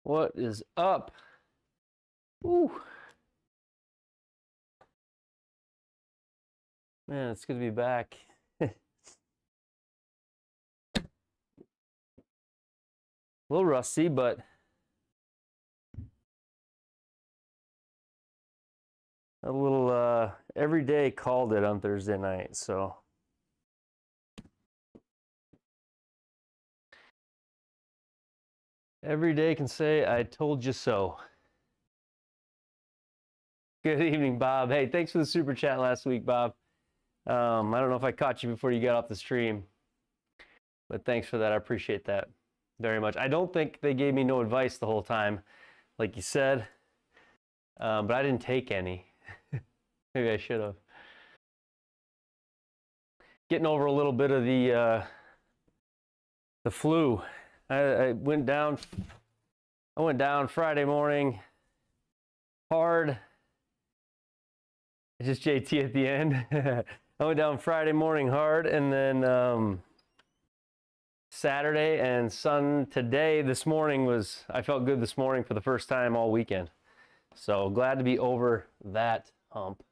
What is up? Ooh. Man, it's good to be back. A little rusty, but a little every day called it on Thursday night, so every day can say I told you so. Good evening, Bob. Hey, thanks for the super chat last week, Bob. I don't know if I caught you before you got off the stream, but thanks for that. I appreciate that very much. I don't think they gave me no advice the whole time, like you said, but I didn't take any. Maybe I should have. Getting over a little bit of the flu. I went down Friday morning hard. Just JT at the end. I went down Friday morning hard, and then Saturday and today, this morning I felt good this morning for the first time all weekend. So glad to be over that hump.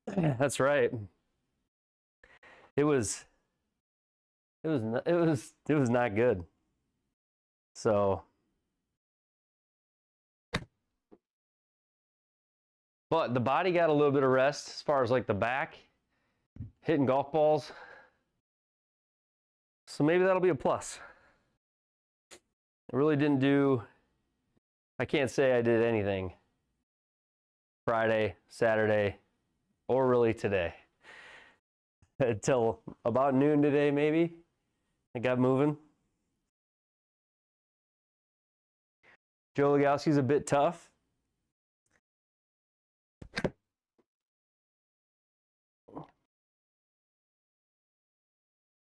That's right. It was not good. So, but the body got a little bit of rest as far as like the back, hitting golf balls. So maybe that'll be a plus. I really didn't I can't say I did anything Friday, Saturday, or really today. Until about noon today, maybe. I got moving. Joe Legowski's a bit tough.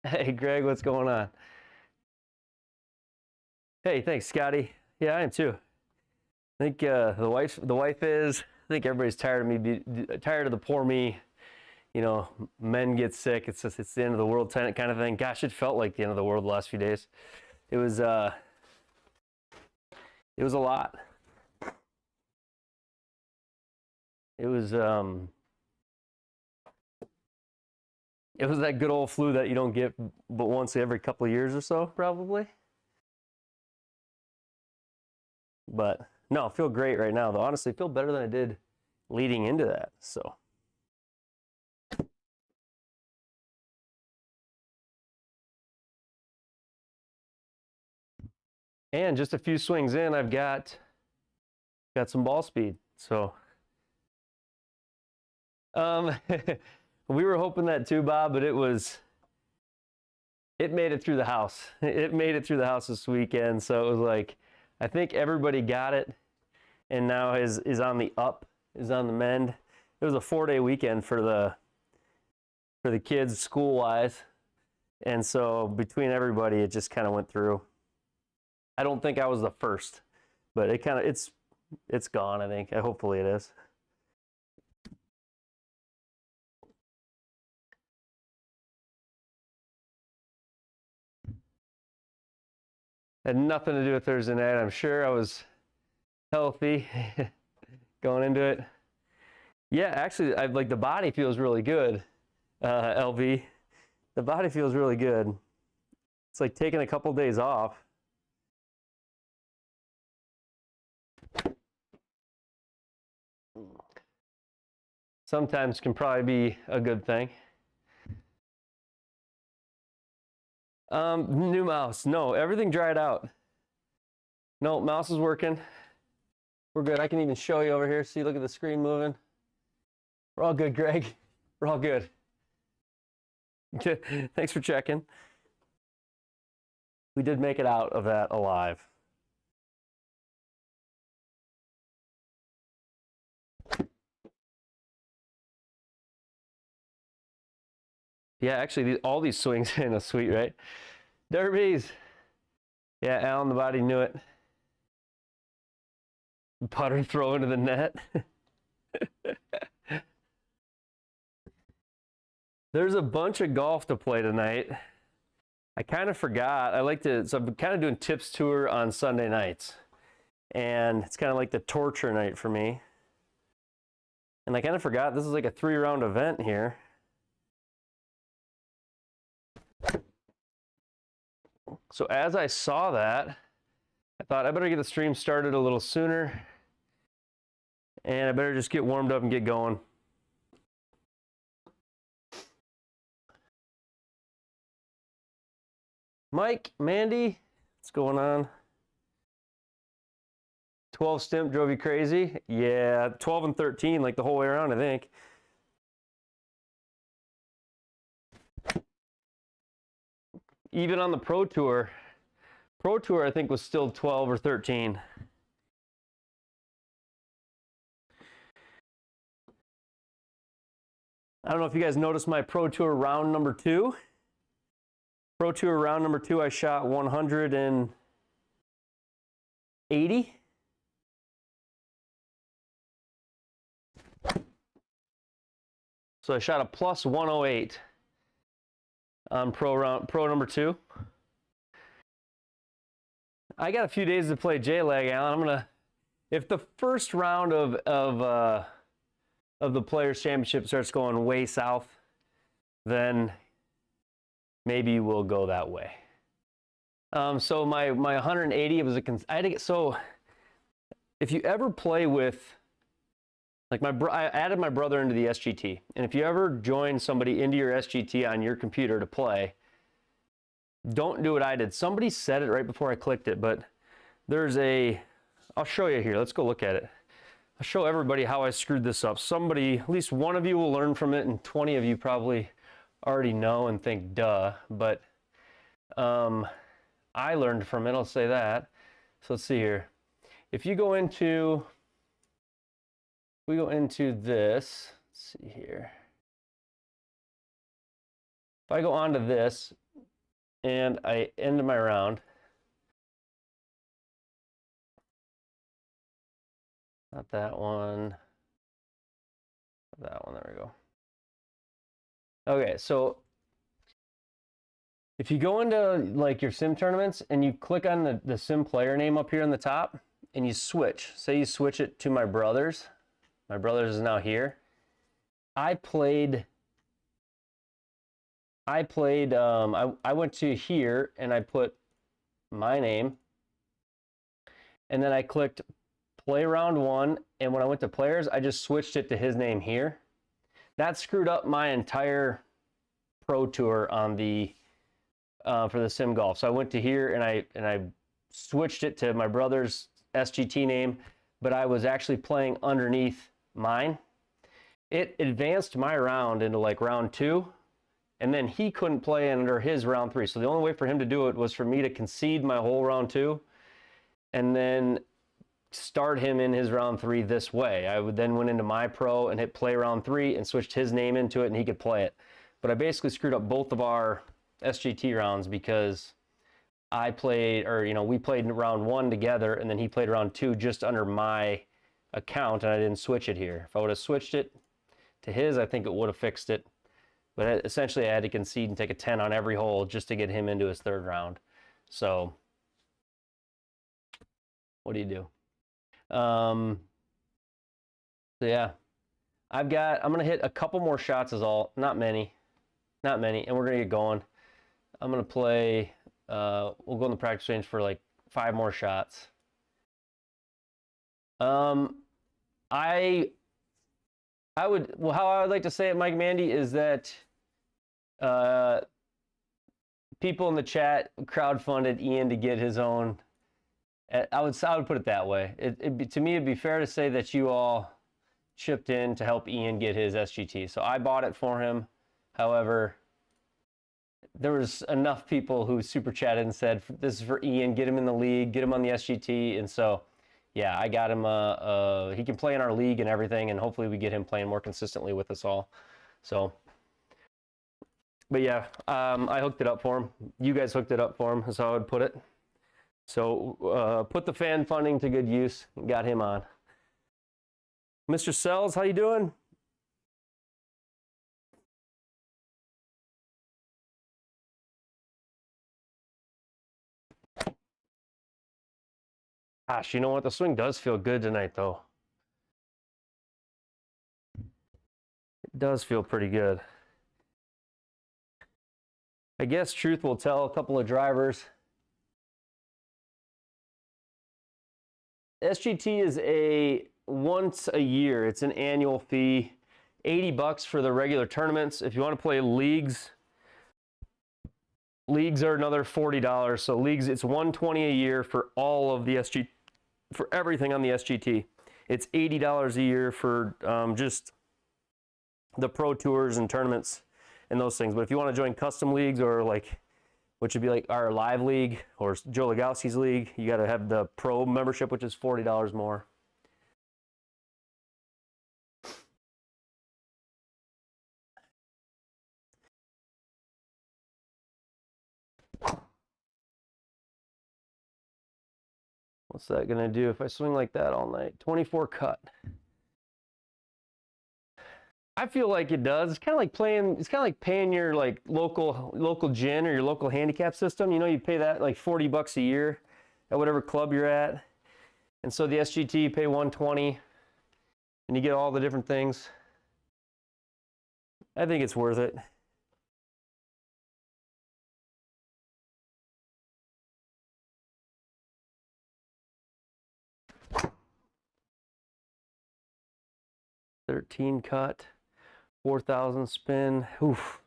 Hey, Greg, what's going on? Hey, thanks, Scotty. Yeah, I am too. I think the wife is. I think everybody's tired of me, tired of the poor me. You know, men get sick. It's the end of the world kind of thing. Gosh, it felt like the end of the world the last few days. It was a lot. It was that good old flu that you don't get but once every couple of years or so, probably. But no, I feel great right now, though. Honestly, I feel better than I did leading into that. So. And just a few swings in, I've got some ball speed. So we were hoping that too, Bob, but it made it through the house. It made it through the house this weekend. So it was like, I think everybody got it and now is on the up, is on the mend. It was a 4-day weekend for the kids school-wise. And so between everybody, it just kind of went through. I don't think I was the first, but it's gone, I think. Hopefully it is. Had nothing to do with Thursday night. I'm sure I was healthy going into it. Yeah, actually, like the body feels really good, LV. The body feels really good. It's like taking a couple days off. Sometimes can probably be a good thing. New mouse. No, everything dried out. No, mouse is working. We're good. I can even show you over here. See, look at the screen moving. We're all good, Greg. We're all good. Thanks for checking. We did make it out of that alive. Yeah, actually, all these swings in a sweet, right? Derbies. Yeah, Alan, the body knew it. Putter throw into the net. There's a bunch of golf to play tonight. I kind of forgot. So I'm kind of doing tips tour on Sunday nights. And it's kind of like the torture night for me. And I kind of forgot this is like a 3-round event here. So as I saw that, I thought I better get the stream started a little sooner. And I better just get warmed up and get going. Mike, Mandy, what's going on? 12 stimp drove you crazy? Yeah, 12 and 13, like the whole way around, I think. Even on the Pro Tour, I think was still 12 or 13. I don't know if you guys noticed my Pro Tour round number 2. Pro Tour round number 2, I shot 180. So I shot a plus 108 on pro number 2. I got a few days to play JLAG, Alan. if the first round of the Players Championship starts going way south, then maybe we'll go that way. So my 180, it was so if you ever play with, like I added my brother into the SGT, and if you ever join somebody into your SGT on your computer to play, don't do what I did. Somebody said it right before I clicked it, but I'll show you here. Let's go look at it. I'll show everybody how I screwed this up. At least one of you will learn from it, and 20 of you probably already know and think, duh, but I learned from it, I'll say that. So let's see here. If you go into, we go into this, let's see here. If I go onto this and I end my round, not that one, that one, there we go. Okay, so if you go into like your sim tournaments and you click on the sim player name up here on the top and you switch, say you switch it to my brother's is now here. I went to here and I put my name and then I clicked play round 1, and when I went to players, I just switched it to his name here. That screwed up my entire Pro Tour on the for the sim golf. So I went to here and I switched it to my brother's SGT name, but I was actually playing underneath mine. It advanced my round into like round 2, and then he couldn't play under his round 3. So the only way for him to do it was for me to concede my whole round 2 and then start him in his round 3 this way. I would then went into my pro and hit play round 3 and switched his name into it, and he could play it. But I basically screwed up both of our SGT rounds because I played, or we played in round 1 together, and then he played round 2 just under my account, and I didn't switch it here. If I would have switched it to his, I think it would have fixed it. But essentially I had to concede and take a 10 on every hole just to get him into his 3rd round. So what do you do? So yeah, I'm gonna hit a couple more shots is all, not many, and we're gonna get going. I'm gonna play, we'll go in the practice range for like 5 more shots. How I would like to say it, Mike Mandy, is that people in the chat crowdfunded Ian to get his own. I would put it that way. To me, it'd be fair to say that you all chipped in to help Ian get his SGT. So I bought it for him. However, there was enough people who super chatted and said, this is for Ian, get him in the league, get him on the SGT. And so, yeah, I got him, he can play in our league and everything, and hopefully we get him playing more consistently with us all. So, but yeah, I hooked it up for him. You guys hooked it up for him, is how I would put it. So put the fan funding to good use and got him on. Mr. Sells, how you doing? Gosh, you know what? The swing does feel good tonight, though. It does feel pretty good. I guess truth will tell, a couple of drivers. SGT is a once a year. It's an annual fee. 80 bucks for the regular tournaments. If you want to play leagues are another $40. So leagues, it's $120 a year for all of the SGT, for everything on the SGT. It's $80 a year for just the pro tours and tournaments and those things. But if you want to join custom leagues, or like, which would be like our live league or Joe Legowski's league, you got to have the pro membership, which is $40 more. What's that gonna do if I swing like that all night? 24 cut. I feel like it does. It's kind of like playing. It's kind of like paying your like local gin or your local handicap system. You know, you pay that like 40 bucks a year at whatever club you're at, and so the SGT you pay 120, and you get all the different things. I think it's worth it. $13 cut, 4,000 spin. Oof.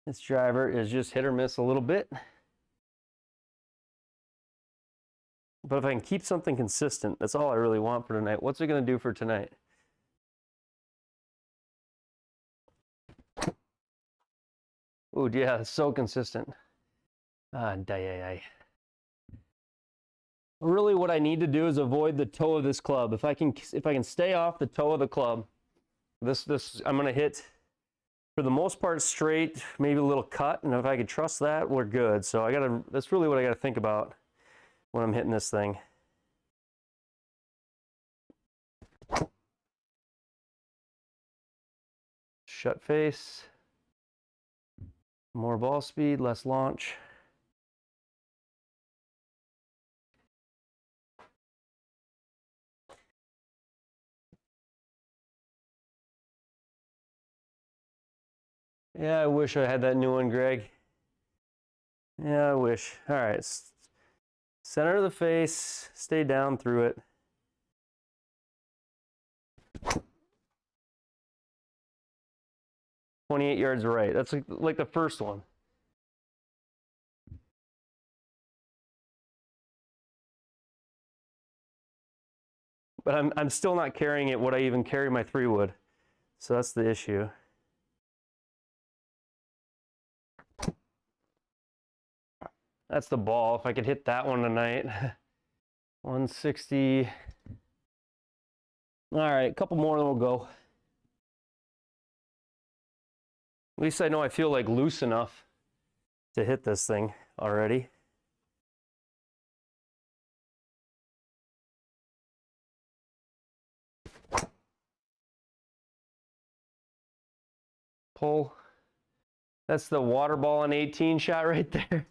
This driver is just hit or miss a little bit. But if I can keep something consistent, that's all I really want for tonight. What's it going to do for tonight? Oh, yeah, it's so consistent. Really what I need to do is avoid the toe of this club. If I can stay off the toe of the club, this I'm going to hit for the most part straight, maybe a little cut, and if I could trust that, we're good. So that's really what I got to think about when I'm hitting this thing. Shut face, more ball speed, less launch. Yeah, I wish I had that new one, Greg. Yeah, I wish. All right, center of the face, stay down through it. "28 yards right." That's like the first one. But I'm still not carrying it what I even carry my 3-wood. So that's the issue. That's the ball. If I could hit that one tonight. 160. All right, a couple more and we'll go. At least I know I feel like loose enough to hit this thing already. Pull. That's the water ball on 18 shot right there.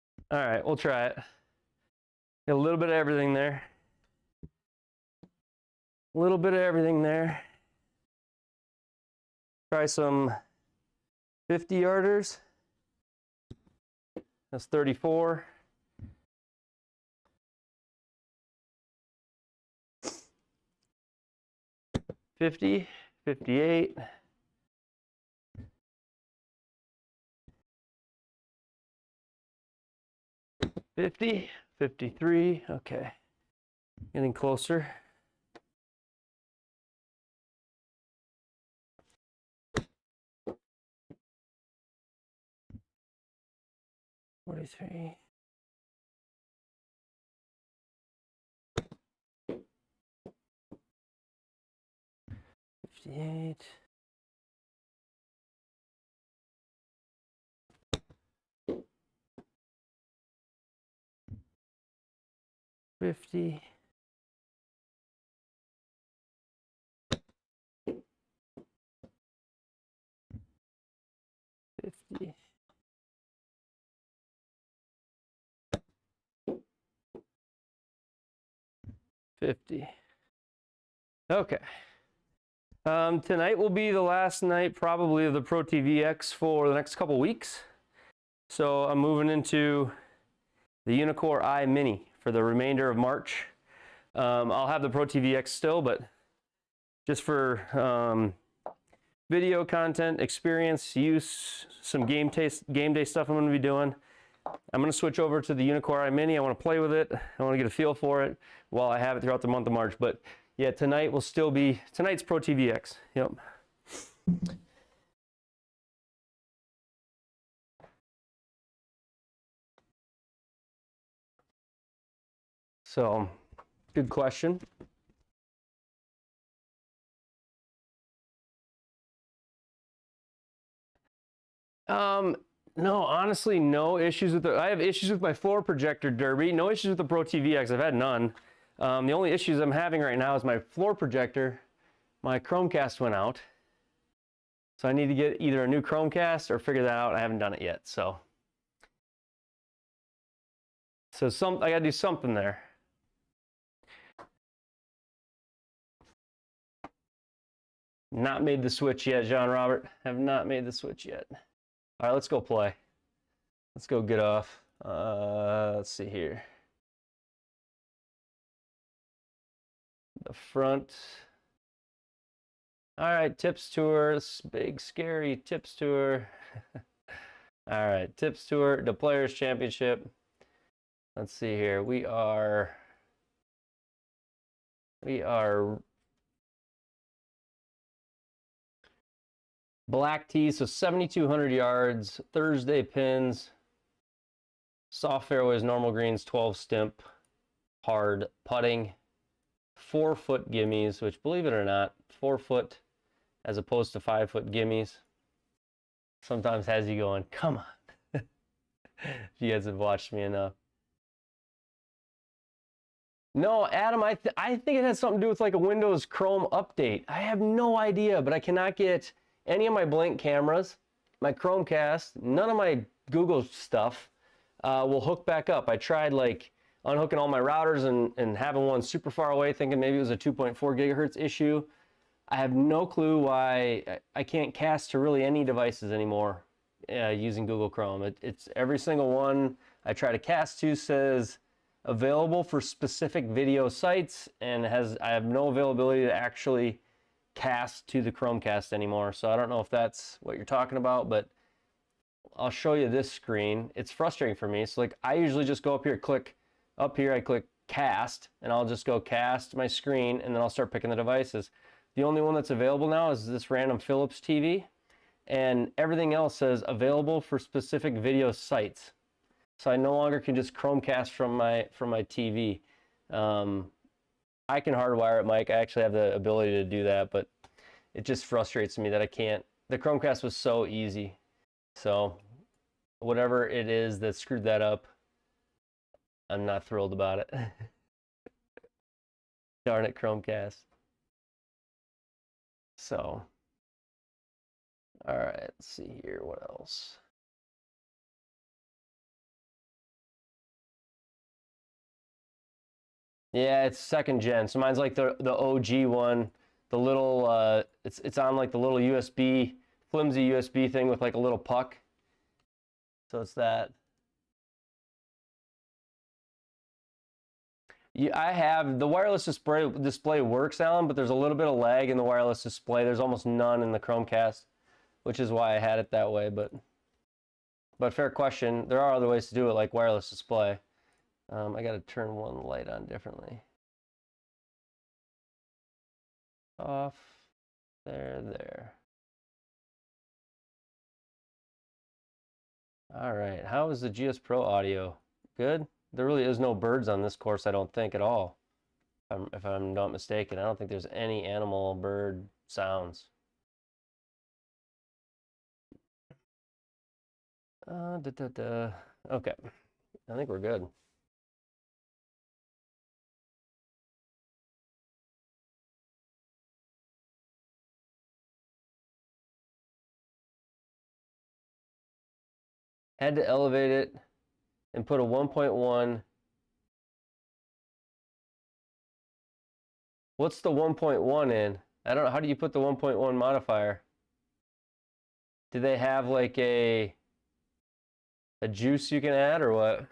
All right, we'll try it. Get a little bit of everything there. A little bit of everything there. Try some 50-yarders. That's 34. $50, $58. $50, $53. Okay. Getting closer. $43. $58. 50. 50. 50. Okay. Tonight will be the last night probably of the Pro TV X for the next couple weeks. So I'm moving into the Unicore i Mini for the remainder of March. I'll have the Pro TV X still, but just for video content, experience, use, some game day stuff I'm going to be doing, I'm going to switch over to the Unicore i Mini. I want to play with it. I want to get a feel for it while I have it throughout the month of March. But yeah, tonight will still be, tonight's Pro TV X. Yep. So, good question. No, honestly, no issues with I have issues with my floor projector derby. No issues with the Pro TV X. I've had none. The only issues I'm having right now is my floor projector. My Chromecast went out. So I need to get either a new Chromecast or figure that out. I haven't done it yet, so. I gotta do something there. Not made the switch yet, John Robert. Have not made the switch yet. All right, let's go play. Let's go get off. Let's see here. The front. All right, tips tour. This big, scary tips tour. All right, tips tour, the Players Championship. Let's see here. We are black tee, so 7,200 yards, Thursday pins, soft fairways, normal greens, 12 stimp, hard putting, 4-foot gimmies, which, believe it or not, 4-foot as opposed to 5-foot gimmies sometimes has you going, come on. If you guys have watched me enough. No, Adam, I think it has something to do with like a Windows Chrome update. I have no idea, but I cannot get any of my Blink cameras, my Chromecast, none of my Google stuff will hook back up. I tried like unhooking all my routers and having one super far away, thinking maybe it was a 2.4 gigahertz issue. I have no clue why I can't cast to really any devices anymore using Google Chrome. It's every single one I try to cast to says available for specific video sites, and I have no availability to actually cast to the Chromecast anymore. So I don't know if that's what you're talking about, but I'll show you this screen. It's frustrating for me. So like I usually just go up here, click up here, I click cast, and I'll just go cast my screen, and then I'll start picking the devices. The only one that's available now is this random Philips TV, and everything else says available for specific video sites. So I no longer can just Chromecast from my TV. I can hardwire it, Mike. I actually have the ability to do that, but it just frustrates me that I can't. The Chromecast was so easy. So whatever it is that screwed that up, I'm not thrilled about it. Darn it, Chromecast. So, all right, let's see here. What else? Yeah, it's second gen. So mine's like the OG one, the little it's on like the little USB, flimsy USB thing with like a little puck. So it's that. Yeah, I have the wireless display works, Alan, but there's a little bit of lag in the wireless display. There's almost none in the Chromecast, which is why I had it that way, but fair question. There are other ways to do it, like wireless display. I got to turn one light on differently. Off. There. All right. How is the GSPro audio? Good? There really is no birds on this course, I don't think, at all. If I'm not mistaken. I don't think there's any animal bird sounds. Okay. I think we're good. Had to elevate it and put a 1.1. What's the 1.1 in? I don't know. How do you put the 1.1 modifier? Do they have like a juice you can add or what?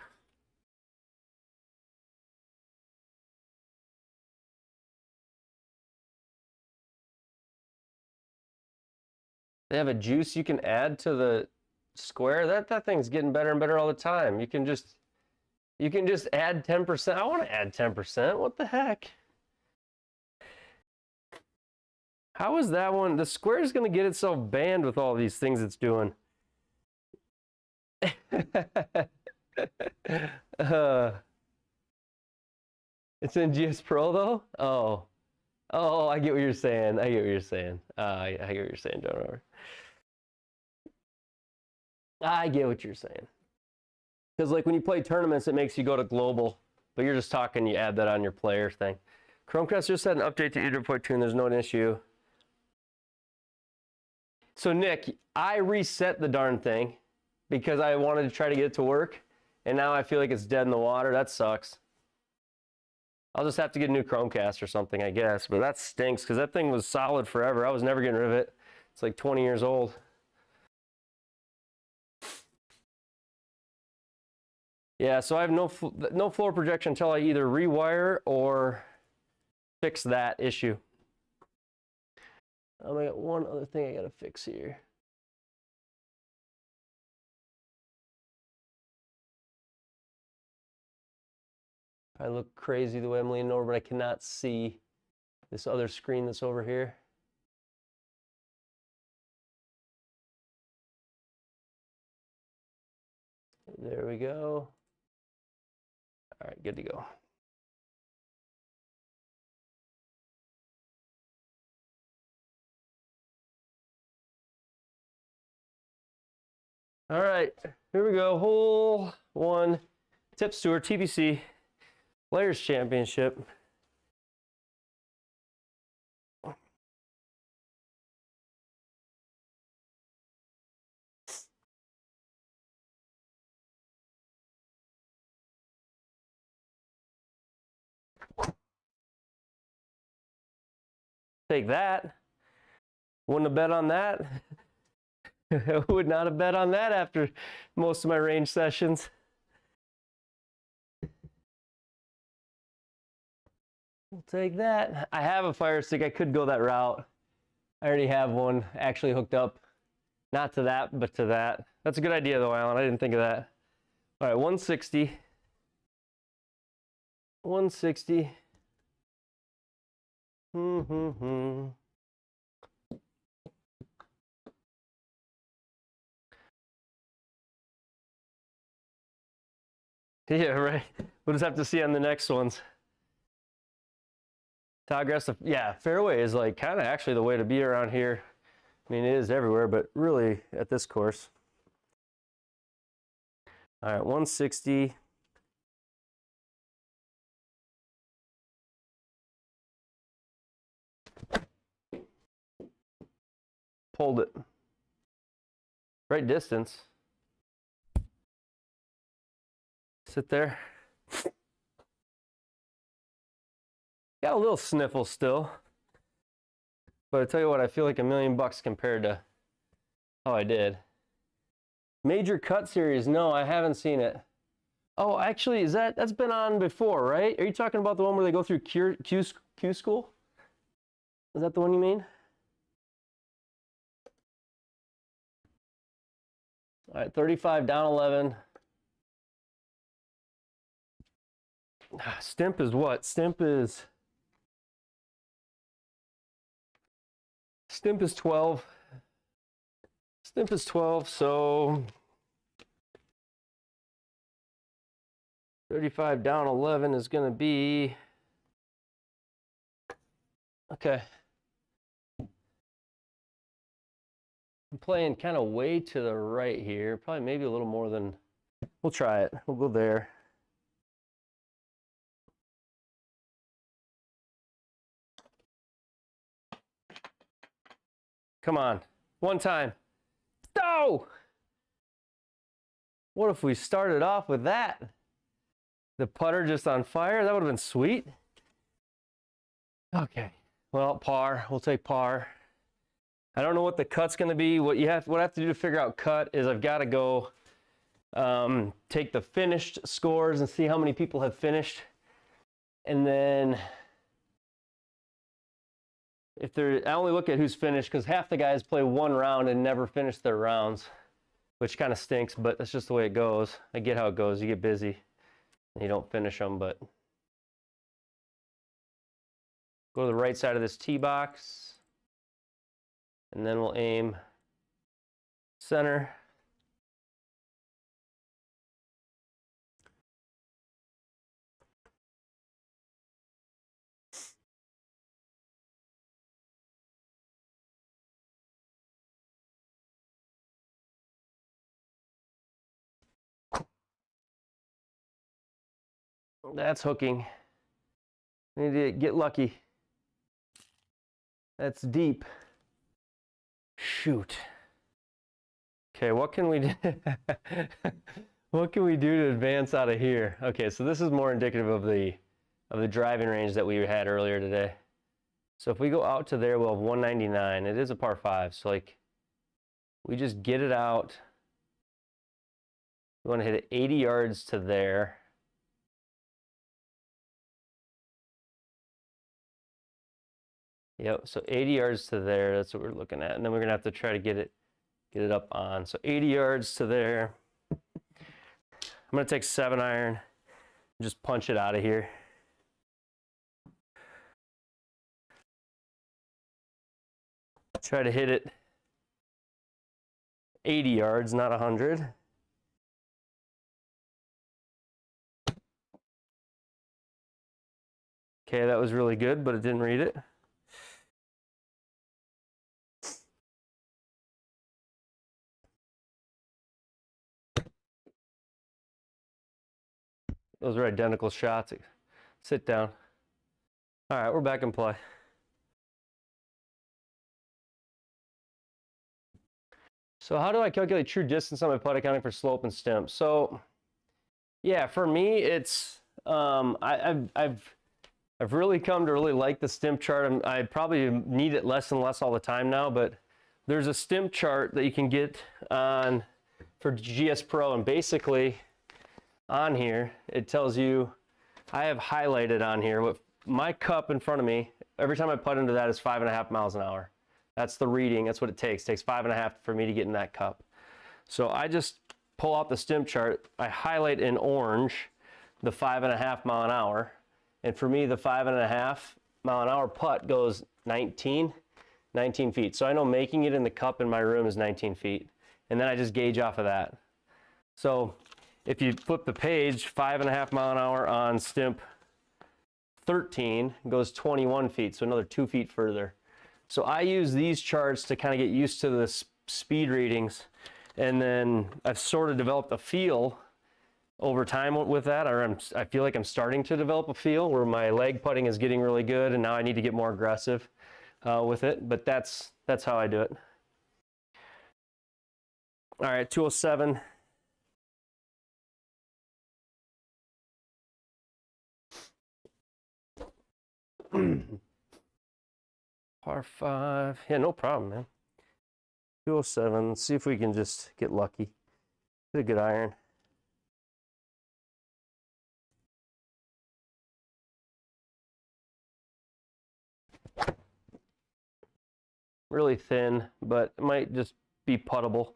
They have a juice you can add to the square. That thing's getting better and better all the time. You can just add 10%. I want to add 10%. What the heck? How is that one? The square is going to get itself banned with all these things it's doing. It's in GSPro though? Oh. Oh, I get what you're saying. I get what you're saying. I get what you're saying, John Robert. I get what you're saying. Because like when you play tournaments, it makes you go to global, but you're just talking, you add that on your player thing. Chromecast just had an update to 8.2 and there's no issue. So Nick, I reset the darn thing because I wanted to try to get it to work, and now I feel like it's dead in the water. That sucks. I'll just have to get a new Chromecast or something, I guess, but that stinks because that thing was solid forever. I was never getting rid of it. It's like 20 years old. Yeah, so I have no floor projection until I either rewire or fix that issue. I got one other thing I gotta fix here. I look crazy the way I'm leaning over, but I cannot see this other screen that's over here. There we go. All right, good to go. All right, here we go. Hole 1, Tips Tour, TPC, Players Championship. Take that. Wouldn't have bet on that. I would not have bet on that after most of my range sessions. We'll take that. I have a fire stick. I could go that route. I already have one actually hooked up. Not to that, but to that. That's a good idea though, Alan. I didn't think of that. All right, 160. 160. Yeah, right. We'll just have to see on the next ones. Sawgrass, yeah, fairway is like kind of actually the way to be around here. I mean, it is everywhere, but really at this course. All right, 160. Pulled it. Right distance. Sit there. Got a little sniffle still. But I tell you what, I feel like $1,000,000 compared to how I did. Major Cut Series, no, I haven't seen it. Oh, actually, that's been on before, right? Are you talking about the one where they go through Q school? Is that the one you mean? All right, 35 down 11. Stimp is what? Stimp is 12. Stimp is 12, so 35 down 11 is going to be, okay. I'm playing kind of way to the right here, probably maybe a little more than, we'll try it. We'll go there. Come on, one time. No! What if we started off with that? The putter just on fire? That would have been sweet. Okay, well, par. We'll take par. I don't know what the cut's going to be. What I have to do to figure out cut is I've got to go take the finished scores and see how many people have finished. And then I only look at who's finished because half the guys play one round and never finish their rounds, which kind of stinks, but that's just the way it goes. I get how it goes. You get busy and you don't finish them, but go to the right side of this tee box and then we'll aim center. That's hooking. I need to get lucky. That's deep. Shoot. Okay, what can we do? What can we do to advance out of here? Okay, so this is more indicative of the driving range that we had earlier today. So if we go out to there, we'll have 199. It is a par 5, so like we just get it out. We want to hit it 80 yards to there. Yep, so 80 yards to there, that's what we're looking at. And then we're gonna have to try to get it up on. So 80 yards to there. I'm gonna take 7-iron, just punch it out of here. Try to hit it 80 yards, not 100. Okay, that was really good, but it didn't read it. Those are identical shots. Sit down. All right, we're back in play. So how do I calculate true distance on my putt accounting for slope and stem? So yeah, for me, it's I've really come to really like the stimp chart. I probably need it less and less all the time now, but there's a stimp chart that you can get on for GSPro, and basically on here it tells you, I have highlighted on here what my cup in front of me, every time I putt into that is 5.5 miles an hour. That's the reading. That's what it takes. It takes 5.5 for me to get in that cup. So I just pull out the stimp chart. I highlight in orange the 5.5 mile an hour. And for me, the 5.5 mile an hour putt goes 19 feet. So I know making it in the cup in my room is 19 feet. And then I just gauge off of that. So if you flip the page, 5.5 mile an hour on stimp 13 goes 21 feet. So another 2 feet further. So I use these charts to kind of get used to the speed readings. And then I've sort of developed a feel over time with that, or I feel like I'm starting to develop a feel where my leg putting is getting really good, and now I need to get more aggressive with it. But that's how I do it. All right, 207. Par 5. Yeah, no problem, man. 207. Let's see if we can just get lucky. Hit a good iron. Really thin, but it might just be puttable.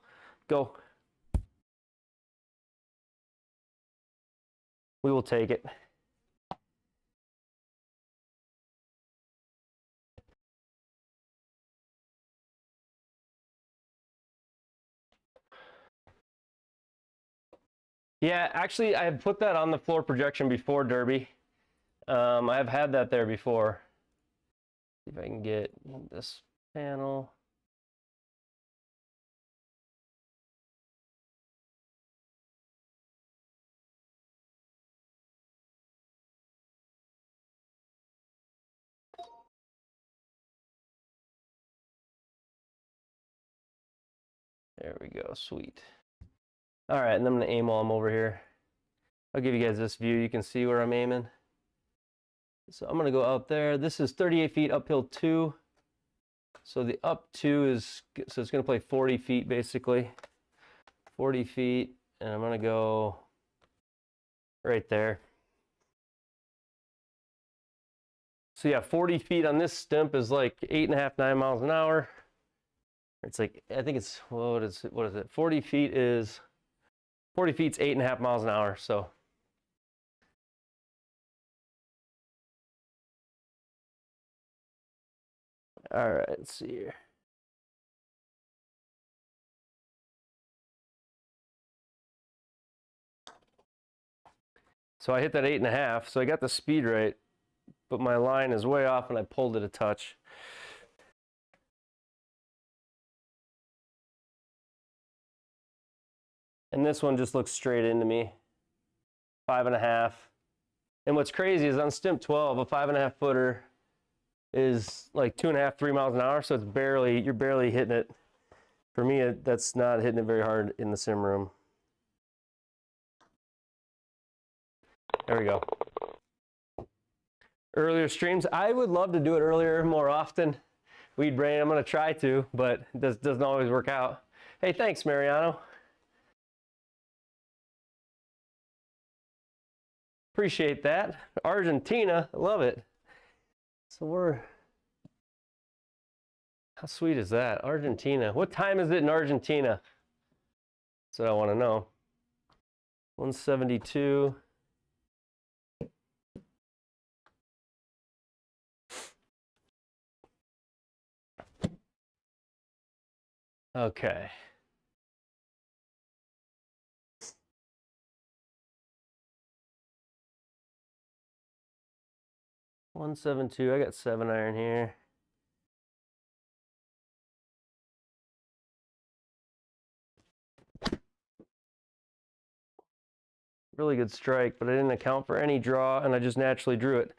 Go. We will take it. Yeah, actually, I had put that on the floor projection before Derby. I have had that there before. See if I can get this panel. There we go, sweet. All right, and I'm gonna aim while I'm over here. I'll give you guys this view. You can see where I'm aiming. So I'm gonna go out there. This is 38 feet uphill 2. So the up 2 is, so it's gonna play 40 feet basically. 40 feet, and I'm gonna go right there. So yeah, 40 feet on this stimp is like 8.5, 9 miles an hour. It's like, I think it's, what is it? 40 feet's 8.5 miles an hour, so. All right, let's see here. So I hit that 8.5, so I got the speed right, but my line is way off and I pulled it a touch. And this one just looks straight into me. 5.5. And what's crazy is on stimp 12, a 5.5 footer is like 2.5, 3 miles an hour. So it's barely, you're barely hitting it. For me, that's not hitting it very hard in the sim room. There we go. Earlier streams, I would love to do it earlier, more often. Weed brain, I'm gonna try to, but it doesn't always work out. Hey, thanks, Mariano. Appreciate that. Argentina, I love it. So how sweet is that? Argentina. What time is it in Argentina? That's what I want to know. 172. Okay. .172. I got 7-iron here. Really good strike, but I didn't account for any draw, and I just naturally drew it.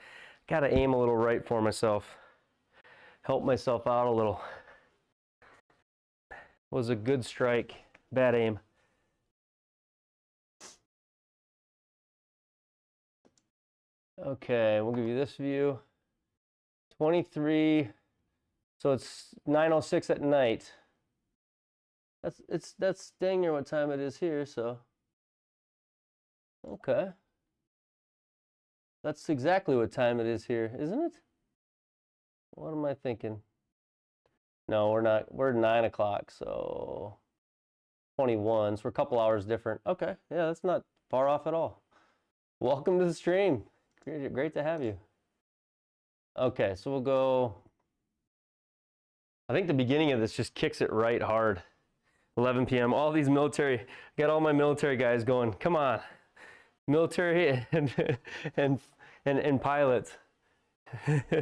Got to aim a little right for myself. Help myself out a little. Was a good strike. Bad aim. Okay, we'll give you this view. 23. So it's 9:06 at night. That's dang near what time it is here, so. Okay. That's exactly what time it is here, isn't it? What am I thinking? No, we're not. We're 9 o'clock, so 21. So we're a couple hours different. Okay, yeah, that's not far off at all. Welcome to the stream. Great to have you. Okay, so we'll go. I think the beginning of this just kicks it right hard. 11 p.m. All these military, got all my military guys going. Come on, military and pilots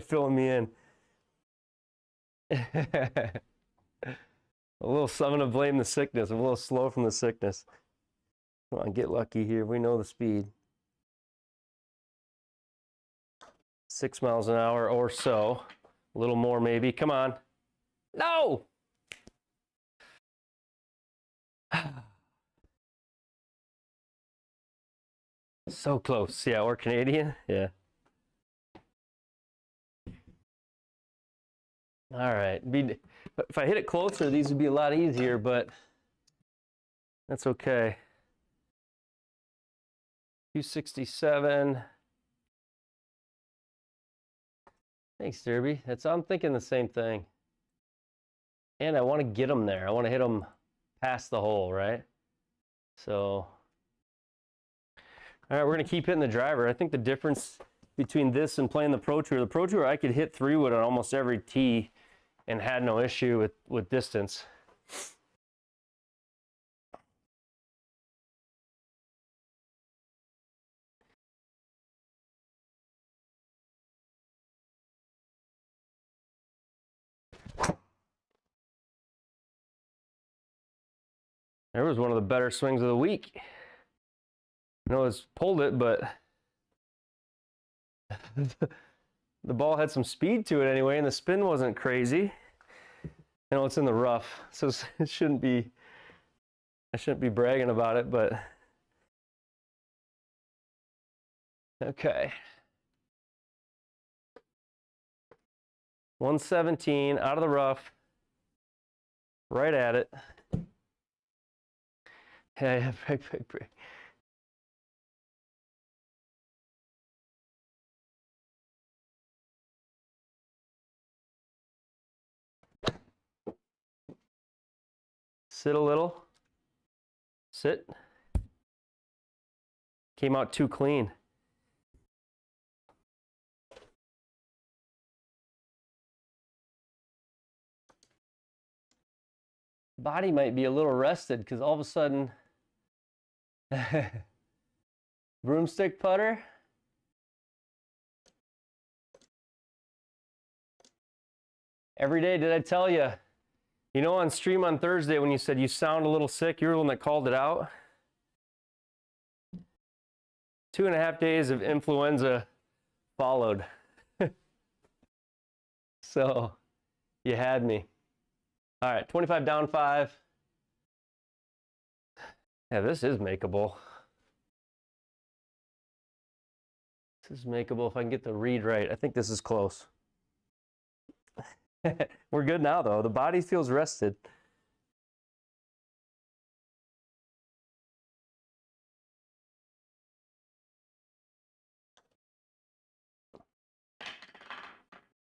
filling me in. A little, I'm gonna blame the sickness. I'm a little slow from the sickness. Come on, get lucky here. We know the speed. 6 miles an hour or so. A little more maybe. Come on. No! So close. Yeah, or Canadian. Yeah. All right. If I hit it closer, these would be a lot easier, but that's okay. 267. Thanks, Derby. I'm thinking the same thing. And I want to get them there. I want to hit them past the hole, right? So, all right, we're going to keep hitting the driver. I think the difference between this and playing the Pro Tour, I could hit 3-wood on almost every tee and had no issue with distance. There was one of the better swings of the week. I know it's pulled it, but the ball had some speed to it anyway, and the spin wasn't crazy. You know, it's in the rough, so it shouldn't be I shouldn't be bragging about it, but okay. 117 out of the rough, right at it. Yeah, break. Sit a little. Sit. Came out too clean. Body might be a little rested because all of a sudden, broomstick putter. Every day, did I tell you? You know, on stream on Thursday when you said you sound a little sick, you were the one that called it out. 2.5 days of influenza followed. So you had me. All right, 25 down 5. Yeah, this is makeable. This is makeable if I can get the read right. I think this is close. We're good now, though. The body feels rested.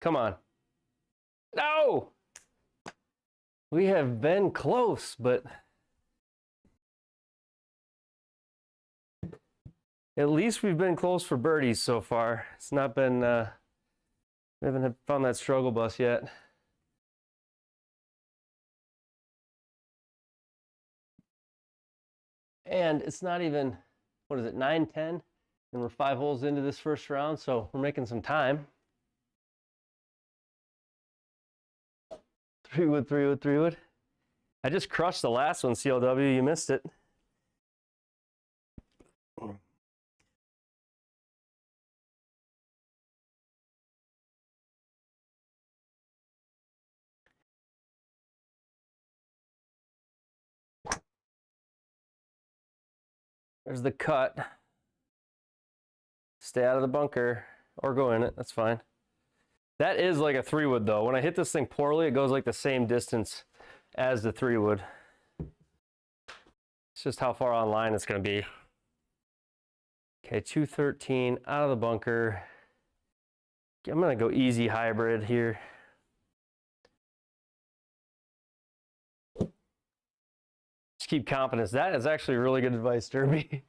Come on. No! We have been close, but at least we've been close for birdies so far. It's not been, we haven't found that struggle bus yet. And it's not even, what is it, 9-10? And we're 5 holes into this first round, so we're making some time. 3-wood, 3-wood, 3-wood. I just crushed the last one, CLW. You missed it. There's the cut. Stay out of the bunker or go in it. That's fine. That is like a 3-wood though. When I hit this thing poorly, it goes like the same distance as the 3-wood. It's just how far online it's going to be. Okay, 213 out of the bunker. I'm going to go easy hybrid here. Just keep confidence. That is actually really good advice, Derby.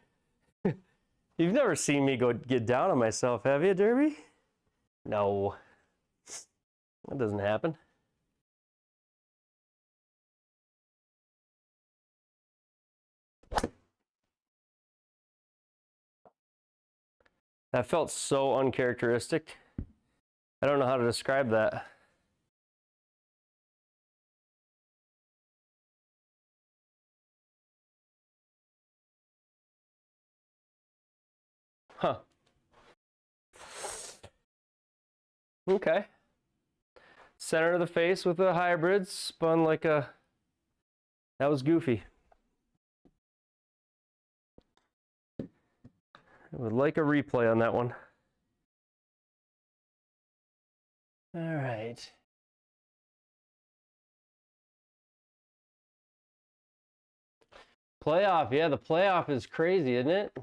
You've never seen me get down on myself, have you, Derby? No. That doesn't happen. That felt so uncharacteristic. I don't know how to describe that. Huh. Okay. Center of the face with a hybrid, spun like a... That was goofy. I would like a replay on that one. All right. Playoff, yeah, the playoff is crazy, isn't it?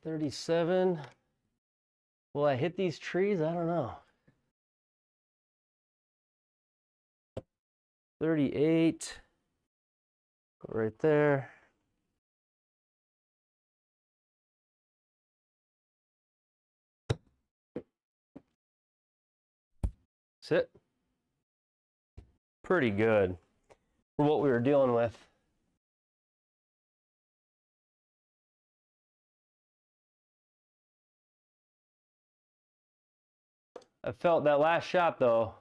37. Will I hit these trees? I don't know. 38. Go right there. Sit. Pretty good for what we were dealing with. I felt that last shot though,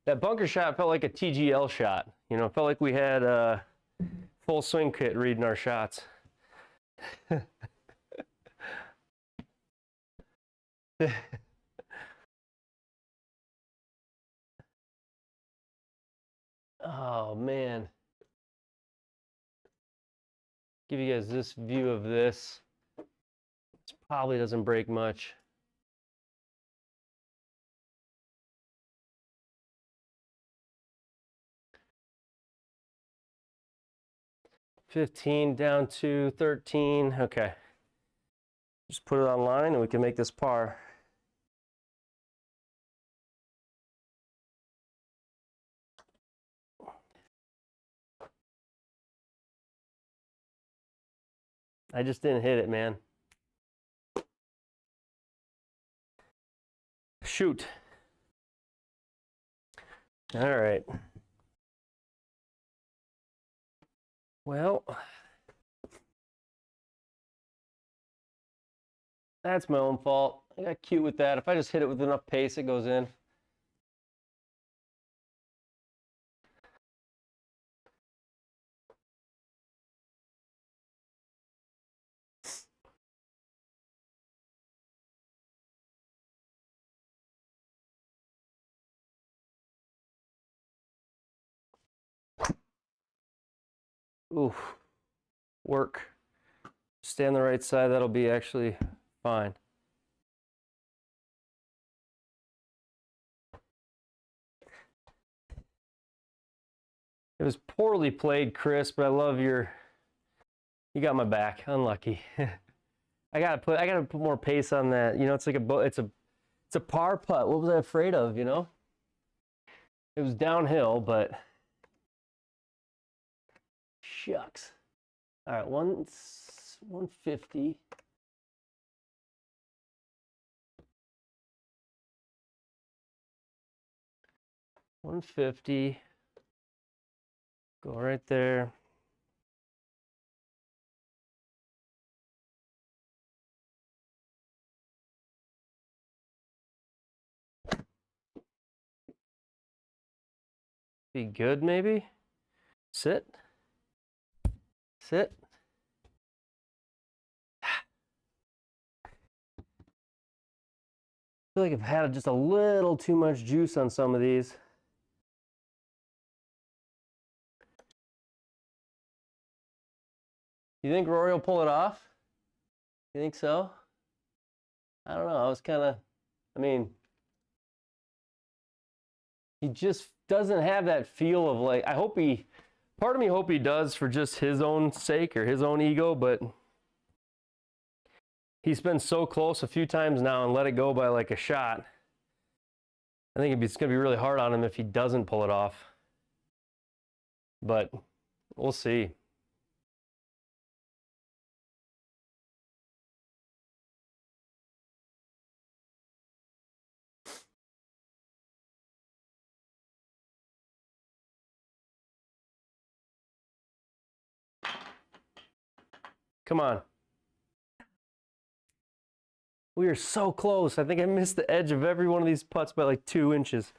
that bunker shot felt like a TGL shot. You know, it felt like we had a full swing kit reading our shots. Oh man, give you guys this view of this. This probably doesn't break much. $15 down to $13. Okay. Just put it online and we can make this par. I just didn't hit it, man. Shoot. All right. Well, that's my own fault. I got cute with that. If I just hit it with enough pace, it goes in. Oof. Work. Stay on the right side. That'll be actually fine. It was poorly played, Chris, but I love you got my back. Unlucky. I gotta put more pace on that. You know, it's like it's a par putt. What was I afraid of, you know? It was downhill, but shucks. All right, 150. Go right there. Be good, maybe. Sit. Sit. I feel like I've had just a little too much juice on some of these. You think Rory will pull it off? You think so? I don't know. I was kind of, I mean, he just doesn't have that feel of like, part of me hope he does for just his own sake or his own ego, but he's been so close a few times now and let it go by like a shot. I think it's going to be really hard on him if he doesn't pull it off. But we'll see. Come on. We are so close. I think I missed the edge of every one of these putts by like 2 inches.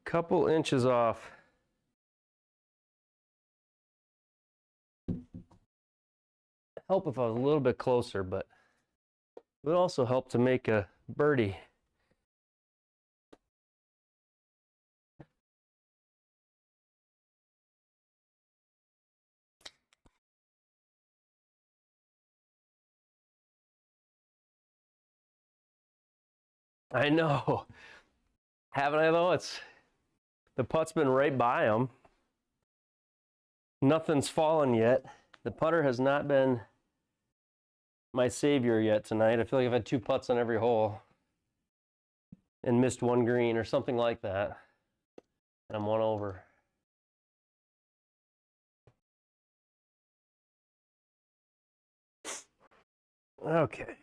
Couple inches off. Help if I was a little bit closer, but it would also help to make a birdie. I know. Haven't I though? The putt's been right by him. Nothing's fallen yet. The putter has not been my savior yet tonight. I feel like I've had 2 putts on every hole and missed 1 green or something like that. And I'm 1 over. Okay.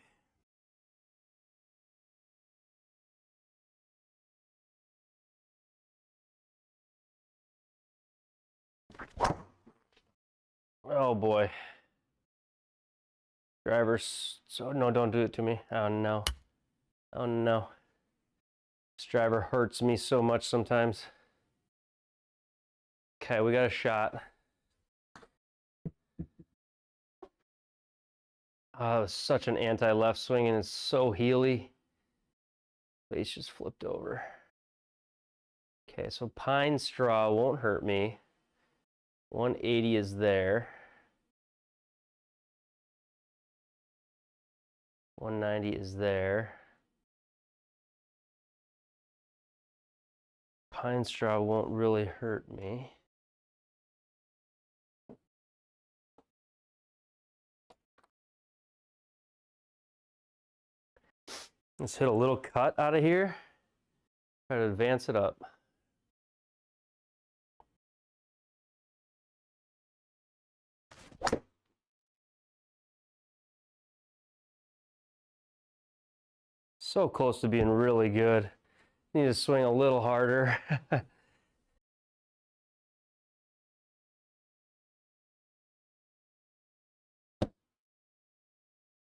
Oh boy. Drivers, so no, don't do it to me. Oh no. Oh no. This driver hurts me so much sometimes. Okay, we got a shot. Oh, it was such an anti-left swing and it's so heely. Base just flipped over. Okay, so pine straw won't hurt me. 180 is there. 190 is there. Pine straw won't really hurt me. Let's hit a little cut out of here. Try to advance it up. So close to being really good. Need to swing a little harder.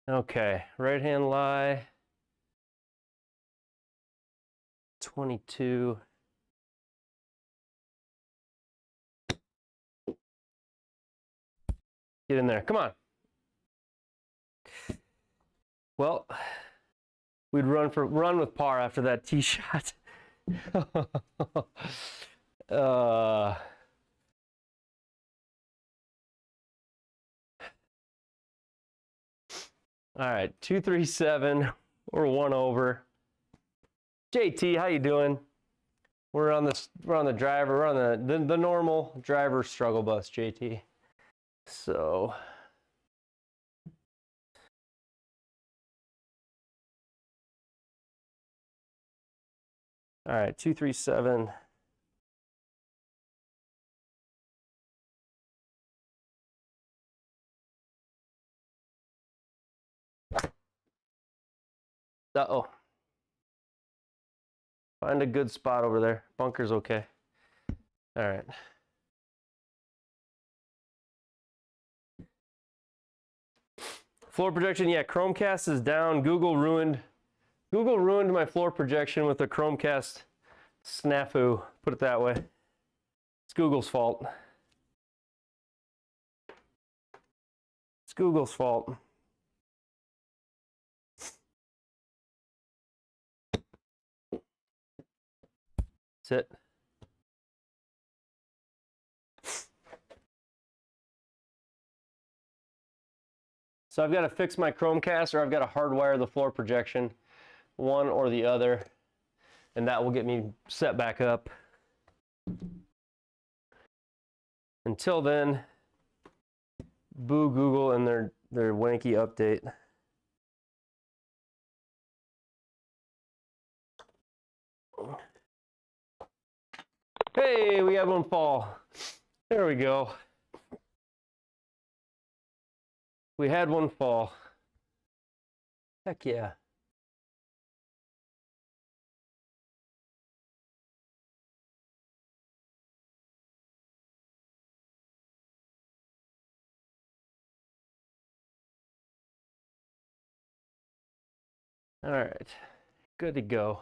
Okay, right hand lie. 22. Get in there, come on. Well, we'd run with par after that tee shot. All right, 237 or 1 over. JT, how you doing? We're on the driver. We're on the normal driver struggle bus, JT. So. All right, 237. Uh-oh. Find a good spot over there. Bunker's okay. All right. Floor projection, yeah, Chromecast is down. Google ruined my floor projection with a Chromecast snafu, put it that way. It's Google's fault. It's Google's fault. That's it. So I've got to fix my Chromecast, or I've got to hardwire the floor projection, one or the other, and that will get me set back up. Until then, boo Google and their wanky update. Hey, we had one fall. There we go. We had one fall. Heck yeah. All right, good to go.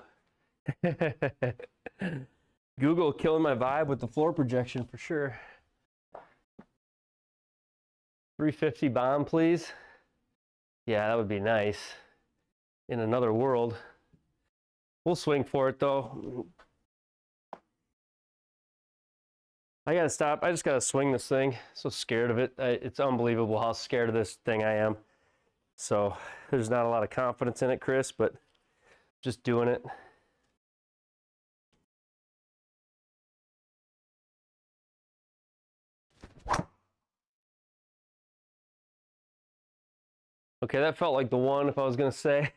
Google killing my vibe with the floor projection for sure. 350 bomb, please. Yeah, that would be nice. In another world. We'll swing for it though. I gotta stop. I just gotta swing this thing. So scared of it. It's unbelievable how scared of this thing I am. So there's not a lot of confidence in it, Chris, but just doing it. Okay, that felt like the one if I was gonna say.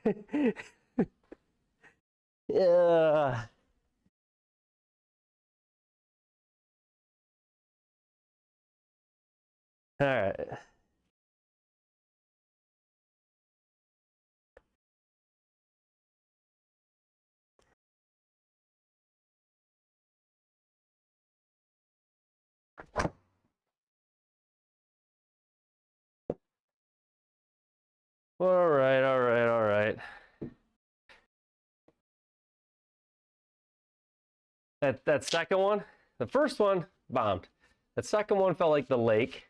Yeah. All right. All right, all right, all right. That second one, the first one bombed. That second one felt like the lake.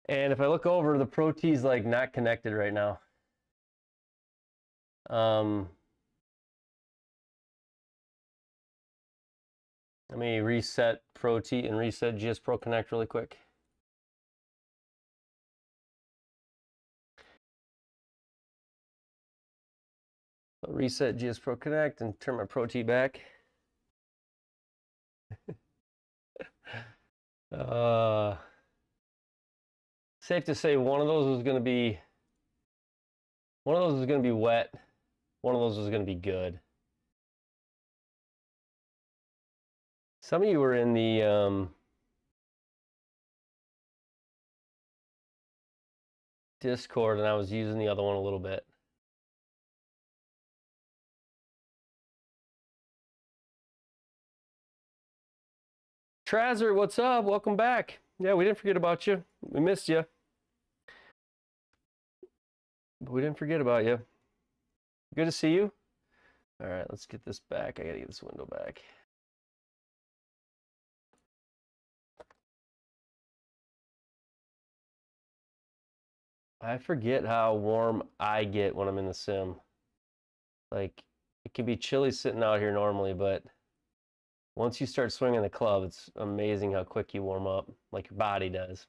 And if I look over, the Pro Tee's like not connected right now. Let me reset Pro T and reset GSPro Connect really quick. I'll reset GSPro Connect and turn my Pro T back. Safe to say one of those is going to be wet. One of those is going to be good. Some of you were in the Discord, and I was using the other one a little bit. Trazer, what's up? Welcome back. Yeah, we didn't forget about you. We missed you. But we didn't forget about you. Good to see you. All right, let's get this back. I gotta get this window back. I forget how warm I get when I'm in the sim. Like, it can be chilly sitting out here normally, but once you start swinging the club, it's amazing how quick you warm up, like your body does.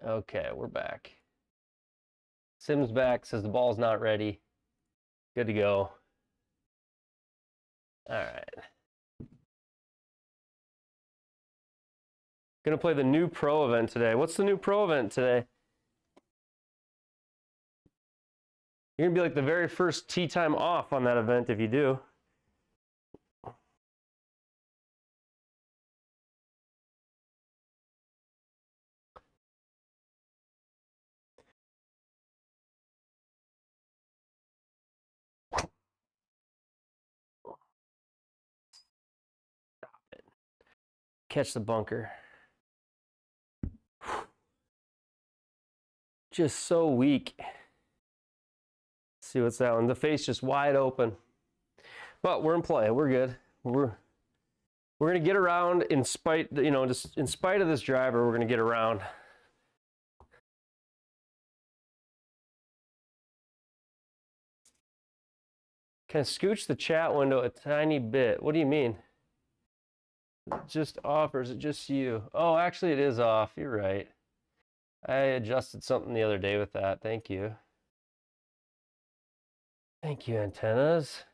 Okay, we're back. Sim's back, says the ball's not ready. Good to go. All right. Gonna play the new pro event today. What's the new pro event today? You're gonna be like the very first tee time off on that event if you do. Stop it. Catch the bunker. Just so weak. Let's see what's that one. The face just wide open. But we're in play. We're good. We're gonna get around in spite, just in spite of this driver, we're gonna get around. Can I scooch the chat window a tiny bit? What do you mean? Just off, or is it just you? Oh, actually it is off. You're right. I adjusted something the other day with that. Thank you. Thank you, antennas.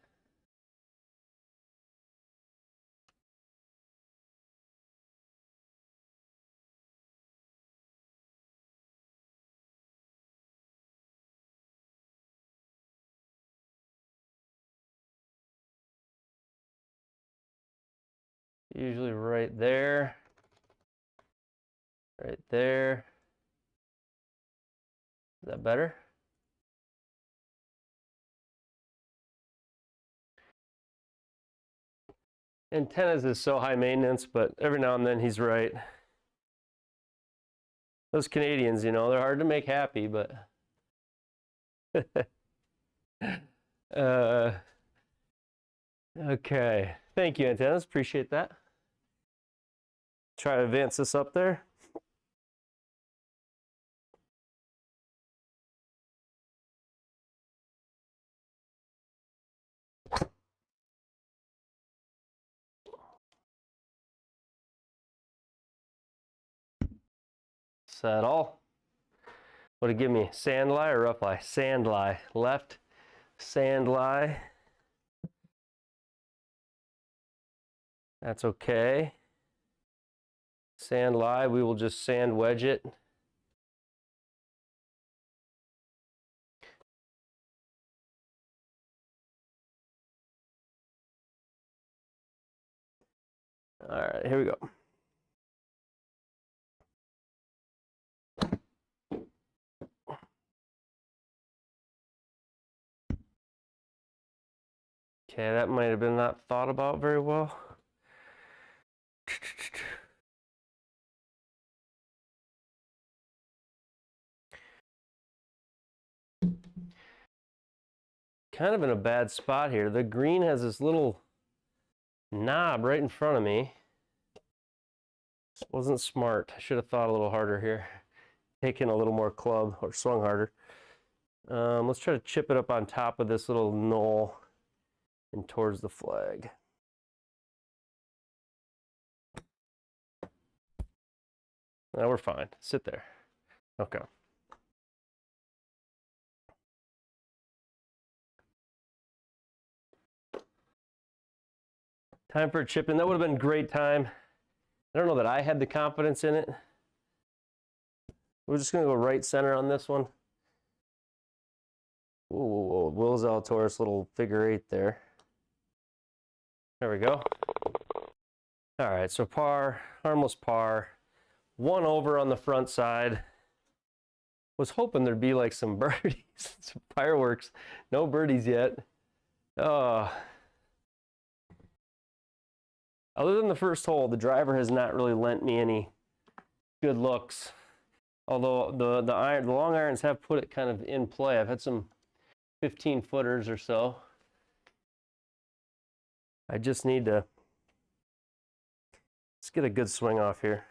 Usually right there. Right there. Is that better? Antennas is so high maintenance, but every now and then he's right. Those Canadians, they're hard to make happy, but okay. Thank you, antennas. Appreciate that. Try to advance this up there. Is that all? What'd it give me? Sand lie or rough lie? Sand lie. Left sand lie. That's okay. Sand lie, we will just sand wedge it. All right, here we go. Okay, that might have been not thought about very well. Kind of in a bad spot here. The green has this little knob right in front of me. This wasn't smart. I should have thought a little harder here. Taken a little more club or swung harder. Let's try to chip it up on top of this little knoll and towards the flag. Now we're fine. Sit there. Okay. Time for a chip in. That would have been a great time. I don't know that I had the confidence in it. We're just going to go right center on this one. Whoa, Will's Altaurus little figure 8 there. There we go. All right, so par, harmless par. 1 over on the front side. Was hoping there'd be like some birdies, some fireworks. No birdies yet. Other than the first hole, the driver has not really lent me any good looks. Although the long irons have put it kind of in play. I've had some 15 footers or so. I just need to, let's get a good swing off here.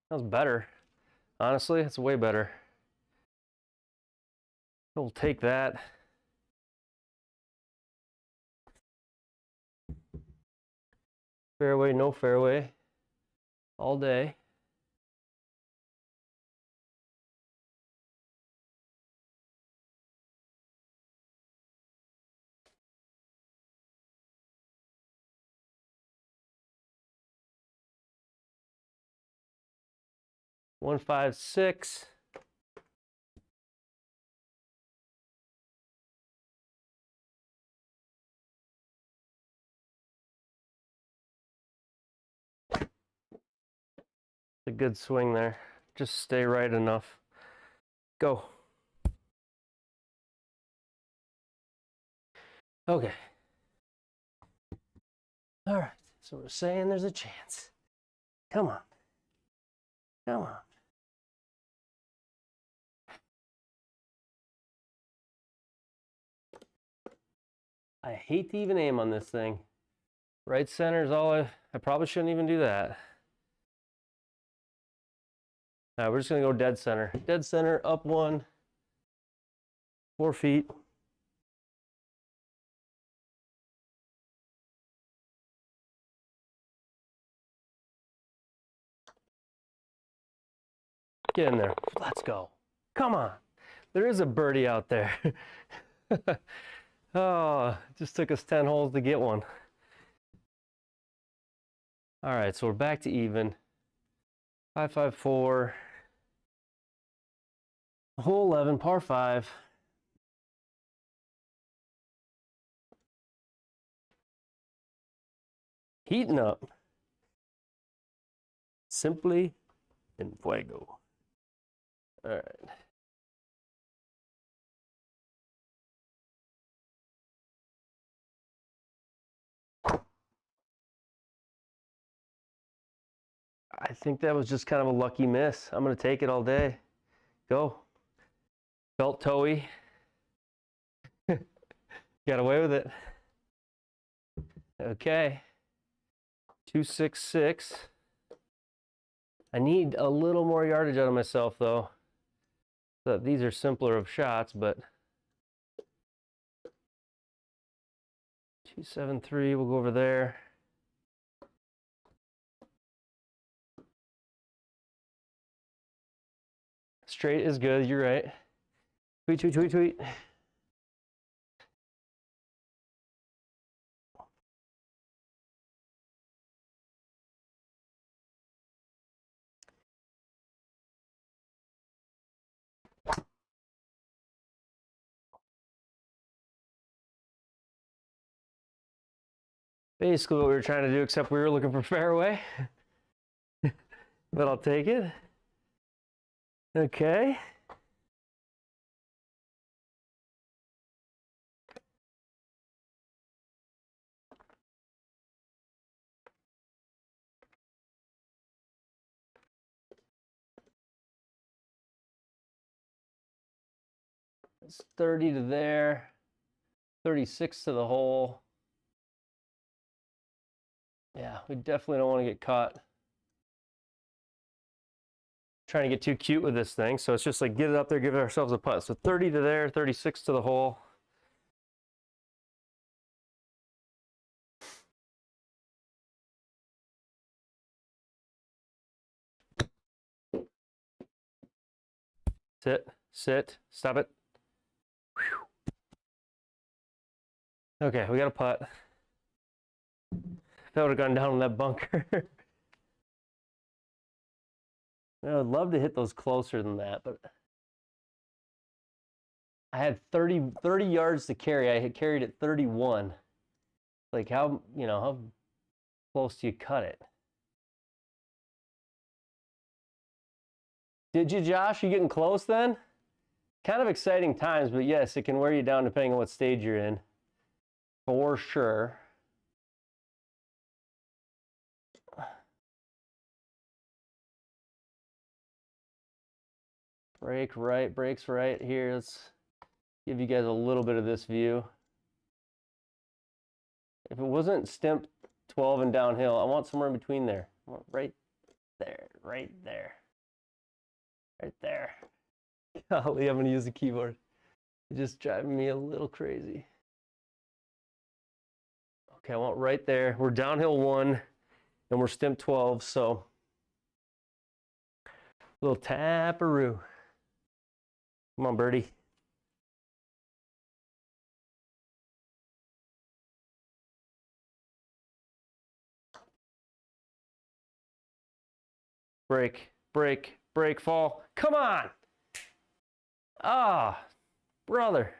That was better. Honestly, it's way better. We'll take that. Fairway, no fairway. All day. One, 5, 6. A good swing there. Just stay right enough. Go. Okay. All right. So we're saying there's a chance. Come on. Come on. I hate to even aim on this thing. Right center is all I probably shouldn't even do that. All right, we're just gonna go dead center. Dead center, up 1, 4 feet. Get in there. Let's go. Come on. There is a birdie out there. Oh, it just took us 10 holes to get one. All right, so we're back to even. 5, 5, 4. Hole 11, par 5. Heating up. Simply en fuego. All right. I think that was just kind of a lucky miss. I'm going to take it all day. Go. Felt toey. Got away with it. Okay. 266. I need a little more yardage out of myself, though. So these are simpler of shots, but 273, we'll go over there. Straight is good, you're right. Tweet, tweet, tweet, tweet. Basically what we were trying to do, except we were looking for fairway. But I'll take it. Okay. It's 30 to there. 36 to the hole. Yeah, we definitely don't want to get caught trying to get too cute with this thing. So it's just like get it up there, give ourselves a putt. So 30 to there, 36 to the hole. Sit, sit, stop it. Whew. Okay, we got a putt. If I would have gone down in that bunker. I would love to hit those closer than that, but I had 30 yards to carry. I had carried it 31. Like how, you know, how close do you cut it? Did you, Josh? You getting close then? Kind of exciting times, but yes, it can wear you down depending on what stage you're in. For sure. Brake right, brakes right. Here, let's give you guys a little bit of this view. If it wasn't stimp 12 and downhill, I want somewhere in between there. I want right there, right there, right there. Golly, I'm gonna use the keyboard. It's just driving me a little crazy. Okay, I want right there. We're downhill 1 and we're stimp 12, so a little taparoo. Come on, birdie. Break, break, break, fall. Come on. Ah, brother.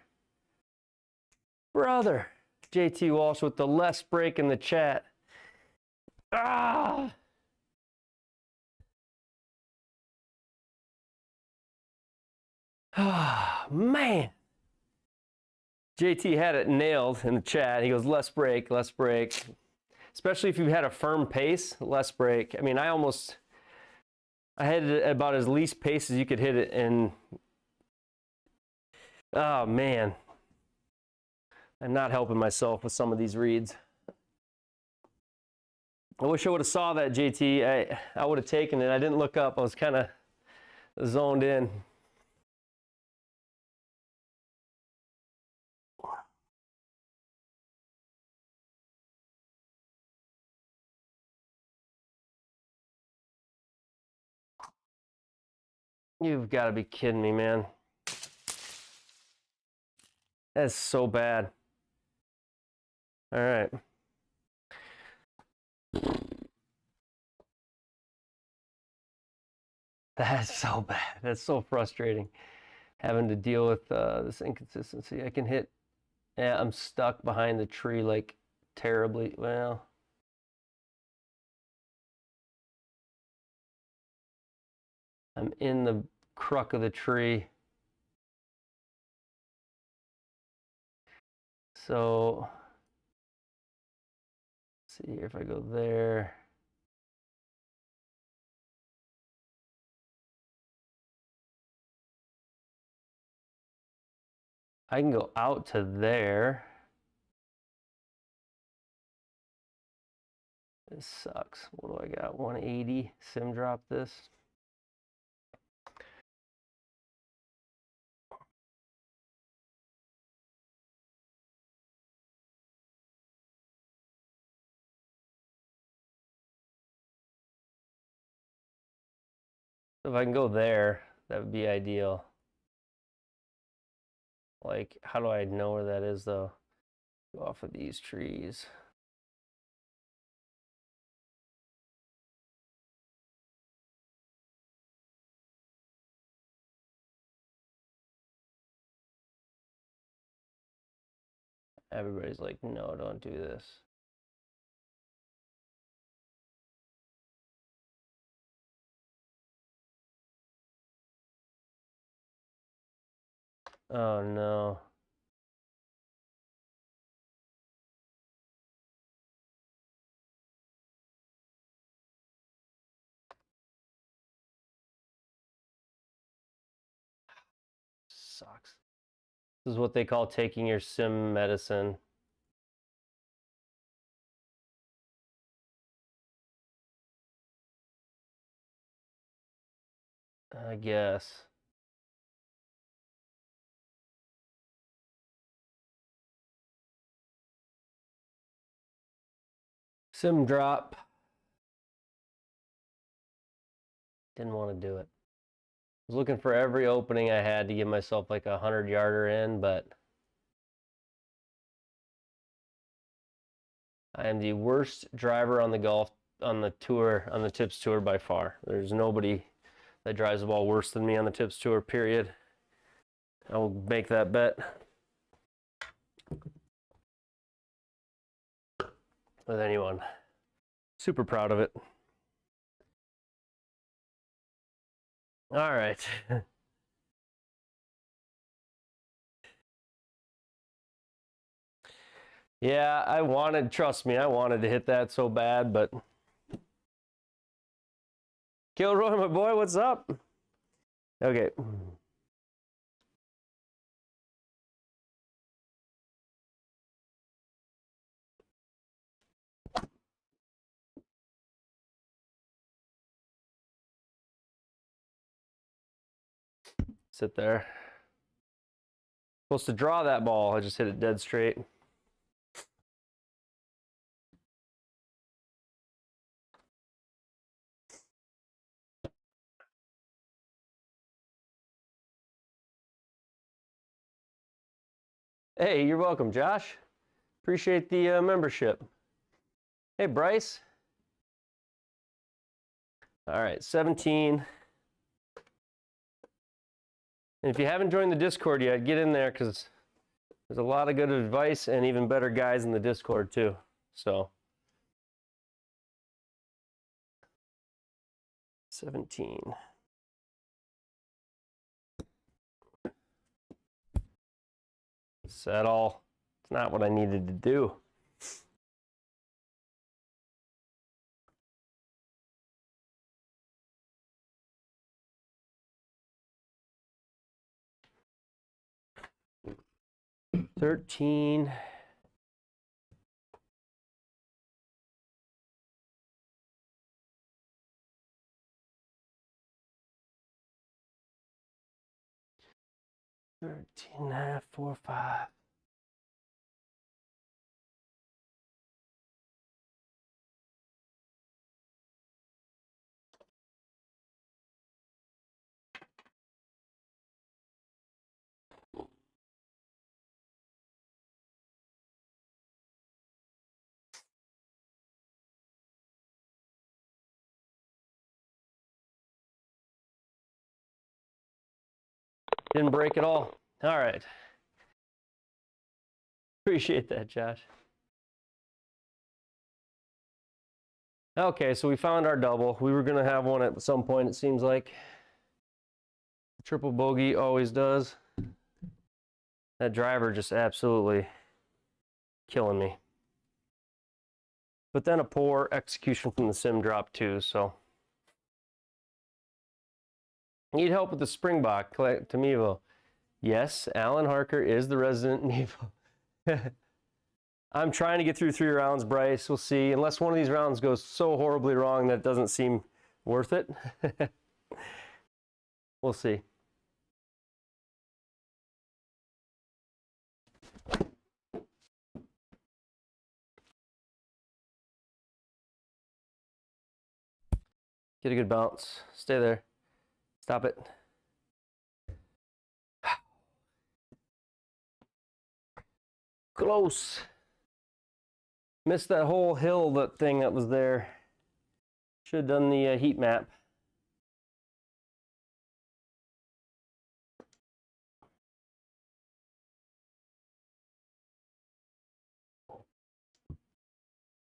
Brother. JT Walsh with the less break in the chat. Ah. Ah, man. JT had it nailed in the chat. He goes, less break, less break. Especially if you've had a firm pace, less break. I mean, I had it at about as least pace as you could hit it, and oh man, I'm not helping myself with some of these reads. I wish I would have saw that, JT. I would have taken it. I didn't look up. I was kind of zoned in. You've got to be kidding me, man. That's so bad. All right. That's so bad. That's so frustrating. Having to deal with this inconsistency. I can hit, yeah, I'm stuck behind the tree like terribly. Well, I'm in the crook of the tree. So, let's see here if I go there. I can go out to there. This sucks. What do I got? 180. Sim drop this. If I can go there, that would be ideal. Like, how do I know where that is though? Go off of these trees. Everybody's like, no, don't do this. Oh no. Sucks. This is what they call taking your sim medicine. I guess. Sim drop. Didn't want to do it. I was looking for every opening I had to give myself like a 100-yarder in, but I am the worst driver on the Tips Tour by far. There's nobody that drives the ball worse than me on the Tips Tour, period. I will make that bet with anyone. Super proud of it. All right. Yeah, trust me, I wanted to hit that so bad, but Kilroy, my boy, what's up? Okay. Sit there. Supposed to draw that ball. I just hit it dead straight. Hey, you're welcome, Josh. Appreciate the membership. Hey, Bryce. All right, 17. And if you haven't joined the Discord yet, get in there because there's a lot of good advice and even better guys in the Discord too. So 17. Settle. It's not what I needed to do. $13. $13.5, 4, 5. Didn't break at all. All right. Appreciate that, Josh. Okay, so we found our double. We were going to have one at some point, it seems like. Triple bogey always does. That driver just absolutely killing me. But then a poor execution from the sim drop too, so. Need help with the Springbok, Tamivo. Yes, Alan Harker is the resident Nevo. I'm trying to get through 3 rounds, Bryce. We'll see. Unless one of these rounds goes so horribly wrong that it doesn't seem worth it. We'll see. Get a good bounce. Stay there. Stop it. Close. Missed that whole hill, that thing that was there. Should have done the heat map.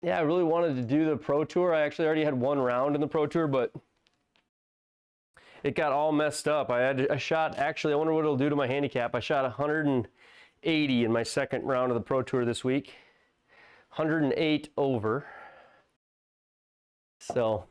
Yeah, I really wanted to do the Pro Tour. I actually already had 1 round in the Pro Tour, but it got all messed up. I shot, actually, I wonder what it'll do to my handicap. I shot 180 in my second round of the Pro Tour this week. 108 over. So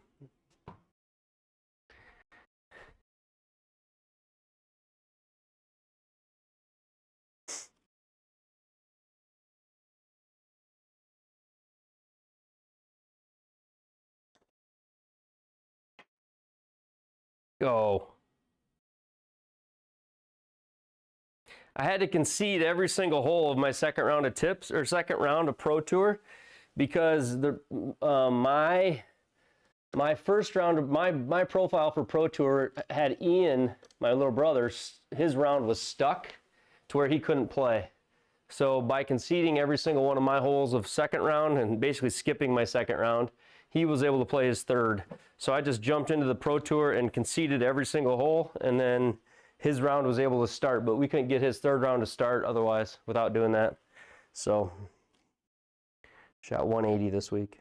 Go. I had to concede every single hole of my second round of tips, or second round of Pro Tour, because the my first round of my profile for Pro Tour had Ian, my little brother, his round was stuck to where he couldn't play. So by conceding every single one of my holes of second round and basically skipping my second round, he was able to play his third. So I just jumped into the Pro Tour and conceded every single hole, and then his round was able to start, but we couldn't get his third round to start otherwise without doing that. So shot 180 this week.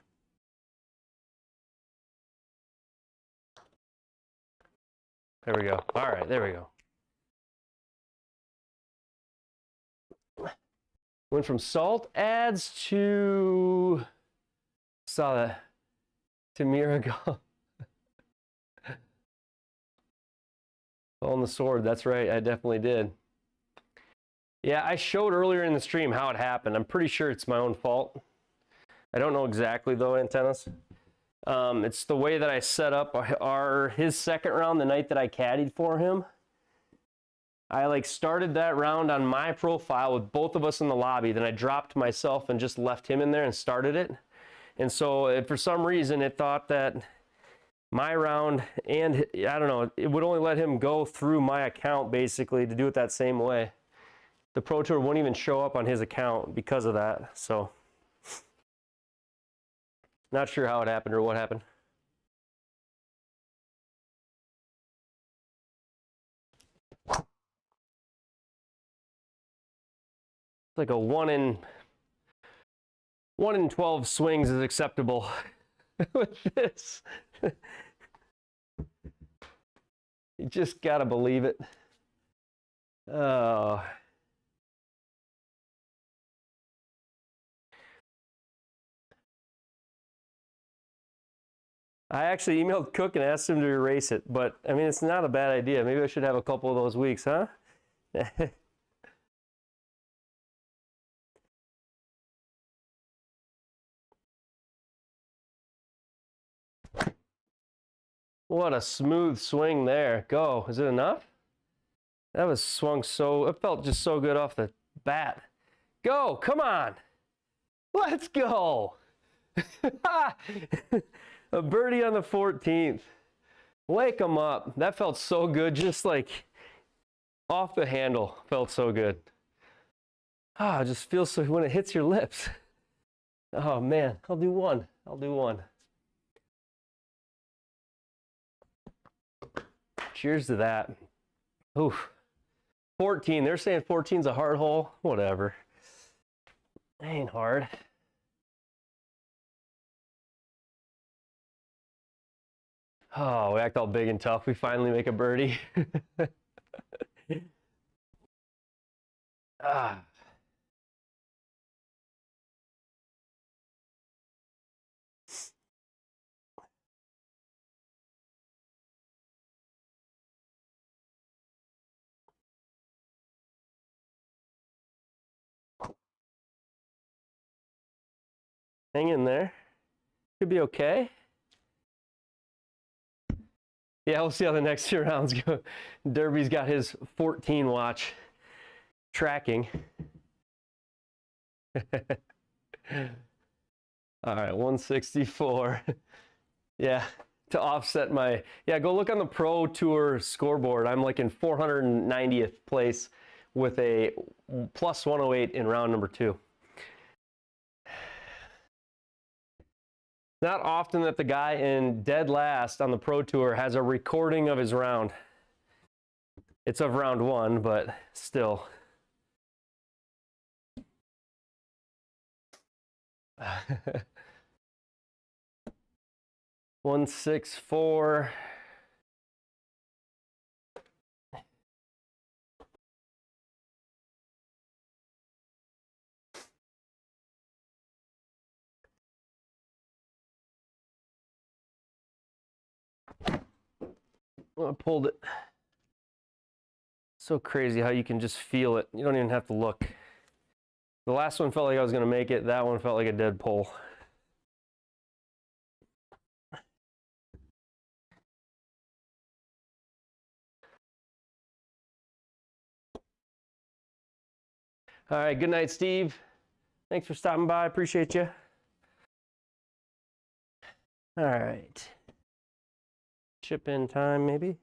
There we go. All right, there we go. Went from salt ads to, saw that, to Miracle. On the sword, that's right, I definitely did. Yeah, I showed earlier in the stream how it happened. I'm pretty sure it's my own fault. I don't know exactly though, Antennas. It's the way that I set up his second round the night that I caddied for him. I like started that round on my profile with both of us in the lobby. Then I dropped myself and just left him in there and started it. And so for some reason it thought that my round, and I don't know, it would only let him go through my account basically to do it that same way. The Pro Tour wouldn't even show up on his account because of that. So not sure how it happened or what happened. Like a 1 in 12 swings is acceptable with this. You just gotta believe it. Oh. I actually emailed Cook and asked him to erase it, but I mean, it's not a bad idea. Maybe I should have a couple of those weeks, huh? What a smooth swing there. Go. Is it enough? That was swung so, it felt just so good off the bat. Go. Come on. Let's go. A birdie on the 14th. Wake them up. That felt so good. Just like off the handle. Felt so good. Ah, it just feels so when it hits your lips. Oh man, I'll do one. I'll do one. Cheers to that. Oof. 14. They're saying 14's a hard hole. Whatever. Ain't hard. Oh, we act all big and tough. We finally make a birdie. Ah. Hang in there. Could be okay. Yeah, we'll see how the next 2 rounds go. Derby's got his 14 watch tracking. All right, 164. Yeah, to offset my, yeah, go look on the Pro Tour scoreboard. I'm like in 490th place with a plus 108 in round number 2. Not often that the guy in dead last on the Pro Tour has a recording of his round. It's of round 1, but still. 164. I pulled it. So crazy how you can just feel it. You don't even have to look. The last one felt like I was going to make it. That one felt like a dead pull. All right, good night, Steve. Thanks for stopping by. Appreciate you. All right. Chip in time, maybe.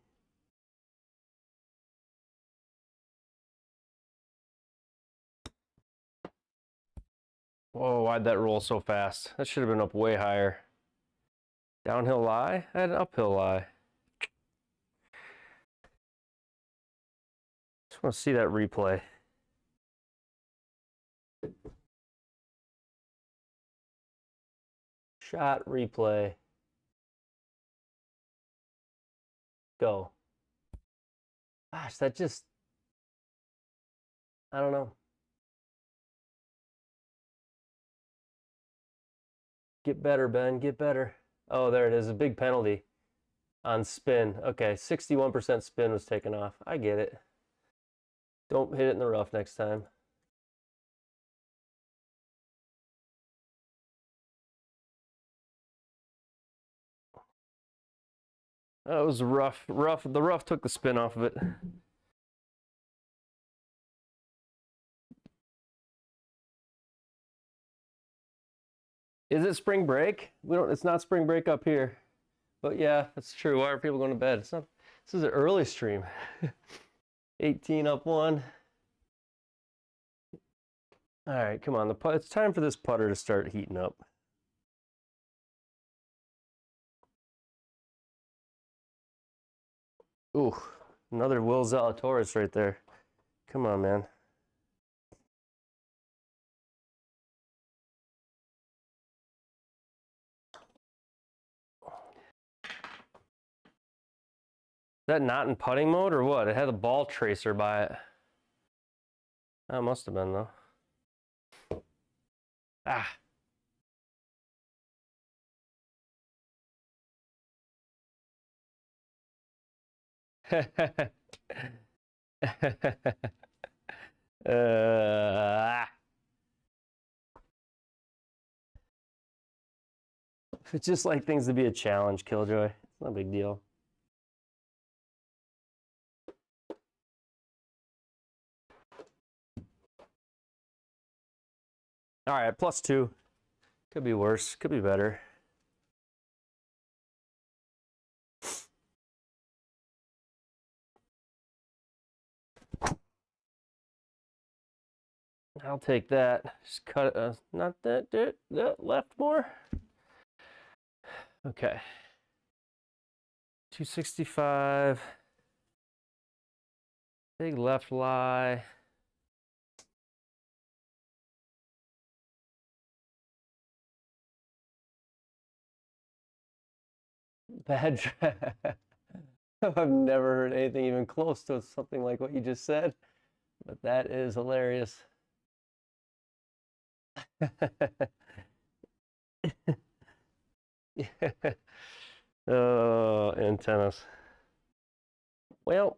Whoa, why'd that roll so fast? That should have been up way higher. Downhill lie? I had an uphill lie. Just want to see that replay. Shot replay. Go. Gosh, that just, I don't know. Get better, Ben, get better. Oh, there it is, a big penalty on spin. Okay, 61% spin was taken off. I get it. Don't hit it in the rough next time. Oh, it was rough. The rough took the spin off of it. Is it spring break? It's not spring break up here. But yeah, that's true. Why are people going to bed? It's not, this is an early stream. 18 up 1. All right, come on. It's time for this putter to start heating up. Ooh, another Will Zalatoris right there. Come on, man. Is that not in putting mode or what? It had a ball tracer by it. That must have been, though. Ah. It's just like things to be a challenge, Killjoy. It's not a big deal. All right, +2. Could be worse, could be better. I'll take that. Just cut it, not that left more. Okay. 265. Big left lie. Bad I've never heard anything even close to something like what you just said, but that is hilarious. Oh, antennas. Well,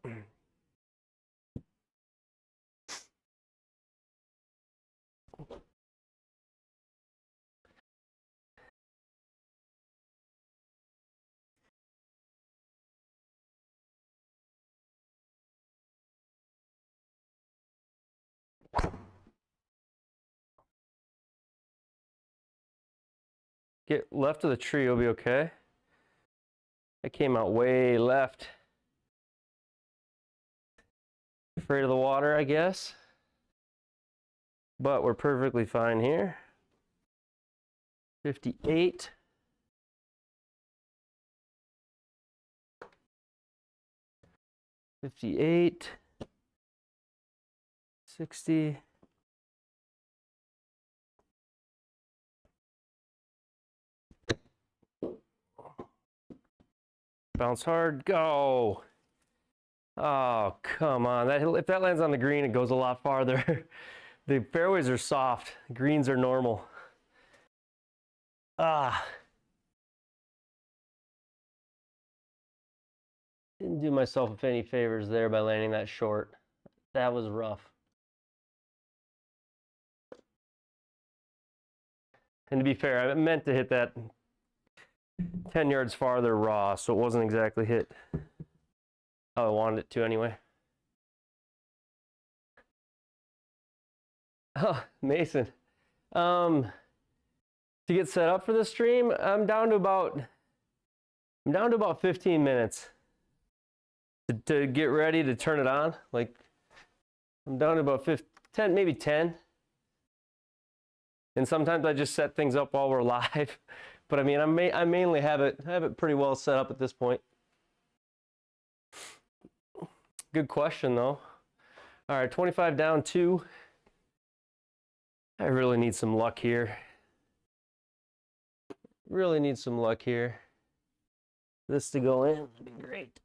get left of the tree, you'll be okay. It came out way left. Afraid of the water, I guess. But we're perfectly fine here. 58. $58. 60. Bounce hard, go. Oh, come on. If that lands on the green, it goes a lot farther. The fairways are soft. Greens are normal. Ah. Didn't do myself any favors there by landing that short. That was rough. And to be fair, I meant to hit that 10 yards farther raw, so it wasn't exactly hit how I wanted it to anyway. Oh, Mason. To get set up for the stream, I'm down to about 15 minutes to get ready to turn it on. Like, I'm down to about 10, maybe 10. And sometimes I just set things up while we're live. But I mean, I mainly have it pretty well set up at this point. Good question though. All right, 25 down 2. I really need some luck here. Really need some luck here. This to go in would be great.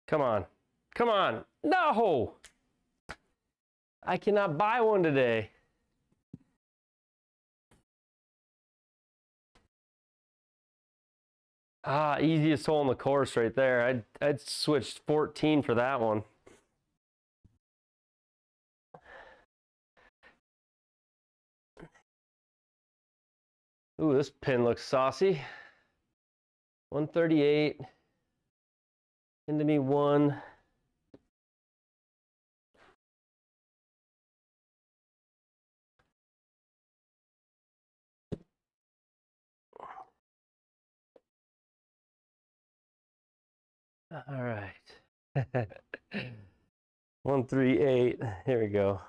Come on. Come on. No! I cannot buy one today. Ah, easiest hole in the course right there. I'd switched 14 for that one. Ooh, this pin looks saucy. 138. Into me 1. All right. 138. Here we go.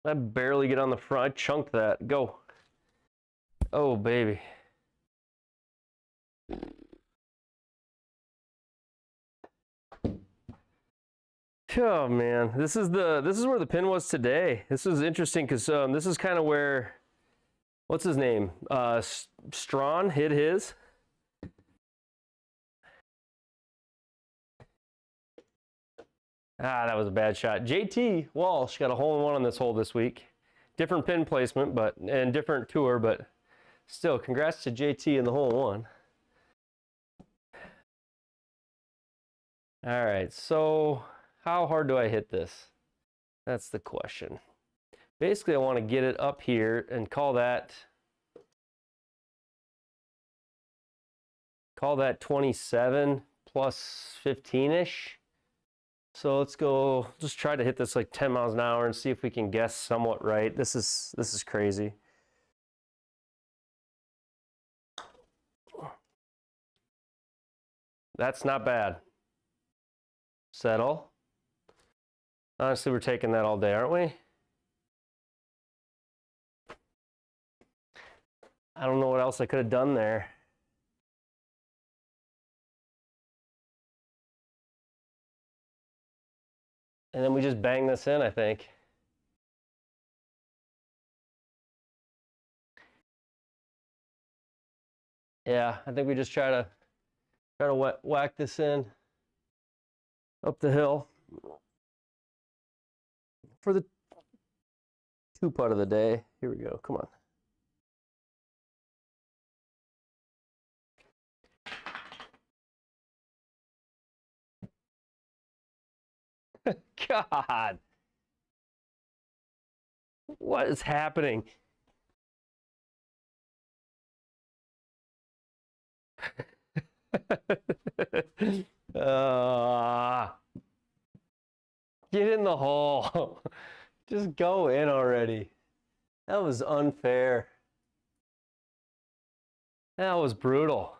I barely get on the front. I chunked that. Go. Oh, baby. Oh man, this is where the pin was today. This is interesting because this is kind of where, what's his name? Strawn hit his. Ah, that was a bad shot. JT Walsh got a hole-in-one on this hole this week. Different pin placement, and different tour, but still, congrats to JT in the hole-in-one. All right, so how hard do I hit this? That's the question. Basically, I want to get it up here and call that 27 plus 15-ish. So let's go, just try to hit this like 10 miles an hour and see if we can guess somewhat right. This is crazy. That's not bad. Settle. Honestly, we're taking that all day, aren't we? I don't know what else I could have done there. And then we just bang this in, I think. Yeah, I think we just try to whack this in up the hill for the 2-putt of the day. Here we go. Come on. God. What is happening? Get in the hole. Just go in already. That was unfair. That was brutal.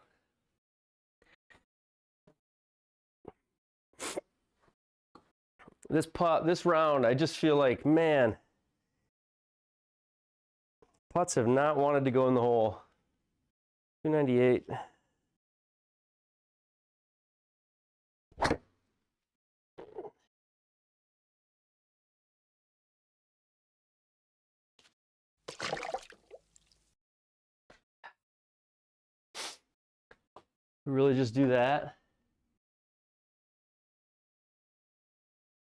This round, I just feel like, man, putts have not wanted to go in the hole. 298. Really just do that?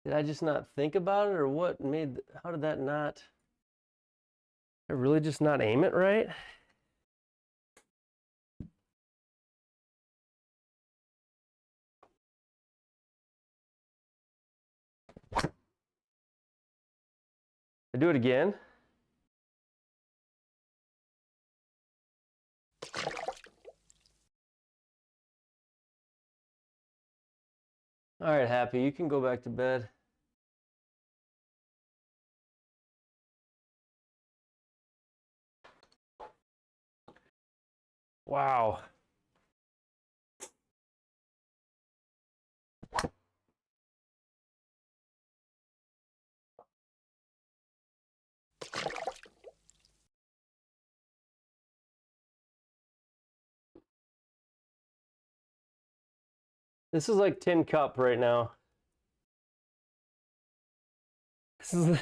Did I just not think about it, or what made, how did that not, I really just not aim it right? I do it again. All right, Happy, you can go back to bed. Wow. This is like Tin Cup right now. This is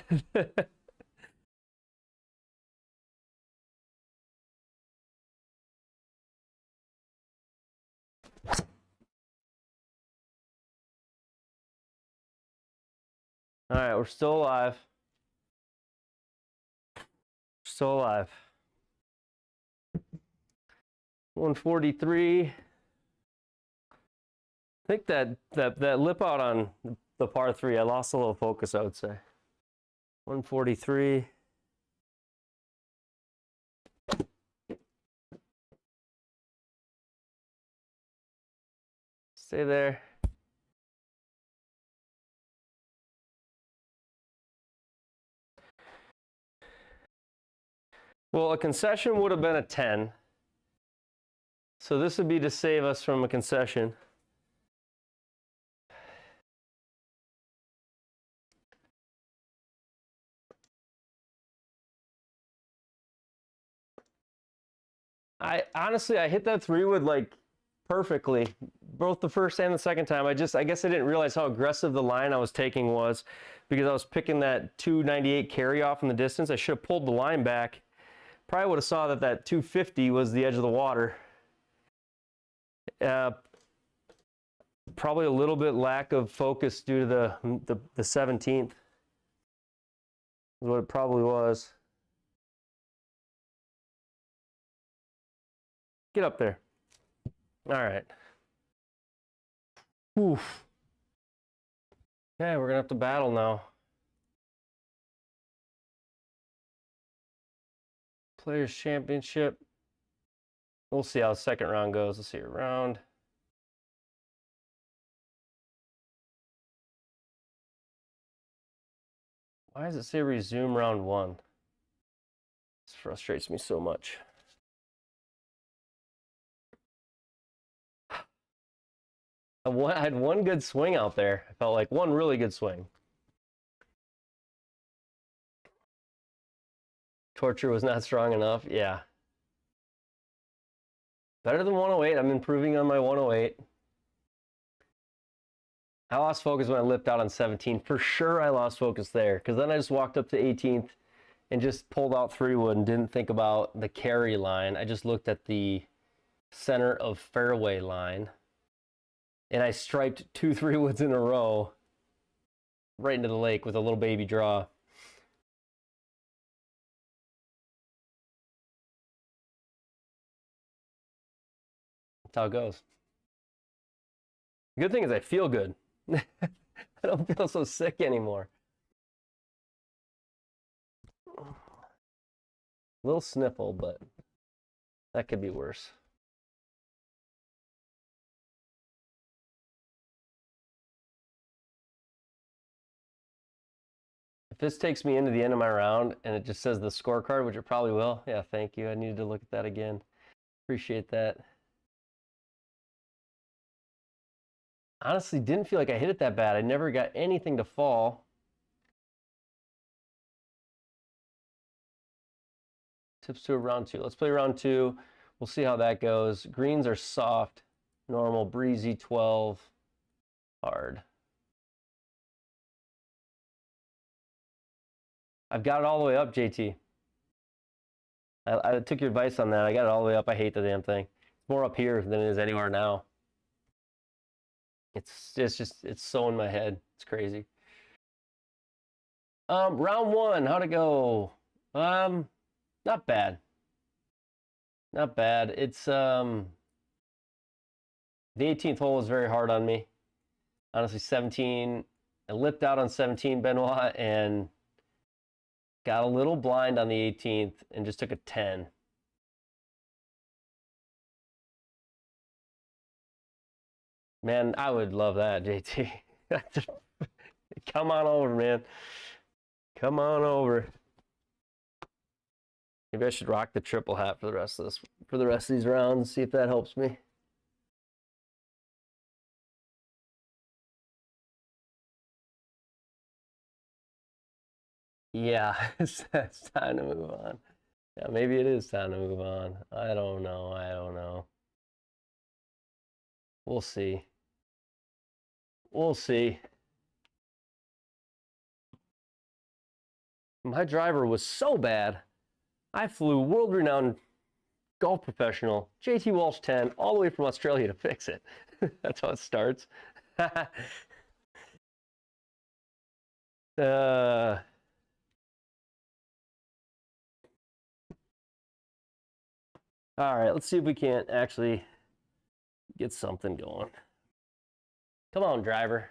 All right, we're still alive. Still alive. 143. I think that lip out on the par 3, I lost a little focus, I would say. 143. Stay there. Well, a concession would have been a 10. So this would be to save us from a concession. Honestly, I hit that 3-wood like perfectly, both the first and the second time. I guess I didn't realize how aggressive the line I was taking was because I was picking that 298 carry off in the distance. I should have pulled the line back. Probably would have saw that 250 was the edge of the water. Probably a little bit lack of focus due to the 17th. Is what it probably was. Get up there. All right. Oof. Okay, we're gonna have to battle now. Players Championship. We'll see how the second round goes. Let's see a round. Why does it say resume round 1? This frustrates me so much. I had one good swing out there. I felt like one really good swing. Torture was not strong enough. Yeah. Better than 108. I'm improving on my 108. I lost focus when I lipped out on 17. For sure I lost focus there because then I just walked up to 18th and just pulled out 3-wood and didn't think about the carry line. I just looked at the center of fairway line. And I striped 2 3-woods in a row right into the lake with a little baby draw. That's how it goes. The good thing is I feel good. I don't feel so sick anymore. A little sniffle, but that could be worse. If this takes me into the end of my round and it just says the scorecard, which it probably will, yeah, thank you. I needed to look at that again. Appreciate that. Honestly, didn't feel like I hit it that bad. I never got anything to fall. Tips to a round 2. Let's play round 2. We'll see how that goes. Greens are soft, normal, breezy, 12, hard. I've got it all the way up, JT. I took your advice on that. I got it all the way up. I hate the damn thing. It's more up here than it is anywhere now. It's so in my head. It's crazy. Round 1, how'd it go? Not bad. Not bad. It's the 18th hole was very hard on me. Honestly, 17. I lipped out on 17, Benoit, and got a little blind on the 18th and just took a 10. Man, I would love that, JT. Come on over, man. Come on over. Maybe I should rock the triple hat for the rest of these rounds, see if that helps me. Yeah, it's time to move on. Yeah, maybe it is time to move on. I don't know. I don't know. We'll see. We'll see. My driver was so bad, I flew world-renowned golf professional JT Walsh 10 all the way from Australia to fix it. That's how it starts. All right, let's see if we can't actually get something going. Come on, driver.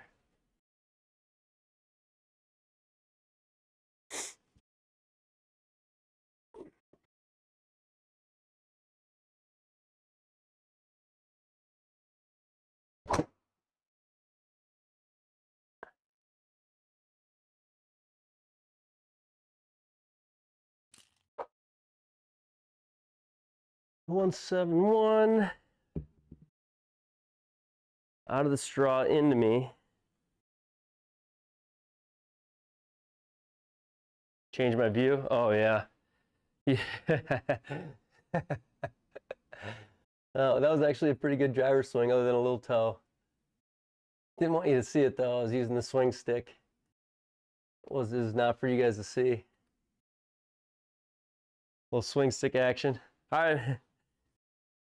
$171 out of the straw into me. Change my view. Oh yeah. Oh, that was actually a pretty good driver swing, other than a little toe. Didn't want you to see it though. I was using the swing stick. This is not for you guys to see. Little swing stick action. All right.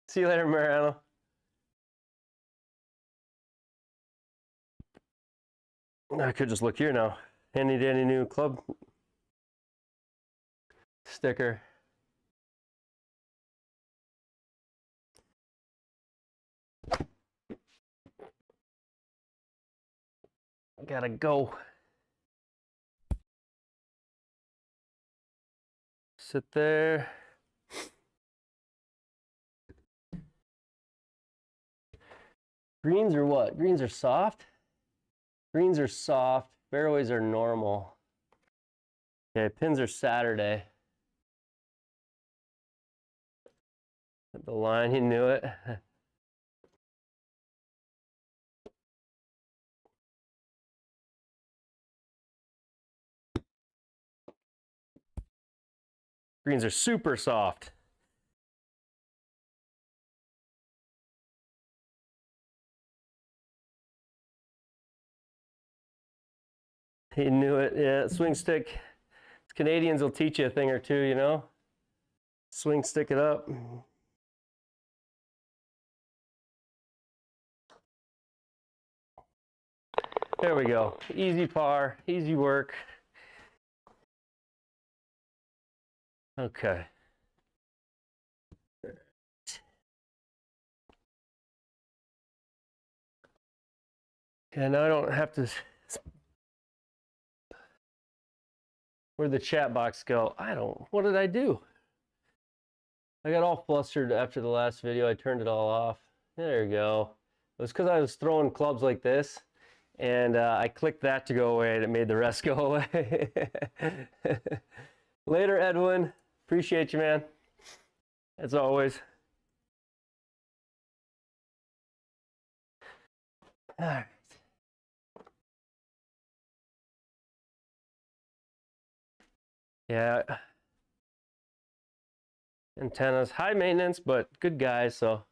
See you later, Mariano. I could just look here now. Handy dandy new club sticker. Gotta go. Sit there. Greens are what? Greens are soft? Greens are soft. Fairways are normal. Okay, pins are Saturday. The line, he knew it. Greens are super soft. He knew it. Yeah, swing stick. Canadians will teach you a thing or two, you know? Swing stick it up. There we go. Easy par, easy work. Okay. And now I don't have to. Where'd the chat box go? What did I do? I got all flustered after the last video. I turned it all off. There you go. It was because I was throwing clubs like this, and I clicked that to go away, and it made the rest go away. Later, Edwin. Appreciate you, man. As always. All right. Yeah. Antennas, high maintenance, but good guys, so.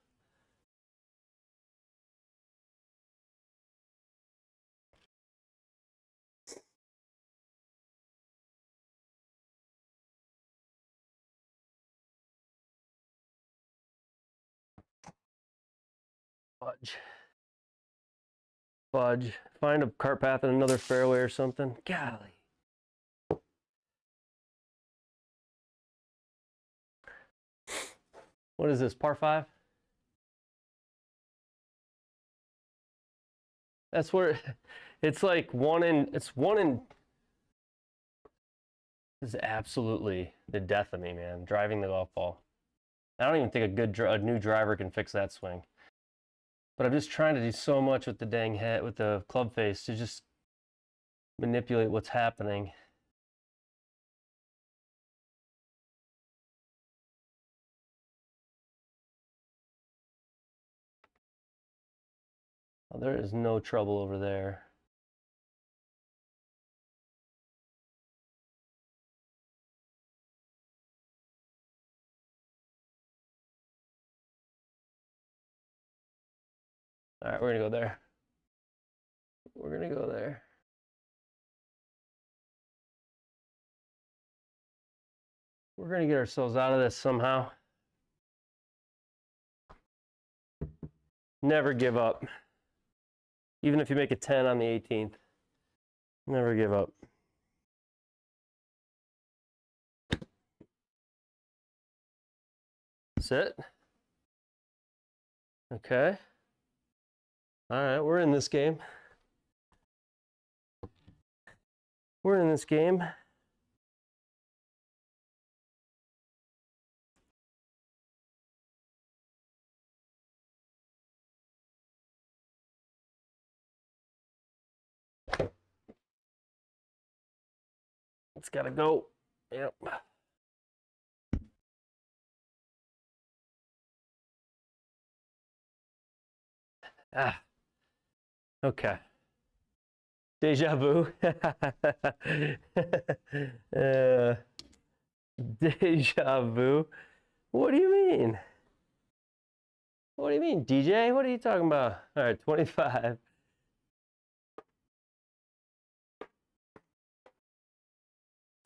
Fudge. Fudge. Find a cart path in another fairway or something. Golly. What is this, par 5? That's where it's like one in This is absolutely the death of me, man. Driving the golf ball. I don't even think a new driver can fix that swing. But I'm just trying to do so much with the dang head, with the club face, to just manipulate what's happening. Oh, there is no trouble over there. All right, we're gonna go there. We're gonna go there. We're gonna get ourselves out of this somehow. Never give up. Even if you make a 10 on the 18th. Never give up. Sit. Okay. All right, we're in this game. We're in this game. It's gotta go. Yep. Ah. Okay. Deja vu. Deja vu. What do you mean? What do you mean, DJ? What are you talking about? All right, 25.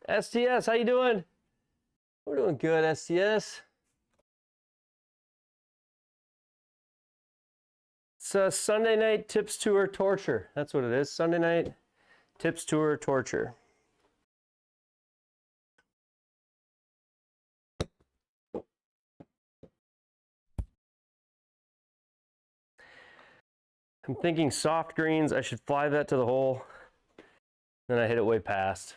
STS, how you doing? We're doing good, STS. It's Sunday night tips tour torture. That's what it is. Sunday night tips tour torture. I'm thinking soft greens. I should fly that to the hole. Then I hit it way past.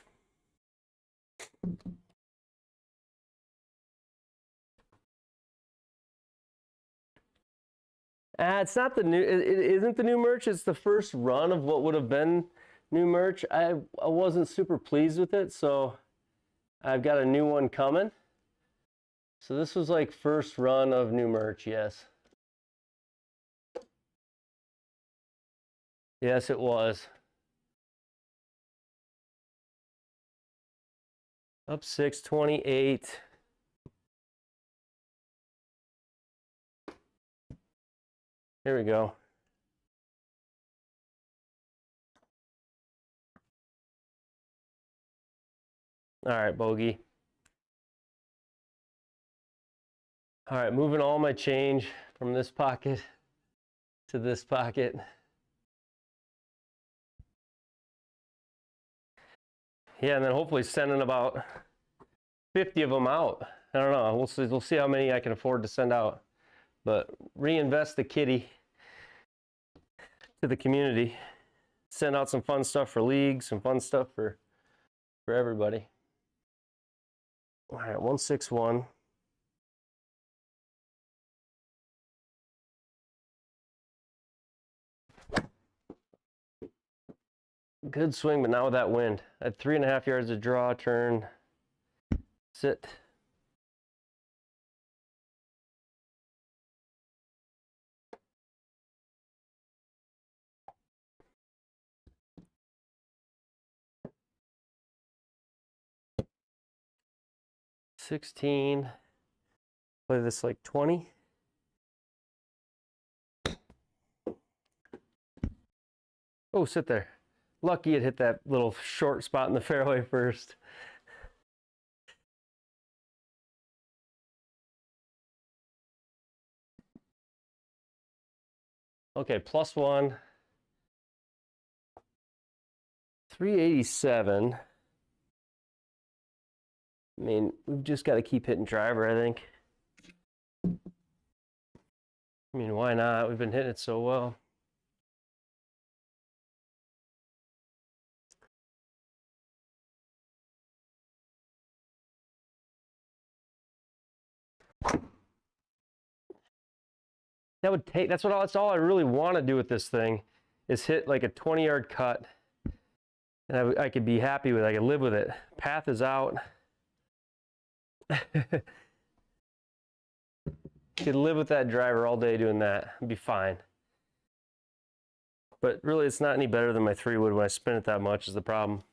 It's not the new, it isn't the new merch. It's the first run of what would have been new merch. I wasn't super pleased with it, so I've got a new one coming. So this was like first run of new merch, yes. Yes, it was. Up 628. Here we go. All right, bogey. All right, moving all my change from this pocket to this pocket. Yeah, and then hopefully sending about 50 of them out. I don't know. We'll see how many I can afford to send out. But reinvest the kitty to the community. Send out some fun stuff for leagues, some fun stuff for everybody. All right, 161. Good swing, but not with that wind. I had 3.5 yards to draw, turn, sit. $16. Play this like 20. Oh, sit there. Lucky it hit that little short spot in the fairway first. Okay, +1. 387. I mean, we've just got to keep hitting driver, I think. I mean, why not? We've been hitting it so well. that's all I really want to do with this thing is hit like a 20-yard cut, and I could be happy with it. I could live with it. Path is out. Could live with that driver all day doing that. It'd be fine. But really, it's not any better than my 3-wood when I spin it that much is the problem.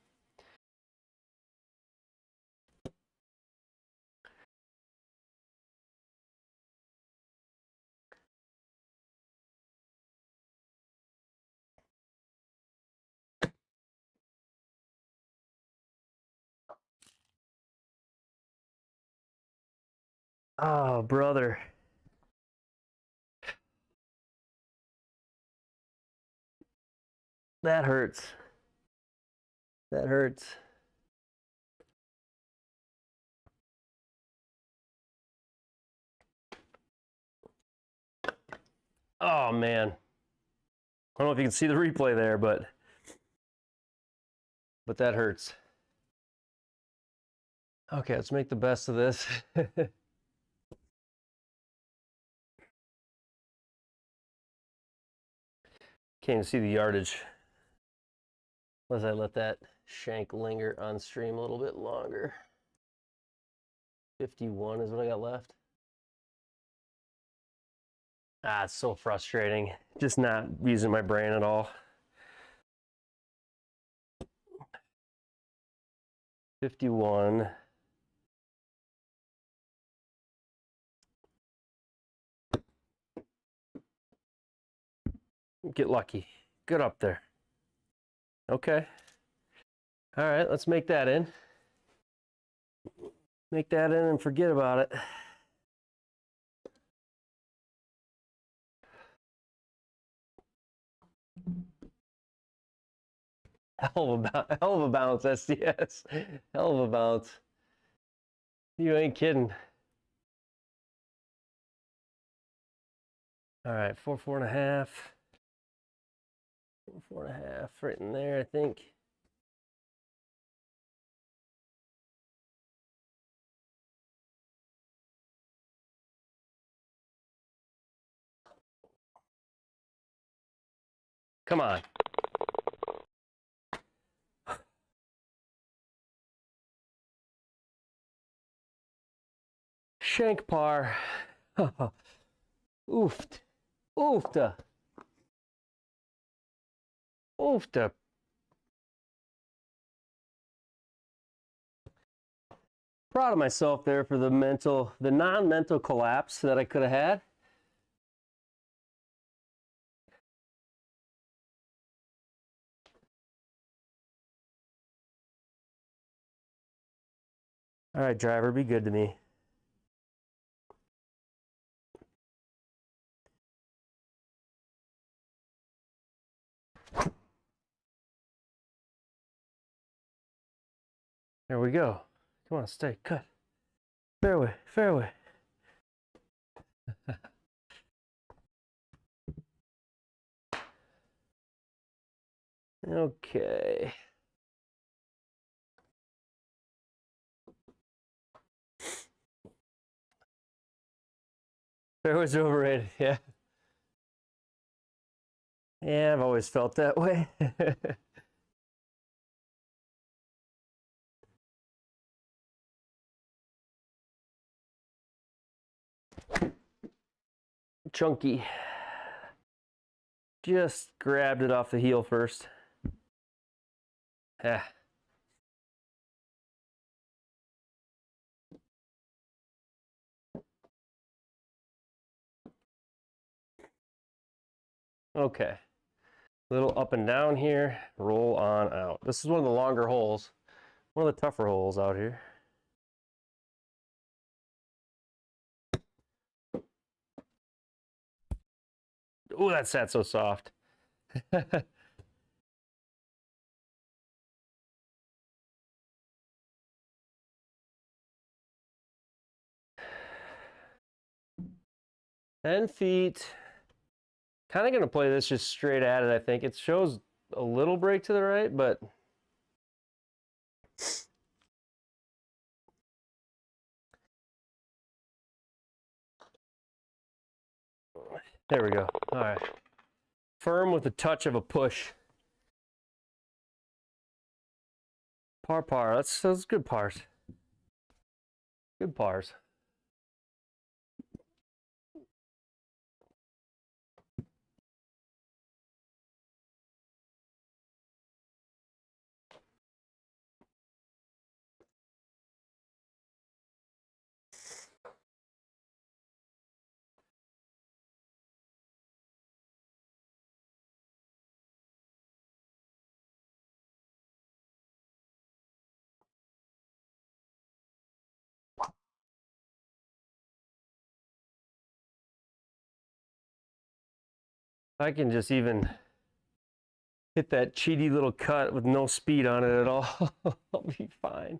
Oh, brother. That hurts. That hurts. Oh, man. I don't know if you can see the replay there, but that hurts. Okay, let's make the best of this. Can't even see the yardage. Unless I let that shank linger on stream a little bit longer. 51 is what I got left. Ah, it's so frustrating. Just not using my brain at all. 51. Get lucky. Good up there. Okay. All right, let's make that in. Make that in and forget about it. Hell of a bounce, SDS. Hell of a bounce. You ain't kidding. All right, 4.5. 4.5, right in there, I think. Come on. Shank par. Oofed. Oofta. Oofta. Proud of myself there for the non-mental collapse that I could have had. All right, driver, be good to me. There we go. Come on, stay, cut. Fairway, fairway. Okay. Fairway's overrated, yeah. Yeah, I've always felt that way. Chunky. Just grabbed it off the heel first. Yeah. Okay. Little up and down here, roll on out. This is one of the longer holes, one of the tougher holes out here. Oh, that sat so soft. 10 feet. Kind of going to play this just straight at it, I think. It shows a little break to the right, but There we go. All right. Firm with a touch of a push. Par. That's good pars. Good pars. I can just even hit that cheaty little cut with no speed on it at all. I'll be fine.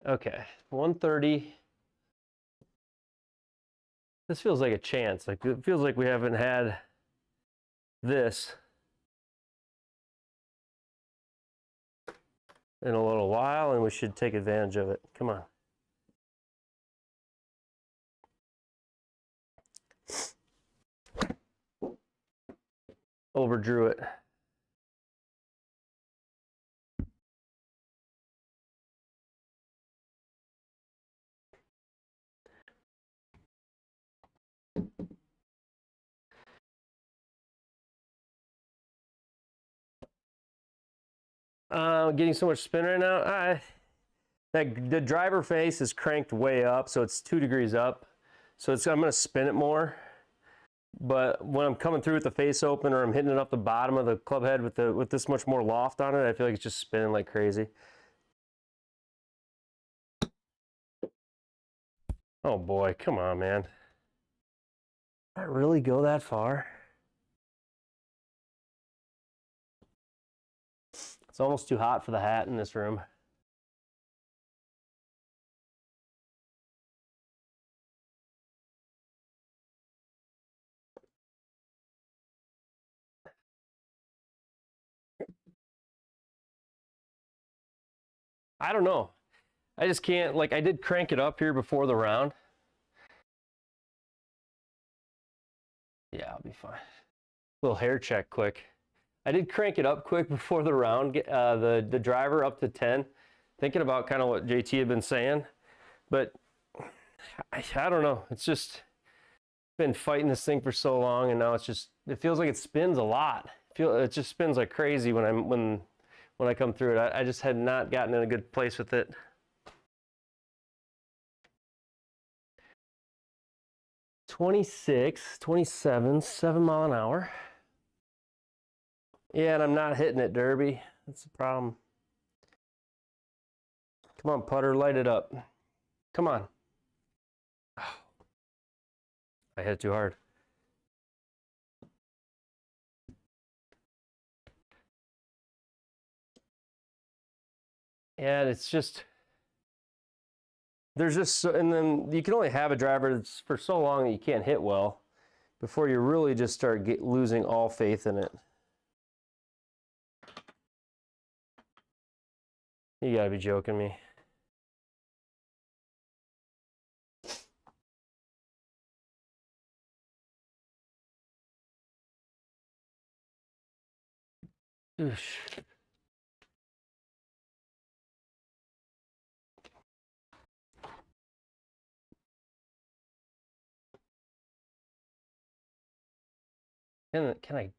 Okay, 130. This feels like a chance. Like it feels like we haven't had this in a little while, and we should take advantage of it. Come on. Overdrew it. Getting so much spin right now. The driver face is cranked way up, so it's 2 degrees up. So I'm going to spin it more. But when I'm coming through with the face open, or I'm hitting it up the bottom of the club head with this much more loft on it, I feel like it's just spinning like crazy. Oh boy, come on, man. Did I really go that far? It's almost too hot for the hat in this room. I don't know. I just can't, like, I did crank it up here before the round. Yeah, I'll be fine. Little hair check quick. I did crank it up quick before the round, the driver up to 10, thinking about kind of what JT had been saying, but I don't know. It's just been fighting this thing for so long, and now it feels like it spins a lot. It just spins like crazy when I come through it. I just had not gotten in a good place with it. (26, 27, 7 mile an hour). Yeah, and I'm not hitting it, Derby. That's the problem. Come on, putter, light it up. Come on. Oh, I hit it too hard. And it's just, there's just, and then you can only have a driver that's for so long that you can't hit well before you really just start losing all faith in it. You gotta be joking me. Oosh.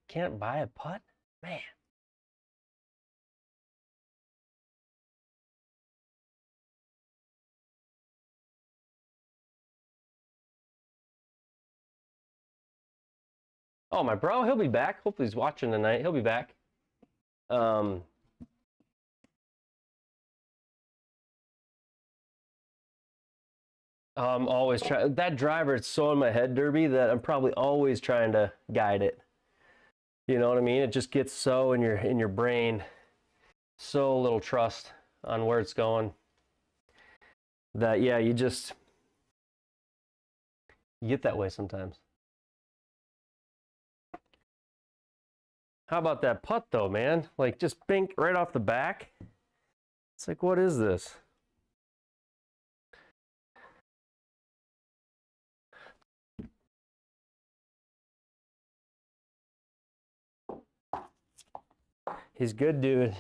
Can't buy a putt? Man. Oh, my bro, he'll be back. Hopefully he's watching tonight. He'll be back. I'm always trying. That driver, it's so in my head, Derby, that I'm probably always trying to guide it. You know what I mean? It just gets so in your brain, so little trust on where it's going, that yeah, you get that way sometimes. How about that putt though, man? Like just bink right off the back. It's like, what is this? He's good dude.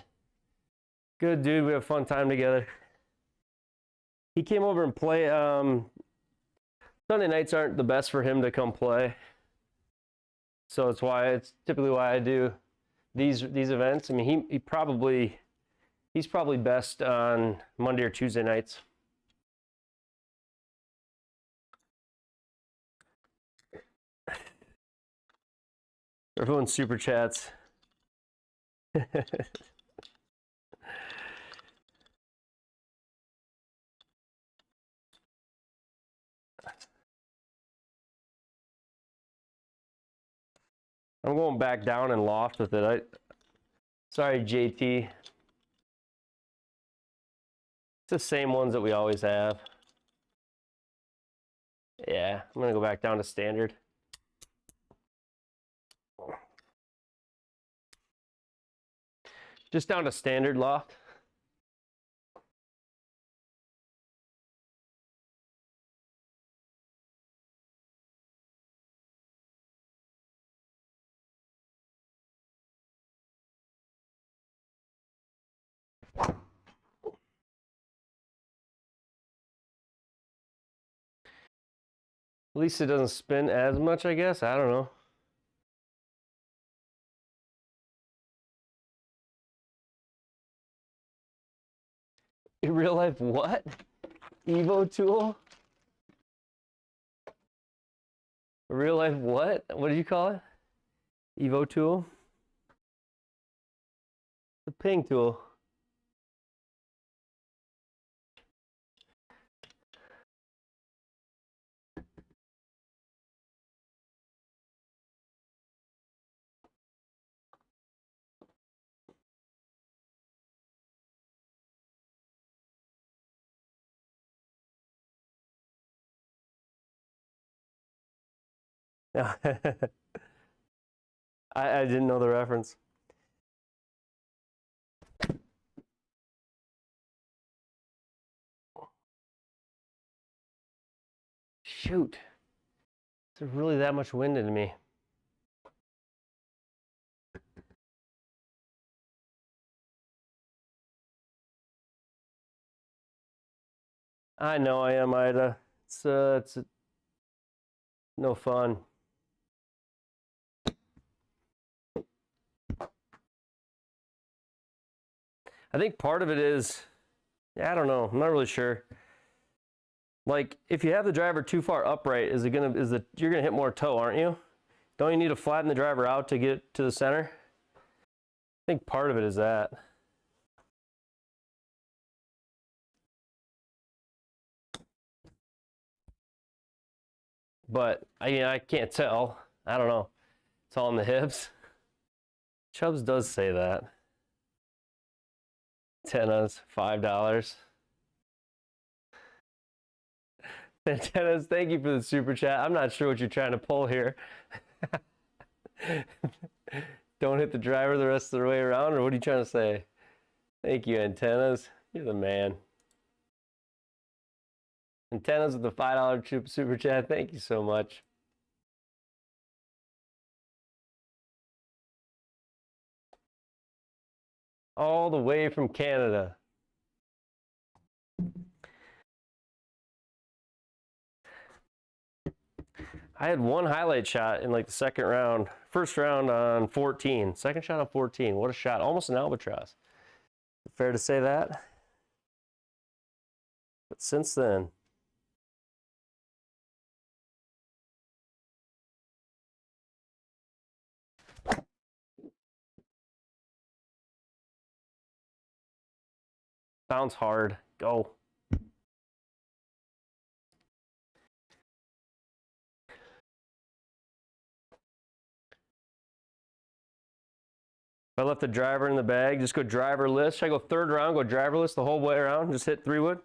Good dude. We have fun time together. He came over and play. Sunday nights aren't the best for him to come play, so it's typically why I do these events. I mean, he's probably best on Monday or Tuesday nights. Everyone super chats. I'm going back down and loft with it. Sorry, JT. It's the same ones that we always have. Yeah, I'm gonna go back down to standard. Just down to standard loft. At least it doesn't spin as much, I guess. I don't know. In real life, what? Evo tool? Real life, what? What did you call it? Evo tool? The ping tool. Yeah. I didn't know the reference. Shoot. There's really that much wind in me. I know I am, Ida. It's no fun. I think part of it is, yeah, I don't know. I'm not really sure. Like, if you have the driver too far upright, you're gonna hit more toe, aren't you? Don't you need to flatten the driver out to get to the center? I think part of it is that. But I can't tell. I don't know. It's all in the hips. Chubbs does say that. Antennas, $5. Antennas, thank you for the super chat. I'm not sure what you're trying to pull here. Don't hit the driver the rest of the way around, or what are you trying to say? Thank you, Antennas. You're the man. Antennas with the $5 super chat. Thank you so much. All the way from Canada. I had one highlight shot in like the second round. First round on 14. Second shot on 14. What a shot. Almost an albatross. Fair to say that? But since then, bounce hard. Go. If I left the driver in the bag, just go driverless. Should I go third round, go driverless the whole way around? Just hit 3-wood?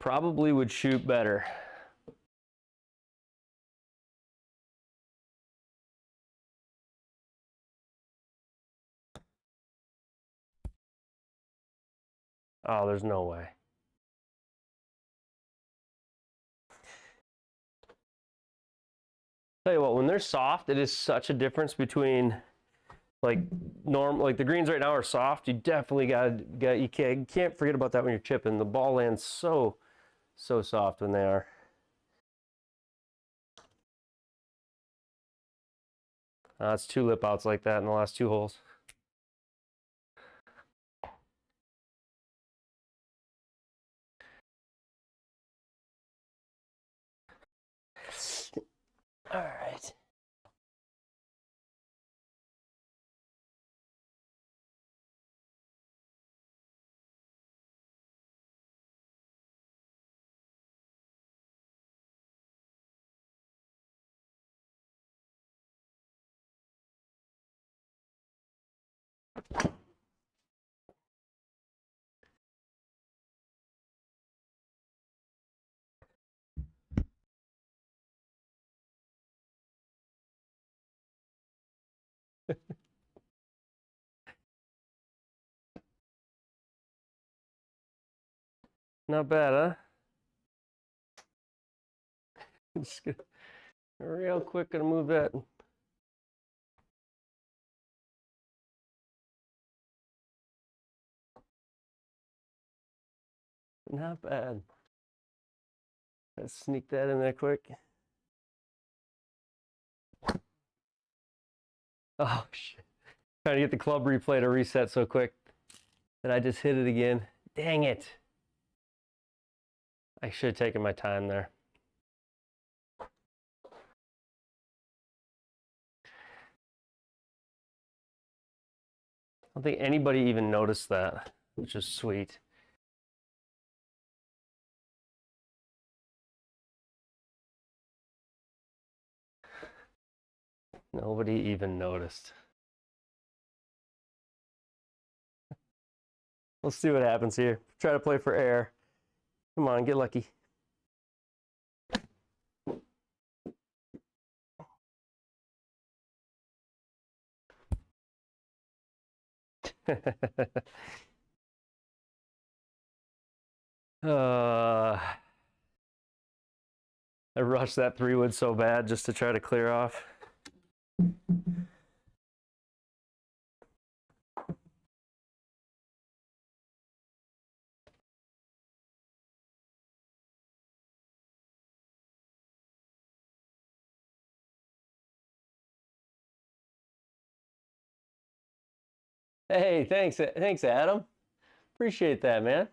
Probably would shoot better. Oh, there's no way. Tell you what, when they're soft, it is such a difference between like like the greens right now are soft. You definitely you can't forget about that when you're chipping. The ball lands so soft when they are. It's 2 lip outs like that in the last 2 holes. All right. Not bad, huh? Just gonna, real quick, gonna move that. Not bad. Let's sneak that in there quick. Oh shit. Trying to get the club replay to reset so quick that I just hit it again. Dang it. I should have taken my time there. I don't think anybody even noticed that, which is sweet. Nobody even noticed. Let's see what happens here. Try to play for air. Come on, get lucky. I rushed that 3-wood so bad just to try to clear off. Hey, thanks Adam. Appreciate that, man.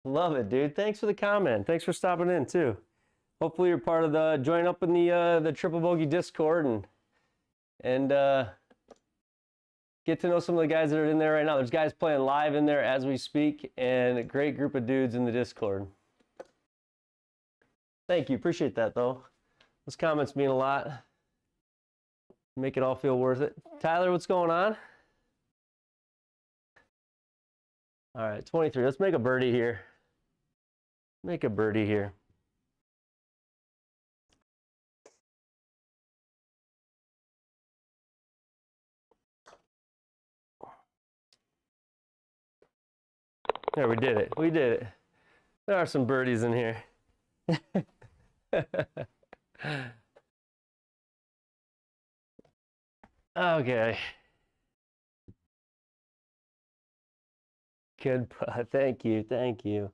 Love it, dude. Thanks for the comment. Thanks for stopping in too. Hopefully you're part of the join up in the Triple Bogey Discord and get to know some of the guys that are in there right now. There's guys playing live in there as we speak, and a great group of dudes in the Discord. Thank you. Appreciate that though. Those comments mean a lot. Make it all feel worth it. Tyler, what's going on? All right, 23. Let's make a birdie here. Make a birdie here. There, we did it. We did it. There are some birdies in here. Okay. Good putt. Thank you. Thank you.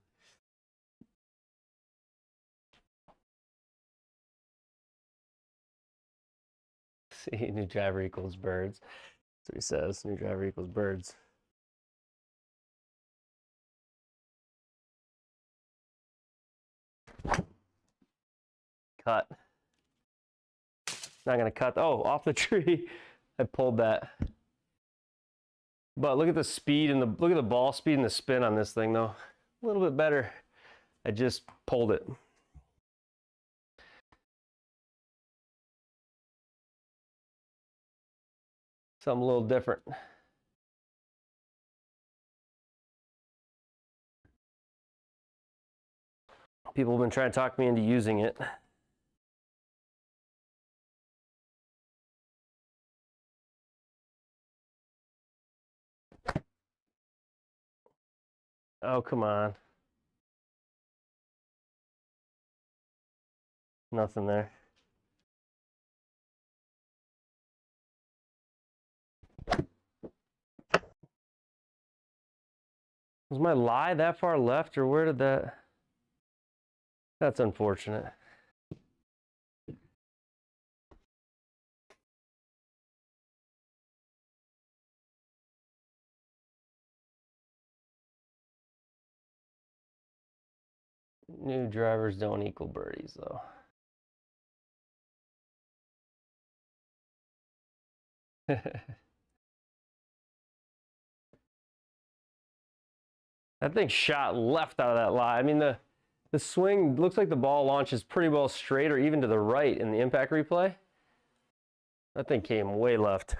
See, new driver equals birds. That's what he says. New driver equals birds. Cut. Not gonna cut. Oh, off the tree. I pulled that. But look at the speed and look at the ball speed and the spin on this thing though. A little bit better. I just pulled it. Something a little different. People have been trying to talk me into using it. Oh, come on. Nothing there. Was my lie that far left, or where did that? That's unfortunate. New drivers don't equal birdies, though. That thing shot left out of that lie. I mean, the swing looks like the ball launches pretty well straight or even to the right in the impact replay. That thing came way left.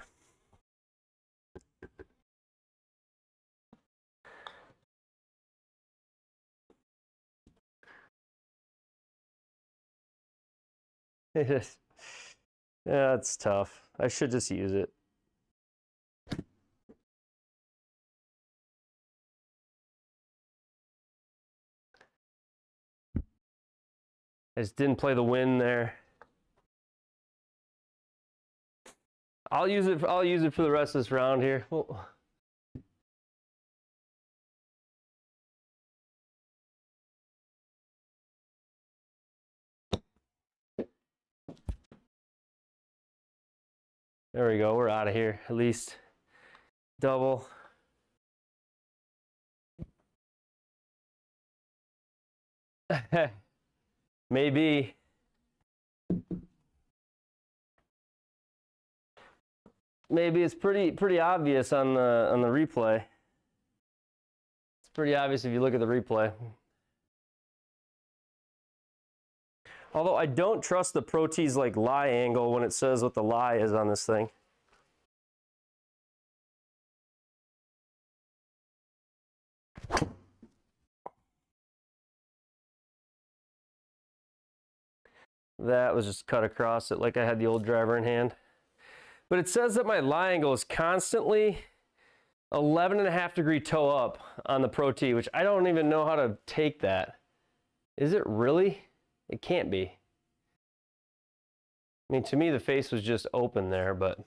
Yeah, it's tough. I should just use it. I just didn't play the wind there. I'll use it for the rest of this round here. Well, there we go. We're out of here. At least double. Maybe. Maybe it's pretty obvious on the replay. It's pretty obvious if you look at the replay. Although I don't trust the Pro T's like lie angle when it says what the lie is on this thing. That was just cut across it like I had the old driver in hand. But it says that my lie angle is constantly 11.5 degree toe up on the Pro T, which I don't even know how to take that. Is it really? It can't be. I mean, to me, the face was just open there, but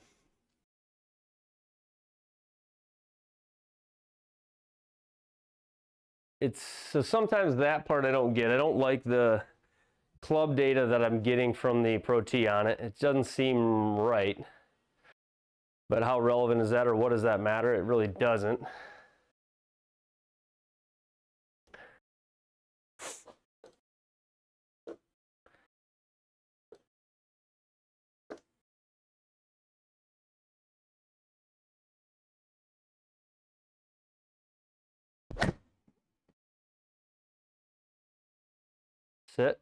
so sometimes that part I don't get. I don't like the club data that I'm getting from the Pro T on it. It doesn't seem right. But how relevant is that, or what does that matter? It really doesn't. Sit.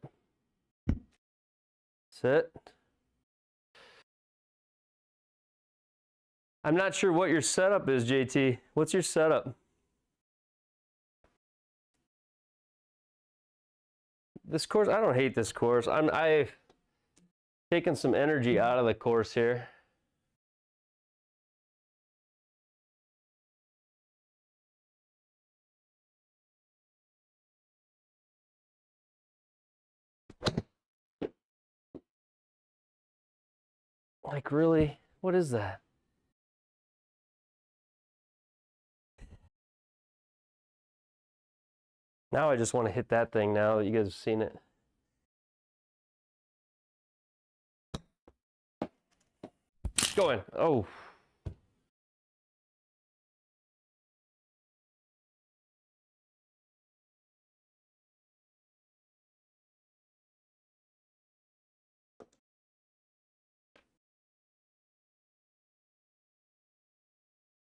Sit. I'm not sure what your setup is, JT. What's your setup? This course, I don't hate this course. I've taken some energy out of the course here. Like, really? What is that? Now I just want to hit that thing now that you guys have seen it. Going. Oh.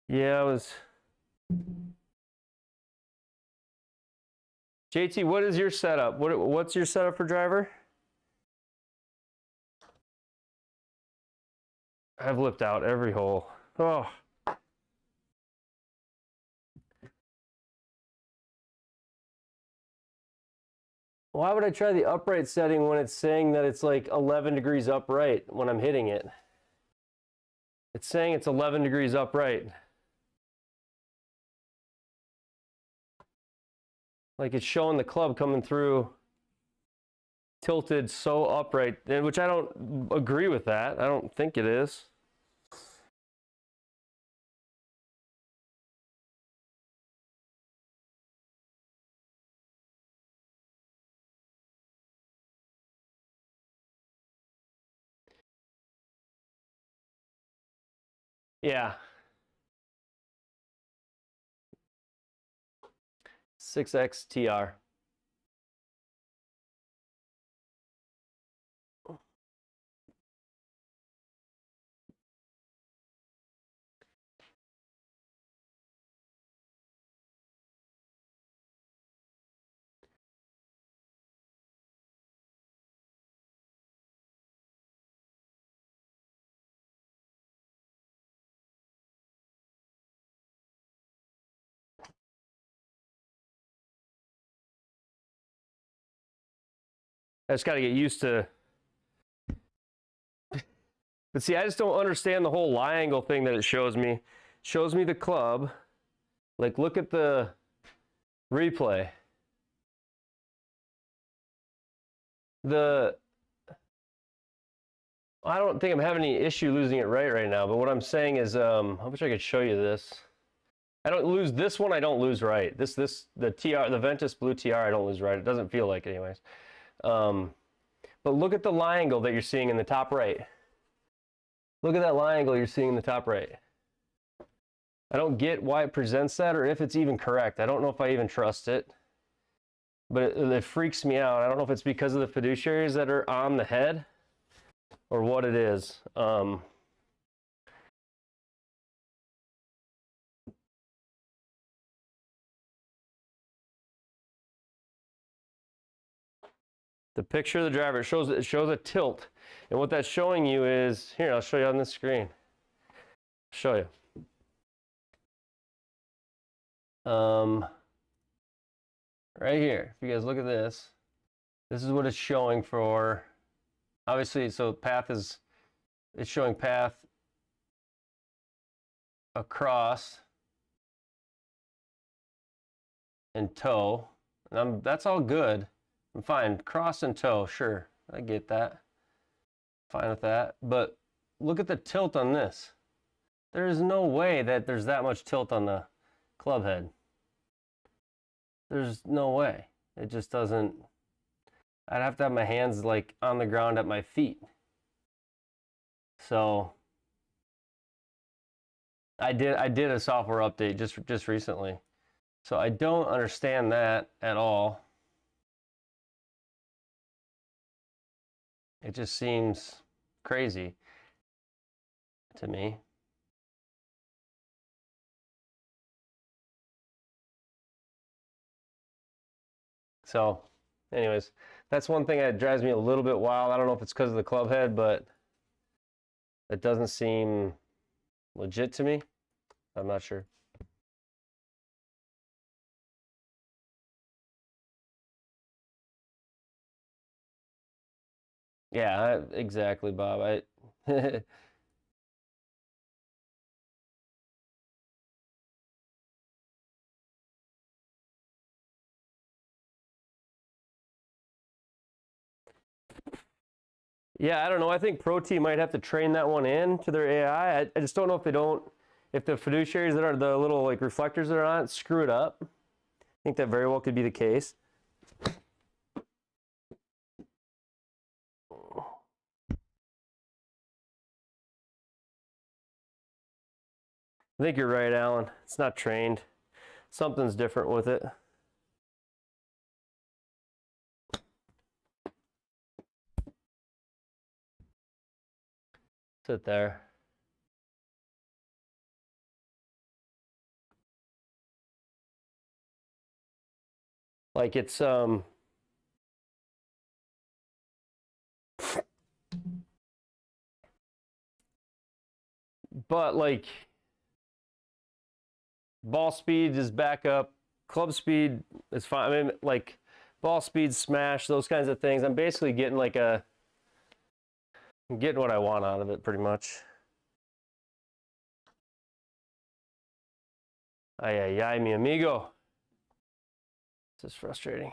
Yeah, I was. JT, what is your setup? What's your setup for driver? I've lipped out every hole. Oh. Why would I try the upright setting when it's saying that it's like 11 degrees upright when I'm hitting it? It's saying it's 11 degrees upright. like it's showing the club coming through tilted so upright, which I don't agree with that. I don't think it is. Yeah. 6XTR. I just got to get used to. But see, I just don't understand the whole lie angle thing that it shows me. It shows me the club. Like, look at the replay. I don't think I'm having any issue losing it right now, but what I'm saying is, I wish I could show you this. I don't lose this one, I don't lose right. The Ventus Blue TR, I don't lose right. It doesn't feel like it anyways. But look at the lie angle that you're seeing in the top right. Look at that lie angle you're seeing in the top right. I don't get why it presents that or if it's even correct. I don't know if I even trust it. But it freaks me out. I don't know if it's because of the fiduciaries that are on the head or what it is. The picture of the driver, it shows a tilt. And what that's showing you is, here, I'll show you on this screen. Show you. Right here, if you guys look at this, this is what it's showing for, obviously, so it's showing path across and toe. And that's all good. I'm fine. Cross and toe, sure. I get that. Fine with that. But look at the tilt on this. There is no way that there's that much tilt on the club head. There's no way. It just doesn't. I'd have to have my hands like on the ground at my feet. So I did a software update just recently. So I don't understand that at all. It just seems crazy to me. So, anyways, that's one thing that drives me a little bit wild. I don't know if it's because of the club head, but it doesn't seem legit to me. I'm not sure. Yeah, exactly, Bob. Yeah, I don't know. I think Pro T might have to train that one in to their AI. I just don't know if the fiduciaries that are the little like reflectors that are on it screw it up. I think that very well could be the case. I think you're right, Alan. It's not trained. Something's different with it. Sit there. Like it's but like ball speed is back up, club speed is fine. I mean, like ball speed, smash, those kinds of things. I'm basically getting like I'm getting what I want out of it pretty much. Ay, ay, ay, mi amigo. This is frustrating.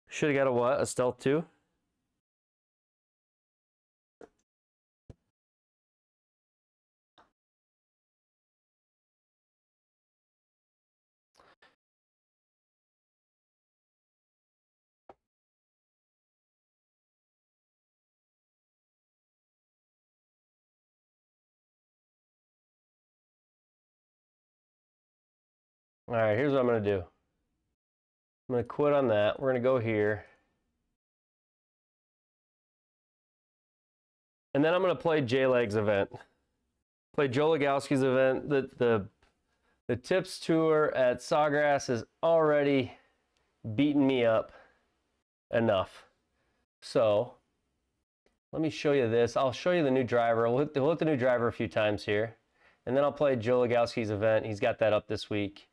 Should have got a what? A Stealth 2? All right, here's what I'm going to do. I'm going to quit on that. We're going to go here. And then I'm going to play JLAG's event. Play Joe Legowski's event. The tips tour at Sawgrass has already beaten me up enough. So let me show you this. I'll show you the new driver. We'll hit the new driver a few times here. And then I'll play Joe Legowski's event. He's got that up this week.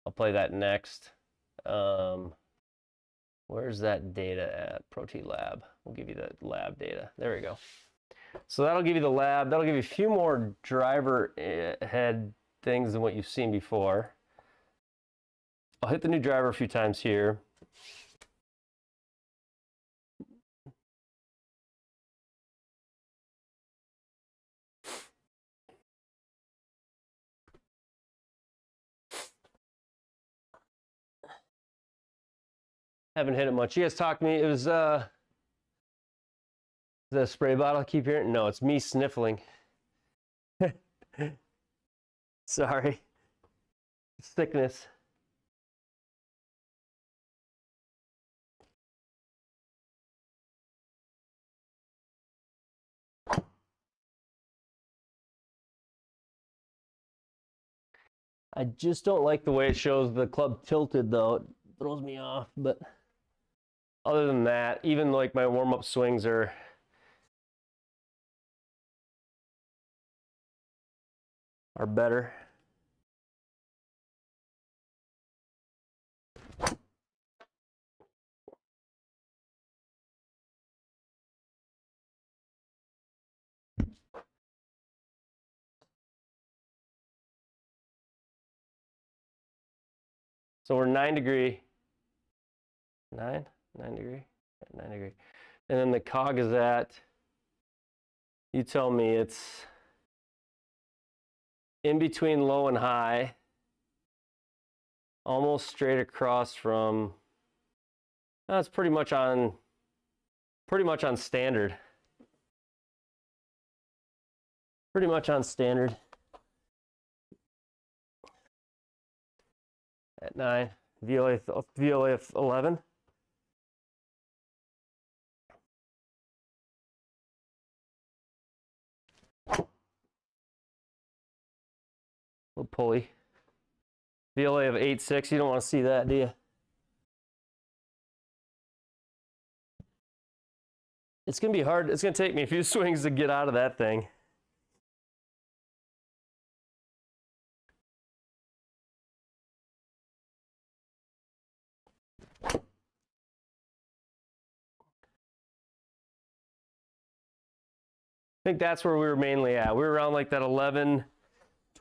I'll play that next. Where's that data at? Protein Lab. We'll give you the lab data. There we go. So that'll give you the lab. That'll give you a few more driver head things than what you've seen before. I'll hit the new driver a few times here. Haven't hit it much. You guys talked to me. It was the spray bottle. I keep hearing. No, it's me sniffling. Sorry. Sickness. I just don't like the way it shows the club tilted though. It throws me off, but other than that, even like my warm-up swings are better. So we're 9 degree. 9 degree. 9 degree. And then the cog is at, you tell me, it's in between low and high, almost straight across from, that's pretty much on standard. Pretty much on standard. At 9, VOA 11. Little pulley. VLA of 8.6, you don't want to see that, do you? It's going to be hard. It's going to take me a few swings to get out of that thing. I think that's where we were mainly at. We were around like that 11,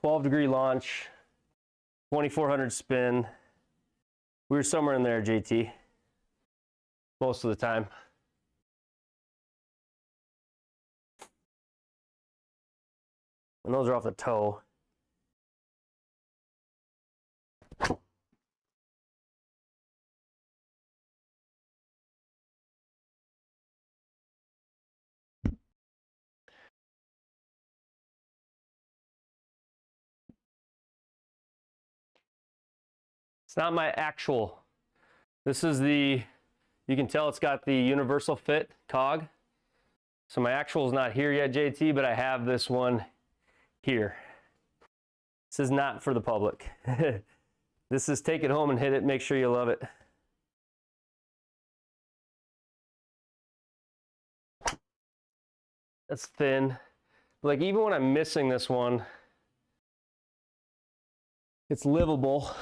12 degree launch, 2400 spin. We were somewhere in there, JT, most of the time. And those are off the toe. It's not my actual. This is the, you can tell it's got the universal fit cog. So my actual is not here yet, JT, but I have this one here. This is not for the public. This is take it home and hit it, make sure you love it. That's thin. Like even when I'm missing this one, it's livable.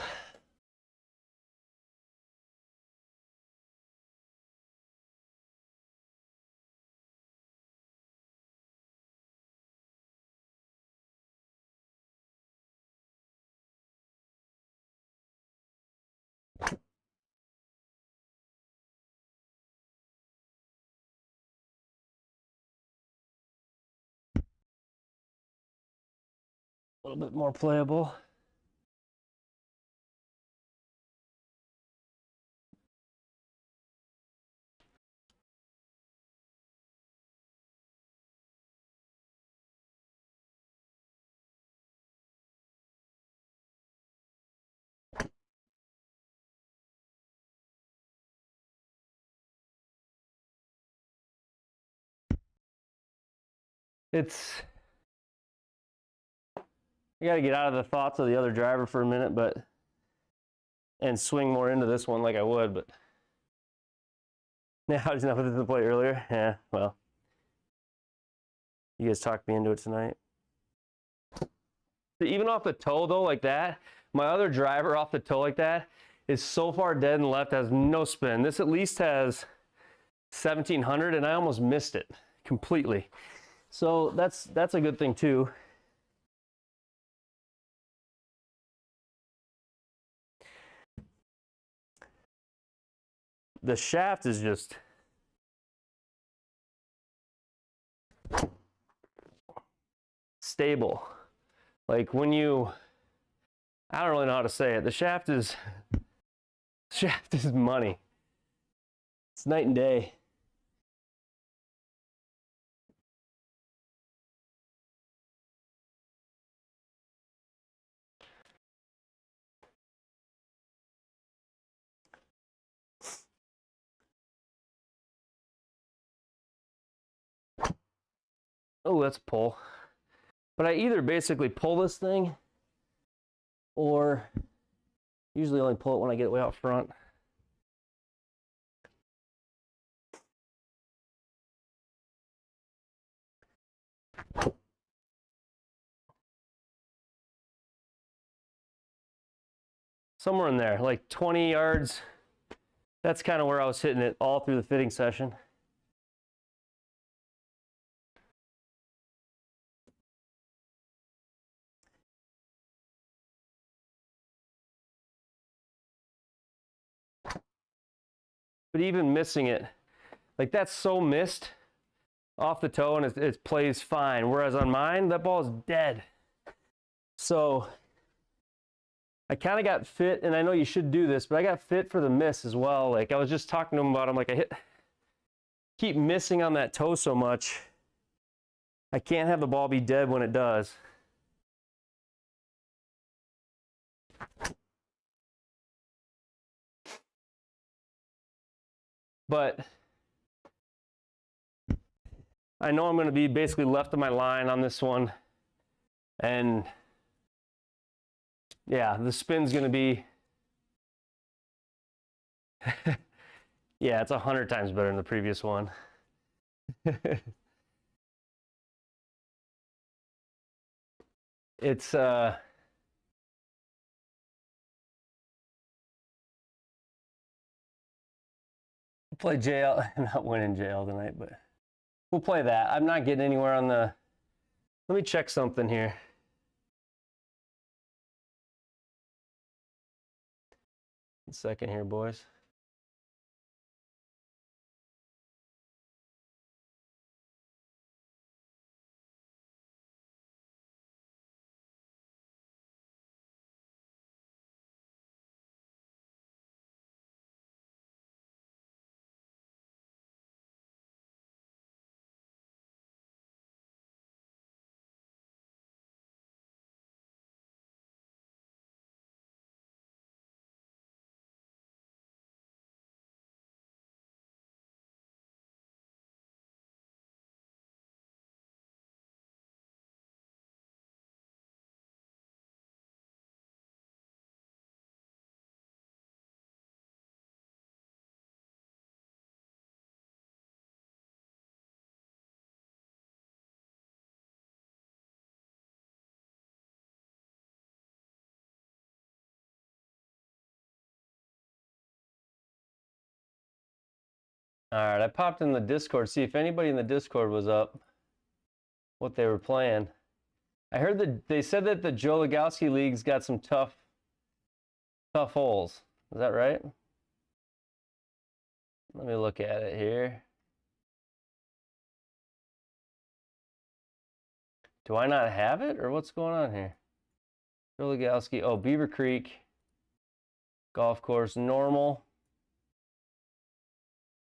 A little bit more playable. It's, you got to get out of the thoughts of the other driver for a minute, but, and swing more into this one like I would, but yeah, I just not put it to the plate earlier. Yeah, well, you guys talked me into it tonight. Even off the toe though, like that, my other driver off the toe like that is so far dead and left, has no spin. This at least has 1700 and I almost missed it completely. So that's a good thing too. The shaft is just stable. Like when you, I don't really know how to say it. The shaft is money. It's night and day. Oh, that's a pull. But I either basically pull this thing or usually only pull it when I get it way out front. Somewhere in there, like 20 yards. That's kind of where I was hitting it all through the fitting session. But even missing it, like that's so missed off the toe and it plays fine. Whereas on mine, that ball is dead. So I kind of got fit, and I know you should do this, but I got fit for the miss as well. Like I was just talking to him about, I'm like, keep missing on that toe so much. I can't have the ball be dead when it does. But I know I'm going to be basically left of my line on this one. And yeah, the spin's going to be, yeah, it's 100 times better than the previous one. It's play JL. I'm not winning JL tonight, but we'll play that. I'm not getting anywhere on the, let me check something here. One second here, boys. All right, I popped in the Discord, see if anybody in the Discord was up, what they were playing. I heard that they said that the Joe Legowski League's got some tough holes. Is that right? Let me look at it here. Do I not have it, or what's going on here? Filigowski. Oh, Beaver Creek golf course, normal.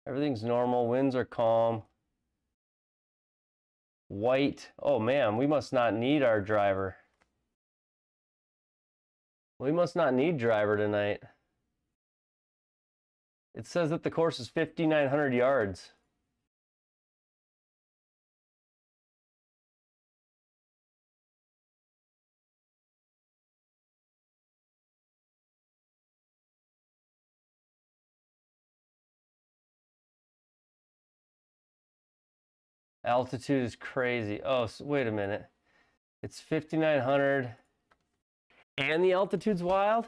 Everything's normal. Winds are calm. White. Oh man, we must not need our driver. We must not need driver tonight. It says that the course is 5,900 yards. Altitude is crazy. Oh, so wait a minute. It's 5,900 and the altitude's wild?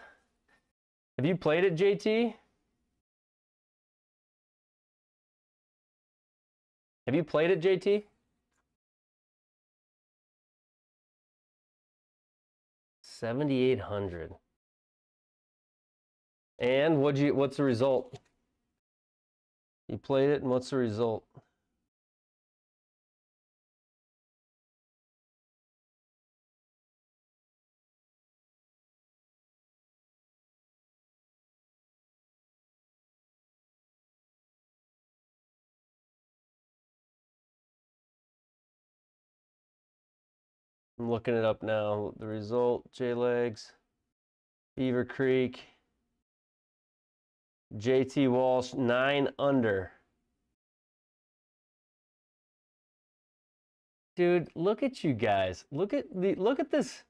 Have you played it, JT? Have you played it, JT? 7,800. And what's the result? You played it and what's the result? I'm looking it up now. The result, JLAGs, Beaver Creek, JT Walsh, 9 under. Dude, look at you guys. Look at this.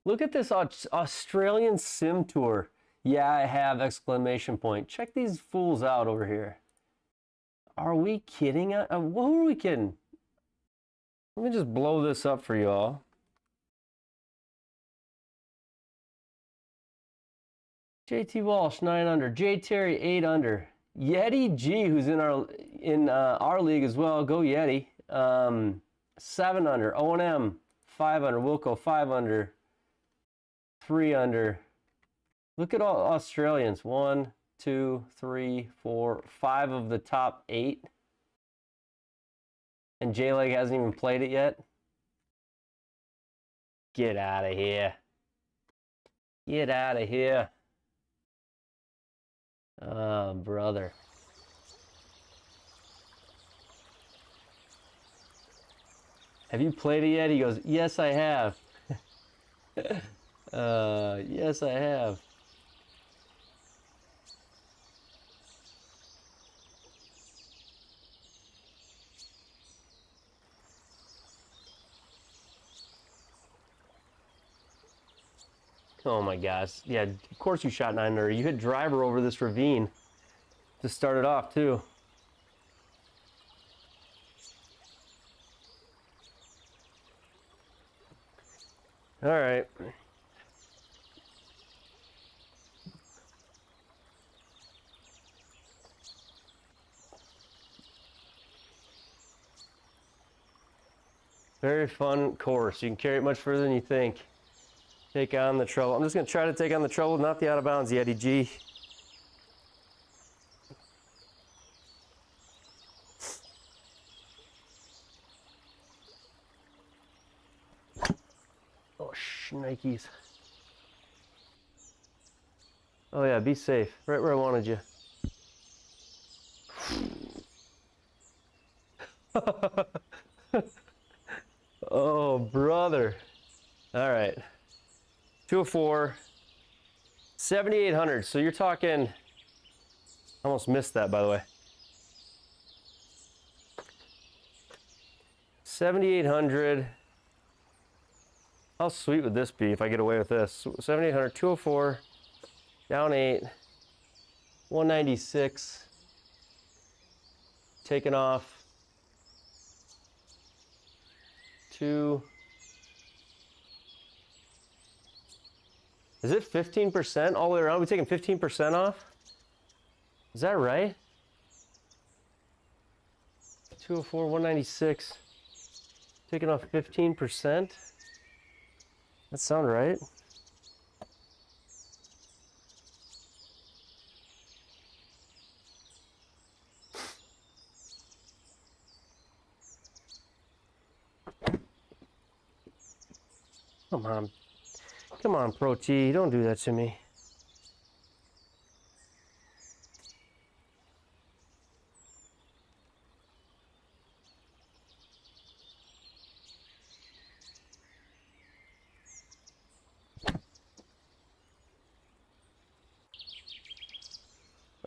Look at this Australian sim tour. Yeah, I have, exclamation point. Check these fools out over here. Are we kidding? Who are we kidding? Let me just blow this up for you all. JT Walsh, 9 under. J Terry, 8 under. Yeti G, who's in our league as well. Go Yeti. 7 under. O&M, 5 under. Wilco, 5 under. 3 under. Look at all Australians. 1, 2, 3, 4, 5 of the top 8. And JLAG hasn't even played it yet. Get out of here. Get out of here. Oh, brother. Have you played it yet? He goes, yes, I have. Yes, I have. Oh my gosh. Yeah, of course you shot 9 under. You hit driver over this ravine to start it off too. All right. Very fun course. You can carry it much further than you think. Take on the trouble. I'm just going to try to take on the trouble, not the out of bounds Yeti G. Oh, shnikes. Oh yeah, be safe. Right where I wanted you. Oh, brother. All right. 204. 7,800. So you're talking... Almost missed that, by the way. 7,800. How sweet would this be if I get away with this? 7,800, 204, down 8, 196, taken off, 2. Is it 15% all the way around? We taking 15% off? Is that right? 204, 196, taking off 15%? That sound right? Come on. Come on, Pro T, don't do that to me.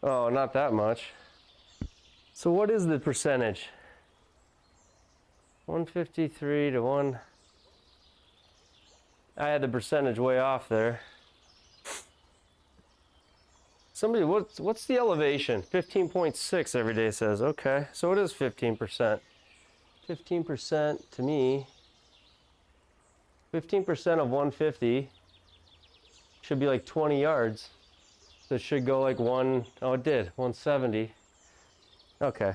Oh, not that much. So what is the percentage? 153 to 1. I had the percentage way off there. Somebody, what's the elevation? 15.6 every day says. Okay, so it is 15%. 15% to me, 15% of 150 should be like 20 yards. So it should go like oh it did, 170. Okay.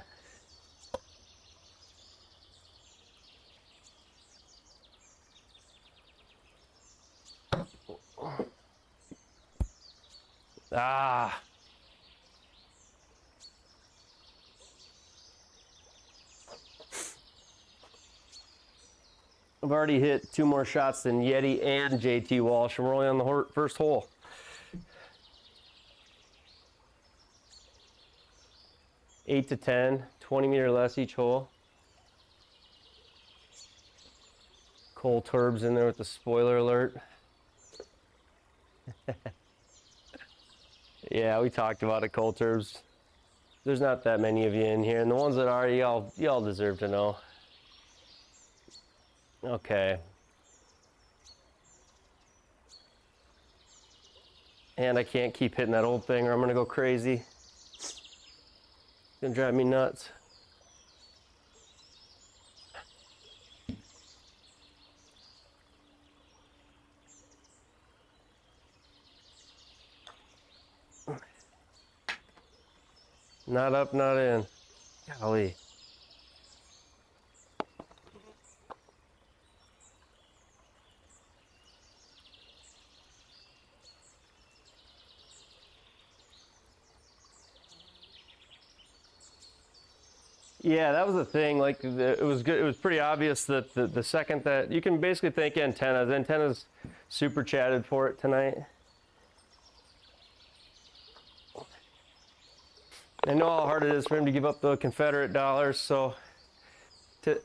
Ah. I've already hit 2 more shots than Yeti and JT Walsh, and we're only on the first hole. Eight to 10, 20 meter less each hole. Cole Turb's in there with the spoiler alert. Yeah, we talked about it, Cole Turbs. There's not that many of you in here, and the ones that are, y'all deserve to know. Okay. And I can't keep hitting that old thing or I'm gonna go crazy. It's gonna drive me nuts. Not up, not in. Golly. Yeah, that was the thing. Like it was good. It was pretty obvious that the second that you can basically thank antennas. Antennas super chatted for it tonight. I know how hard it is for him to give up the Confederate dollars. So,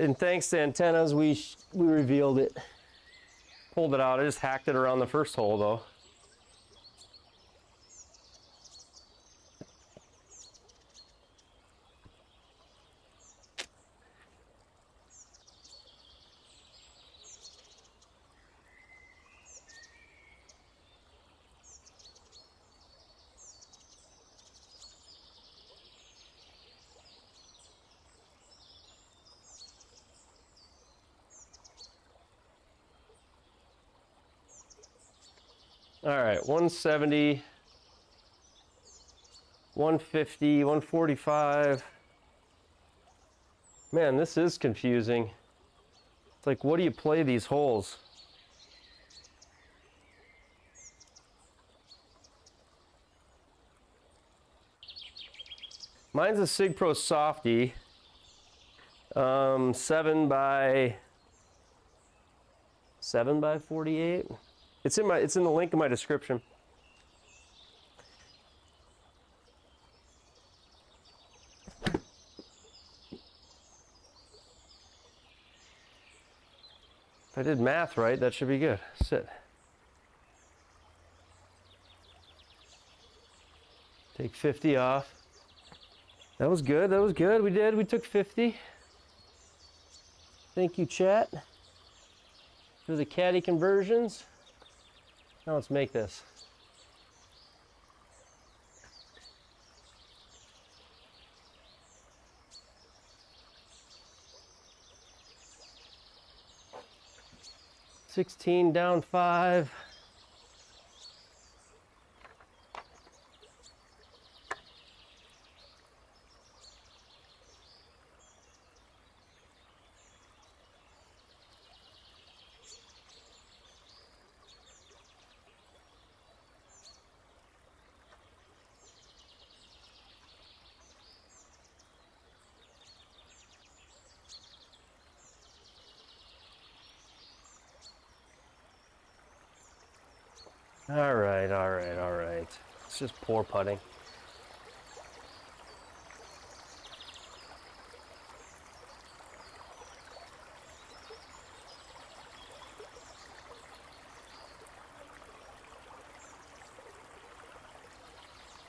and thanks to antennas, we revealed it. Pulled it out. I just hacked it around the first hole though. All right, 170, 150, 145. Man, this is confusing. It's like, what do you play these holes? Mine's a SigPro Softy, 7 by 48. It's in the link in my description. If I did math right, that should be good. Sit. Take 50 off. That was good, that was good. We took 50. Thank you, chat, for the caddy conversions. Now let's make this. $16 down 5. All right, all right, all right. It's just poor putting.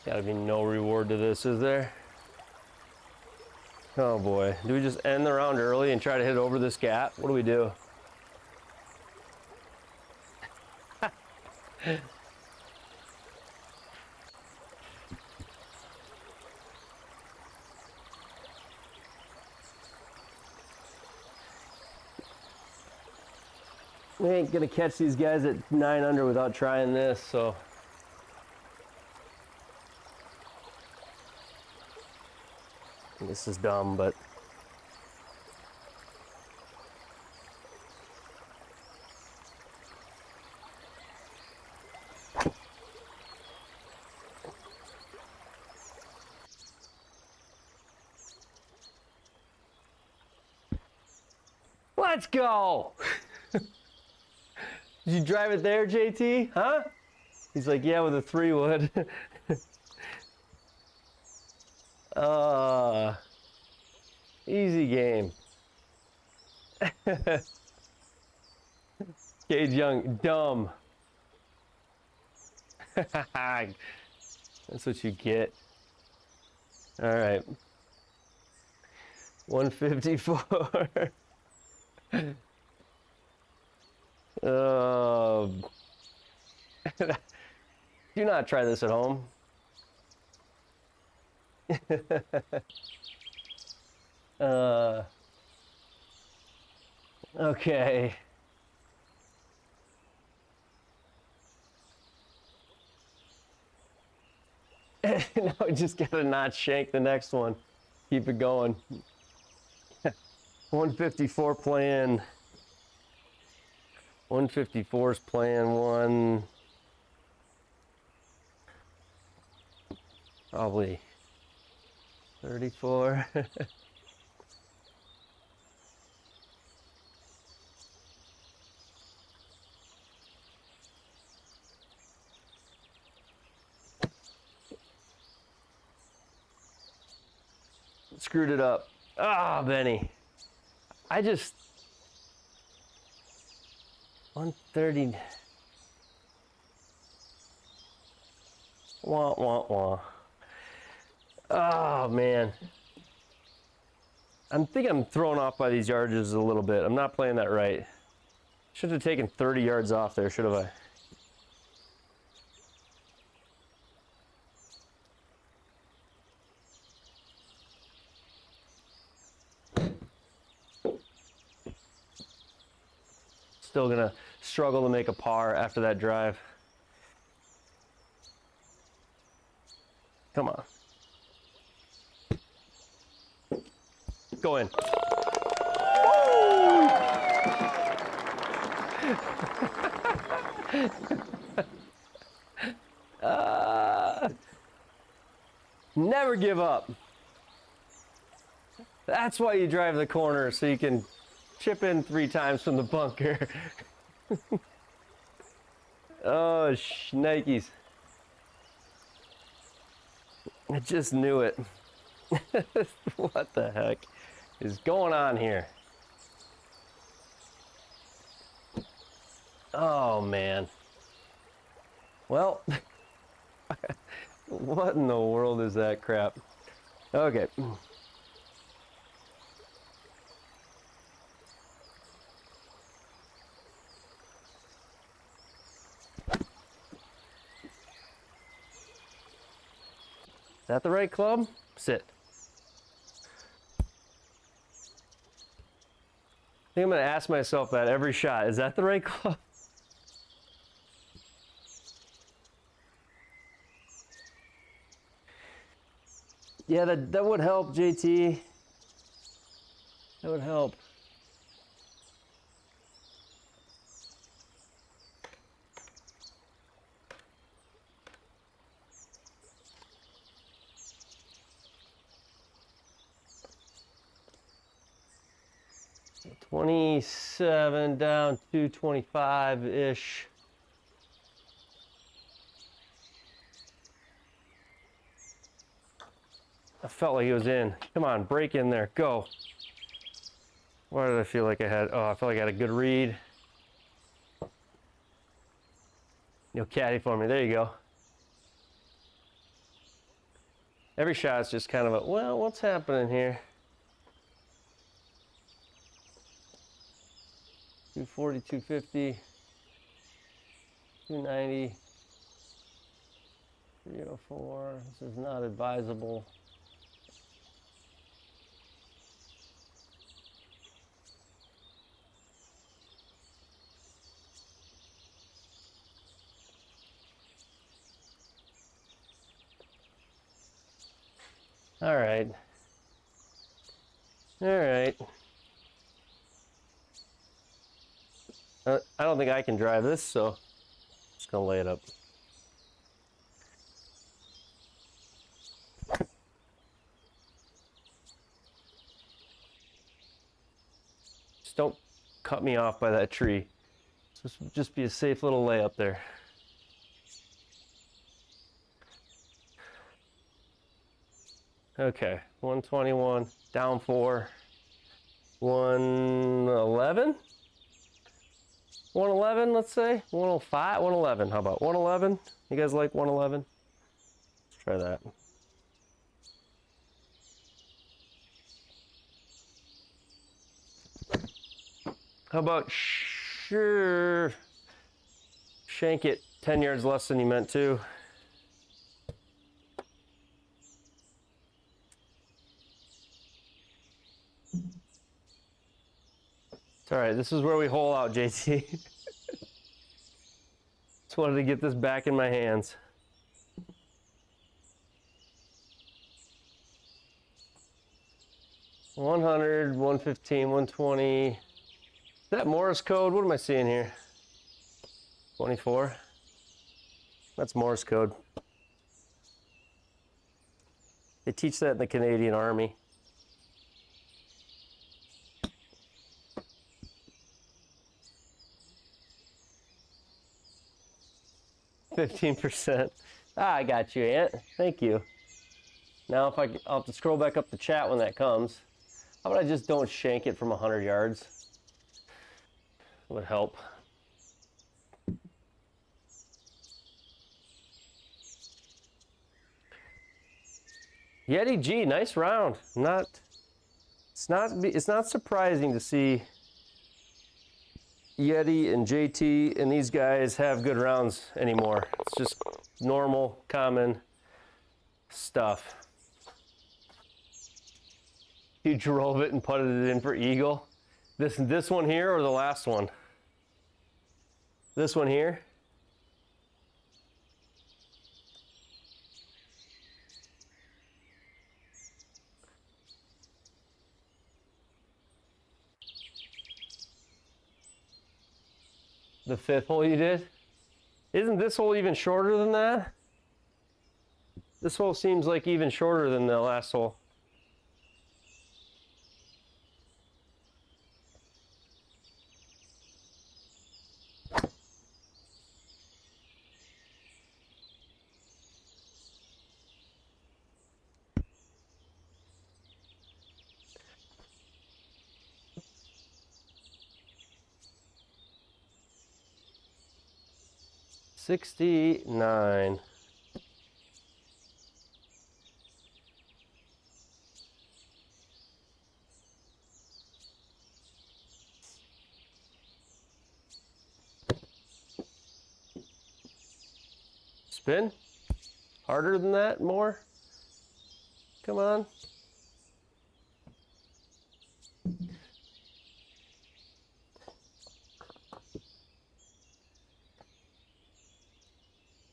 Gotta be no reward to this, is there? Oh boy. Do we just end the round early and try to hit over this gap? What do we do? We ain't gonna catch these guys at 9 under without trying this, so. This is dumb, but. Let's go! Did you drive it there, JT? Huh? He's like, yeah, with a 3-wood. Easy game. Cage Young, dumb. That's what you get. All right. 154. Do not try this at home. Okay. No, just gotta not shank the next one. Keep it going. 154 playing. 154 is playing one. Probably 34. Screwed it up. Ah, Benny. I just 130. Wah, wah, wah. Oh, man. I think I'm thrown off by these yardages a little bit. I'm not playing that right. Should have taken 30 yards off there, should have I? Still gonna struggle to make a par after that drive. Come on. Go in. Never give up. That's why you drive the corner, so you can chip in 3 times from the bunker. Oh, shnikes. I just knew it. What the heck is going on here? Oh, man. Well, what in the world is that crap? Okay. Is that the right club? Sit. I think I'm going to ask myself that every shot. Is that the right club? Yeah, that would help, JT. That would help. So 27 down to 25-ish. I felt like it was in. Come on, break in there, go. Why did I feel like I had, oh, I felt like I had a good read. You'll caddy for me, there you go. Every shot's just kind of a, well, what's happening here? 240, 250, 290, 304. This is not advisable. All right. All right. I don't think I can drive this, so I'm just gonna lay it up. Just don't cut me off by that tree. Just be a safe little layup there. Okay, 121, down 4, 111? 111, let's say. 105, 111, how about 111? You guys like 111? Let's try that. How about sure, shank it 10 yards less than you meant to. It's all right, this is where we hole out, JT. Just wanted to get this back in my hands. $100, $115, $120. Is that Morse code? What am I seeing here? 24. That's Morse code. They teach that in the Canadian Army. %. Ah, I got you, Aunt. Thank you. Now I'll have to scroll back up the chat when that comes. How about I just don't shank it from 100 yards? Would help. Yeti G, nice round. It's not surprising to see Yeti and JT and these guys have good rounds anymore. It's just normal, common stuff. You drove it and putted it in for eagle. This one here or the last one? This one here? The 5th hole you did? Isn't this hole even shorter than that? This hole seems like even shorter than the last hole. $69. Spin? Harder than that? More? Come on.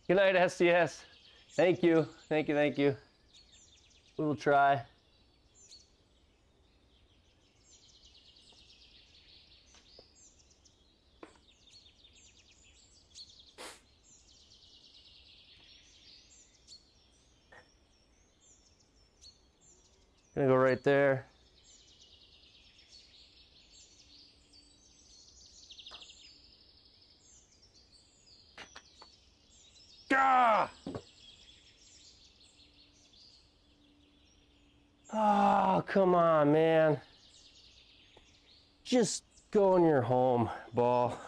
Good night, SDS. Thank you. Thank you. Thank you. We will try. Gonna go right there. Gah! Oh, come on, man. Just go in your home, ball.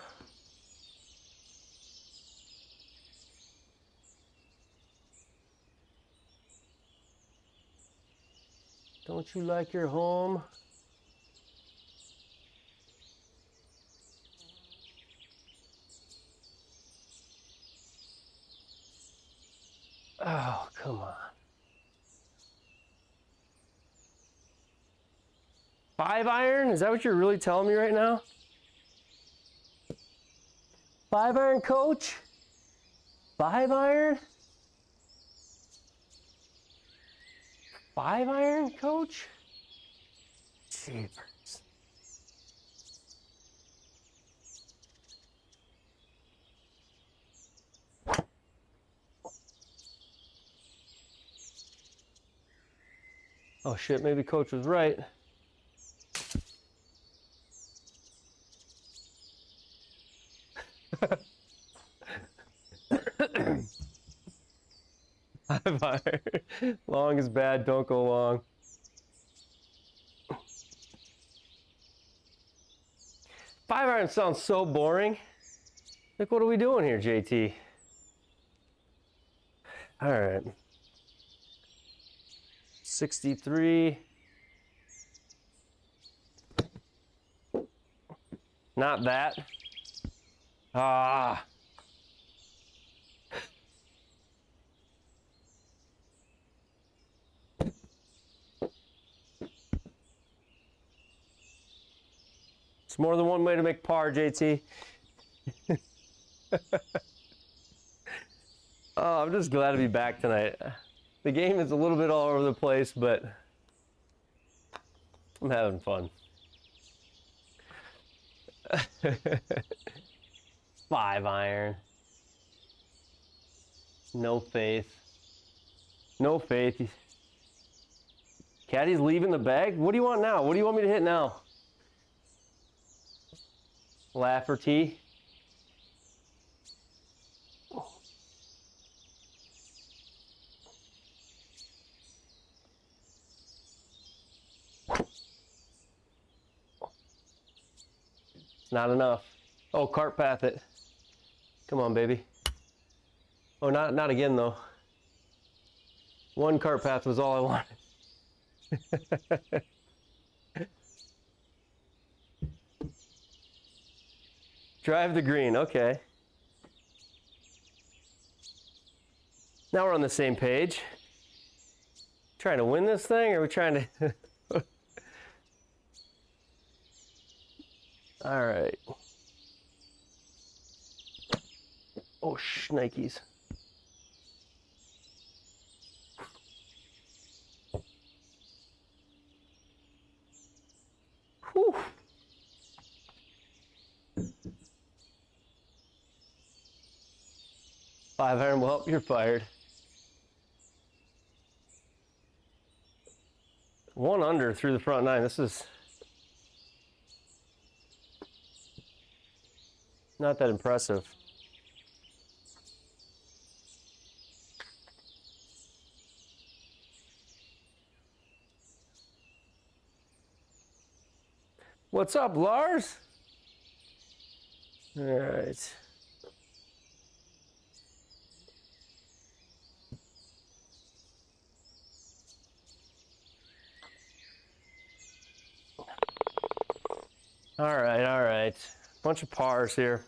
Don't you like your home? Oh, come on. 5-iron? Is that what you're really telling me right now? 5-iron, coach? 5-iron? 5-iron, coach? Jeepers. Oh shit, maybe coach was right. Long is bad, don't go long. Five-iron sounds so boring. Like, what are we doing here, JT? All right. 63. Not that. Ah. It's more than one way to make par, JT. Oh, I'm just glad to be back tonight. The game is a little bit all over the place, but I'm having fun. 5-iron. No faith. No faith. Caddy's leaving the bag? What do you want now? What do you want me to hit now? Lafferty. Not enough. Oh, cart path it. Come on, baby. Oh, not again though. One cart path was all I wanted. Drive the green, okay. Now we're on the same page. Trying to win this thing, or are we trying to? All right. Oh, shnikes. Whew. Five-iron, well, you're fired. One under through the front nine. This is not that impressive. What's up, Lars? All right. All right, all right. Bunch of pars here.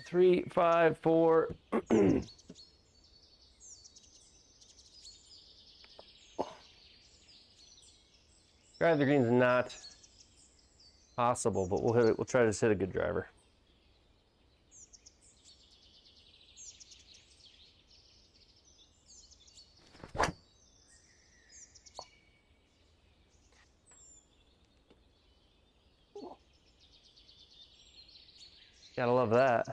Three, 5, 4. Drive the green's not possible, but we'll hit it. We'll try to hit a good driver. Gotta love that.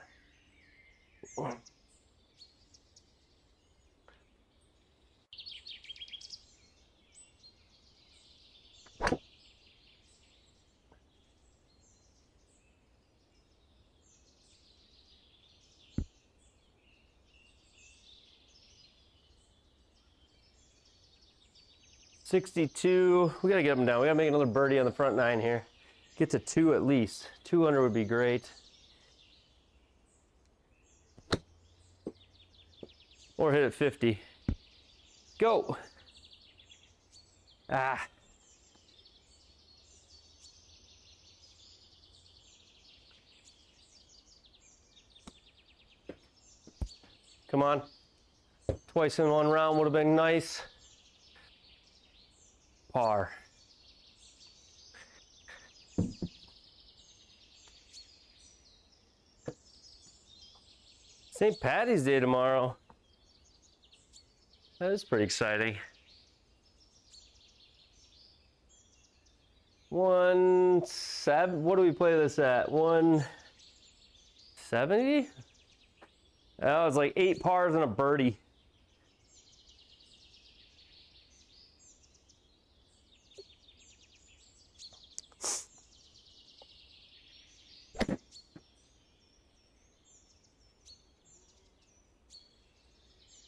62. We gotta get them down. We gotta make another birdie on the front 9 here. Get to 2 at least. 2 under would be great. Or hit at 50. Go. Ah. Come on. Twice in one round would have been nice. Par. St. Patty's Day tomorrow. That is pretty exciting. 1-7. What do we play this at? 170? That was like 8 pars and a birdie.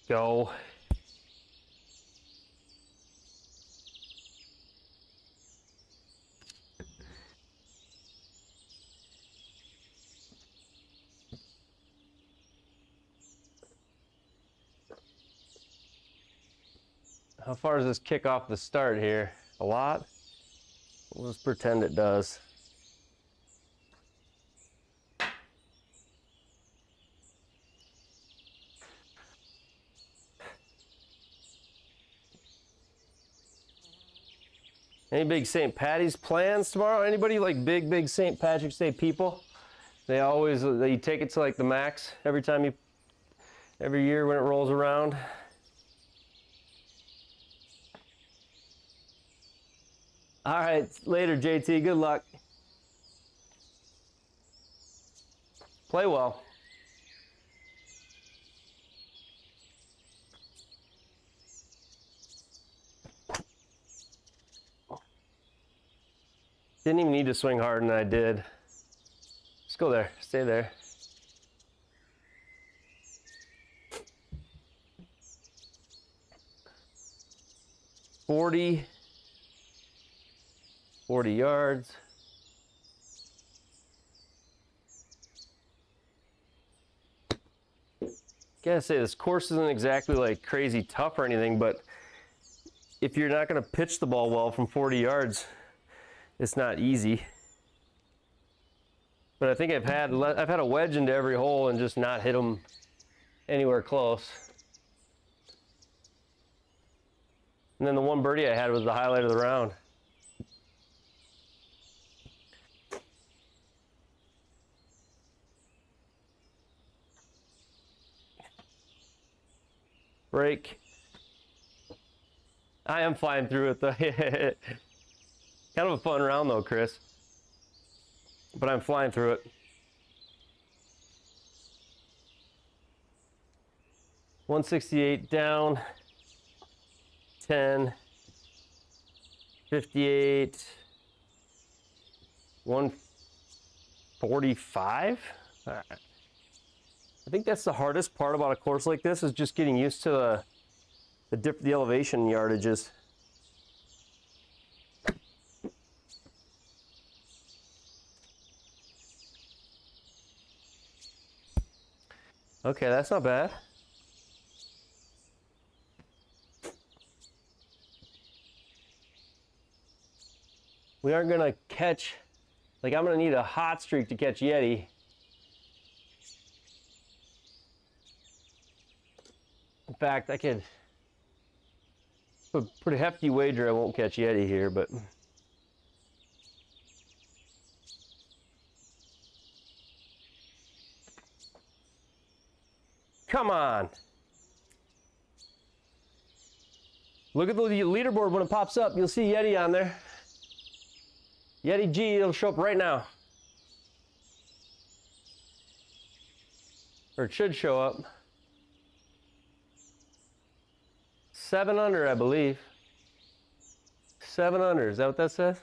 Go. How far does this kick off the start here? A lot? We'll just pretend it does. Any big St. Patty's plans tomorrow? Anybody like big St. Patrick's Day people? They take it to like the max every year when it rolls around. All right, later JT, good luck. Play well. Didn't even need to swing hard, and I did. Just go there, stay there. Forty yards. Gotta say, this course isn't exactly like crazy tough or anything, but if you're not gonna pitch the ball well from 40 yards, it's not easy. But I think I've had a wedge into every hole and just not hit them anywhere close. And then the one birdie I had was the highlight of the round. Break. I am flying through it though. Kind of a fun round though, Chris. But I'm flying through it. 168 down. 10. 58. 145. All right. I think that's the hardest part about a course like this, is just getting used to the elevation yardages. Okay, that's not bad. We aren't gonna catch, like I'm gonna need a hot streak to catch Yeti. In fact, I could put a pretty hefty wager I won't catch Yeti here, but come on. Look at the leaderboard when it pops up. You'll see Yeti on there. Yeti G, it'll show up right now. Or it should show up. 7 under, I believe. 7 under, is that what that says?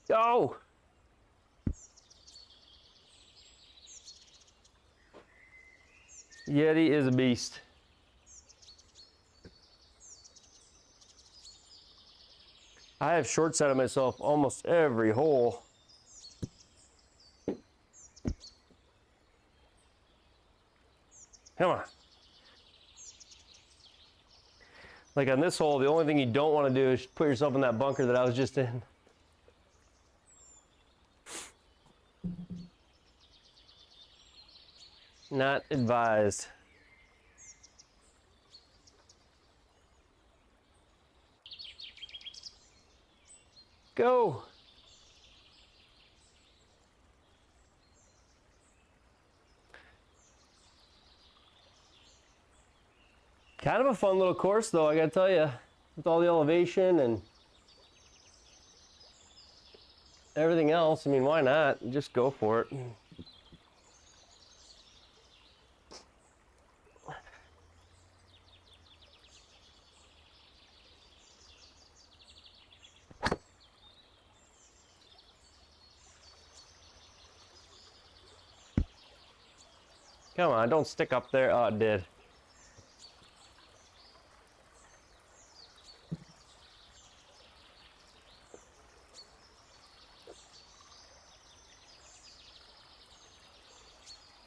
Go! Yeti is a beast. I have short sighted myself almost every hole. Come on. Like on this hole, the only thing you don't want to do is put yourself in that bunker that I was just in. Not advised. Go. Kind of a fun little course though, I gotta tell you, with all the elevation and everything else. I mean, why not? Just go for it. Come on, don't stick up there. Oh, it did.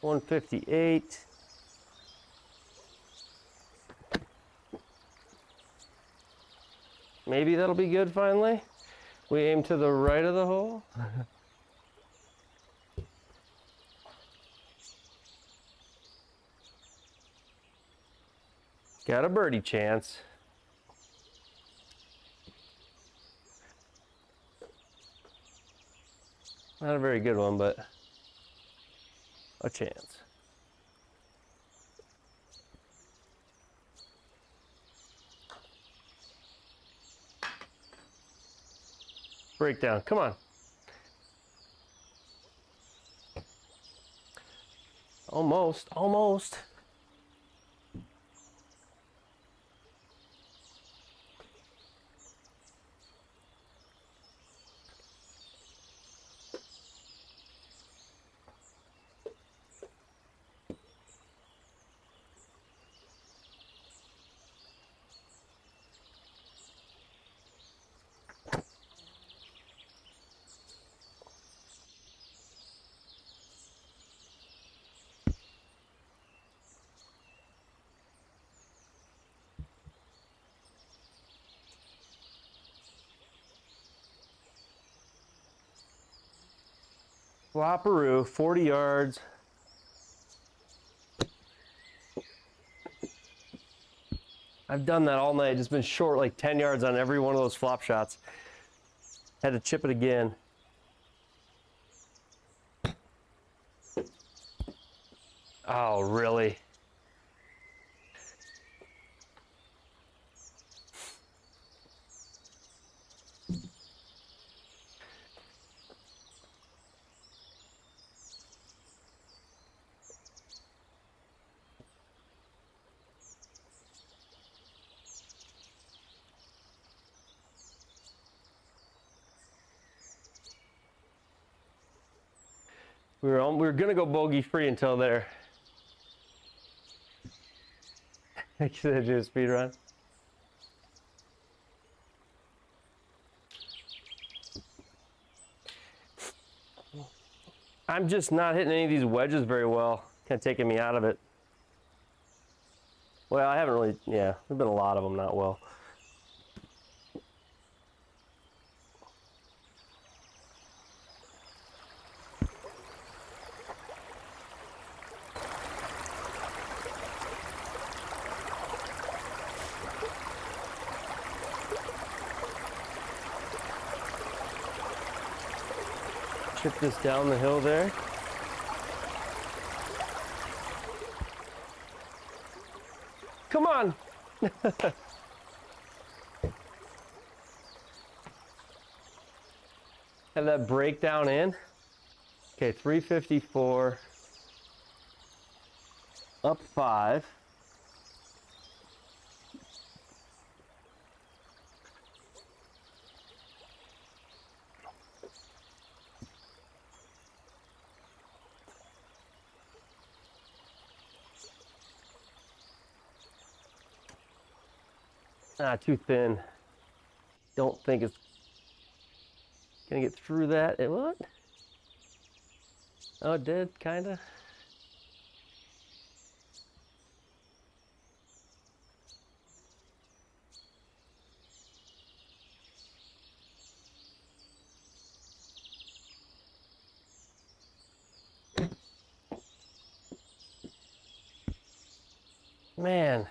$158. Maybe that'll be good finally. We aim to the right of the hole. Got a birdie chance. Not a very good one, but a chance. Breakdown, come on. Almost, almost. Flopperoo, 40 yards. I've done that all night, just been short like 10 yards on every one of those flop shots. Had to chip it again. Oh, really? We were gonna go bogey free until there. I should do a speed run. I'm just not hitting any of these wedges very well. Kind of taking me out of it. Well, I haven't really, yeah, there've been a lot of them not well. Chip this down the hill there. Come on. Have that breakdown in. Okay, 354. Up 5. Too thin. Don't think it's gonna get through that. It what? Oh, it did, kinda. Man,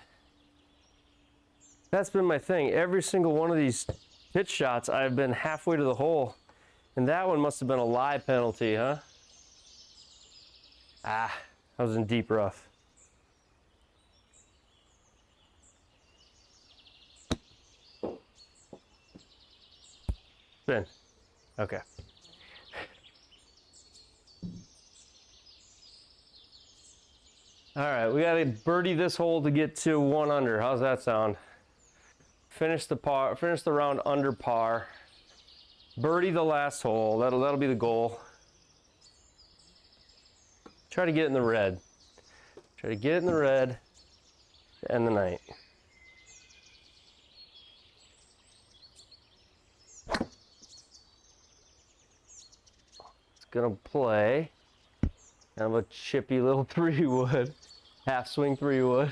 that's been my thing. Every single one of these pitch shots, I've been halfway to the hole. And that one must have been a lie penalty, huh? I was in deep rough. Spin. Okay. All right, we got to birdie this hole to get to 1 under. How's that sound? Finish the round under par. Birdie the last hole. That'll be the goal. Try to get it in the red. Try to get it in the red to end the night. It's gonna play kind of a chippy little 3-wood, half swing 3-wood.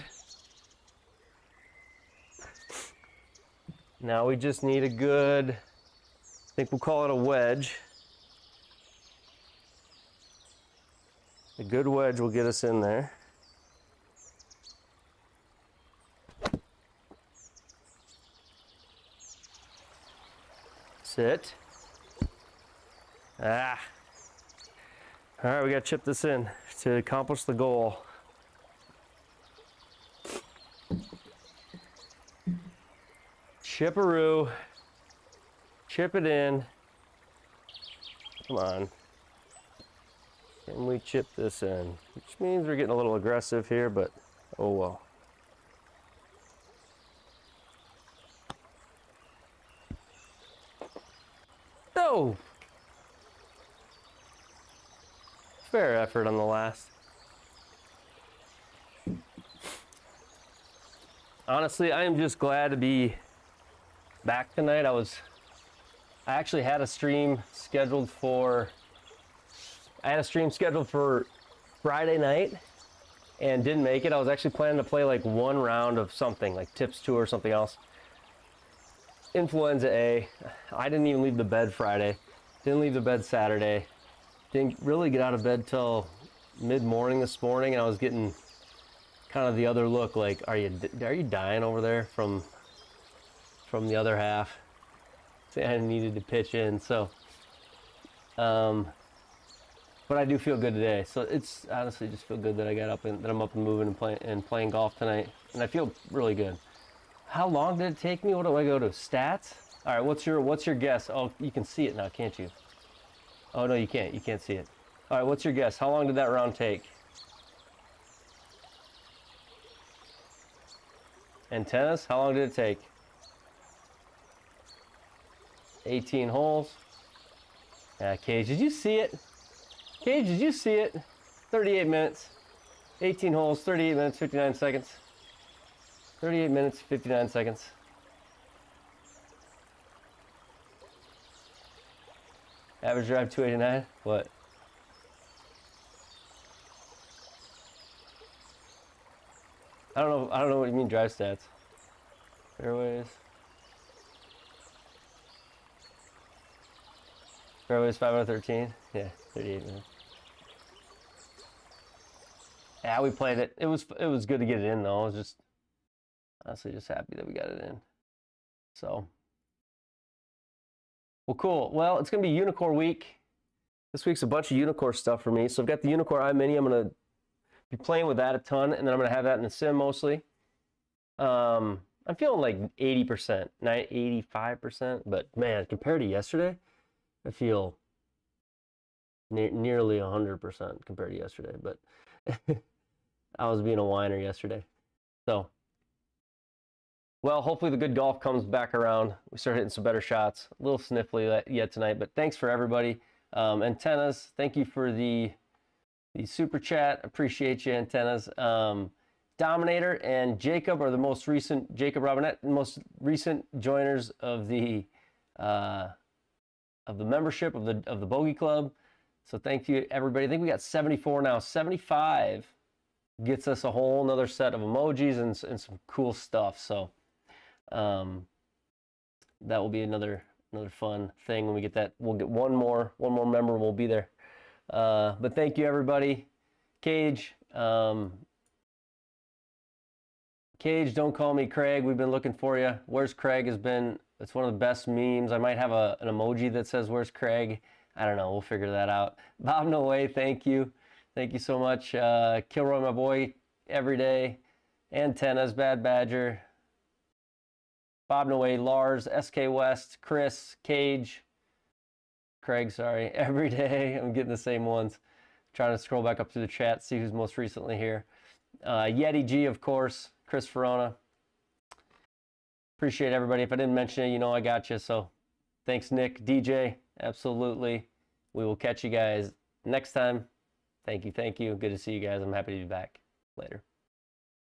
Now we just need a good, I think we'll call it a wedge. A good wedge will get us in there. Sit. All right, we got to chip this in to accomplish the goal. Chipperoo. Chip it in. Come on. Can we chip this in? Which means we're getting a little aggressive here, but oh well. No! Fair effort on the last. Honestly, I am just glad to be back tonight. I actually had a stream scheduled for Friday night and didn't make it. I was actually planning to play like 1 round of something, like Tips 2 or something else. Influenza A. I didn't even leave the bed Friday. Didn't leave the bed Saturday. Didn't really get out of bed till mid-morning this morning, and I was getting kind of the other look, like, are you dying over there from the other half? So I needed to pitch in, so but I do feel good today. So it's honestly just feel good that I got up and that I'm up and moving and playing golf tonight, and I feel really good. How long did it take me? What do I go to? Stats? All right, what's your guess? Oh, you can see it now, can't you? Oh no, you can't. You can't see it. All right, what's your guess? How long did that round take? And tennis, how long did it take? 18 holes. Cage, did you see it? Cage, did you see it? 38 minutes. 18 holes, 38 minutes, 59 seconds. 38 minutes, 59 seconds. Average drive 289. What? I don't know what you mean drive stats. Fairways. Fairways 5 out of 13. Yeah, 38 minutes. Yeah, we played it. It was good to get it in though. I was just honestly just happy that we got it in. So, well, cool. Well, it's gonna be Unicore week. This week's a bunch of Unicore stuff for me. So I've got the Unicore iMini. I'm gonna be playing with that a ton, and then I'm gonna have that in the sim mostly. I'm feeling like 80%, not 85%, but man, compared to yesterday, I feel nearly 100% compared to yesterday. But I was being a whiner yesterday. So, well, hopefully the good golf comes back around. We start hitting some better shots. A little sniffly yet tonight, but thanks for everybody. Antennas, thank you for the super chat. Appreciate you, Antennas. Dominator and Jacob are the most recent, Jacob Robinette, most recent joiners of the membership of the Bogey Club. So thank you, everybody. I think we got 74 now. 75 gets us a whole nother set of emojis and some cool stuff. So that will be another fun thing when we get that. We'll get one more member and we'll be there. But thank you, everybody. Cage, Cage, don't call me Craig. We've been looking for you. Where's Craig has been, it's one of the best memes. I might have an emoji that says, where's Craig? I don't know. We'll figure that out. Bob No Way, thank you. Thank you so much. Kilroy, my boy, every day. Antennas, Bad Badger. Bob No Way, Lars, SK West, Chris, Cage, Craig, sorry. Every day. I'm getting the same ones. Trying to scroll back up through the chat, see who's most recently here. Yeti G, of course. Chris Ferrona. Appreciate everybody. If I didn't mention it, you know I got you. So thanks, Nick. DJ, absolutely. We will catch you guys next time. Thank you. Thank you. Good to see you guys. I'm happy to be back. Later.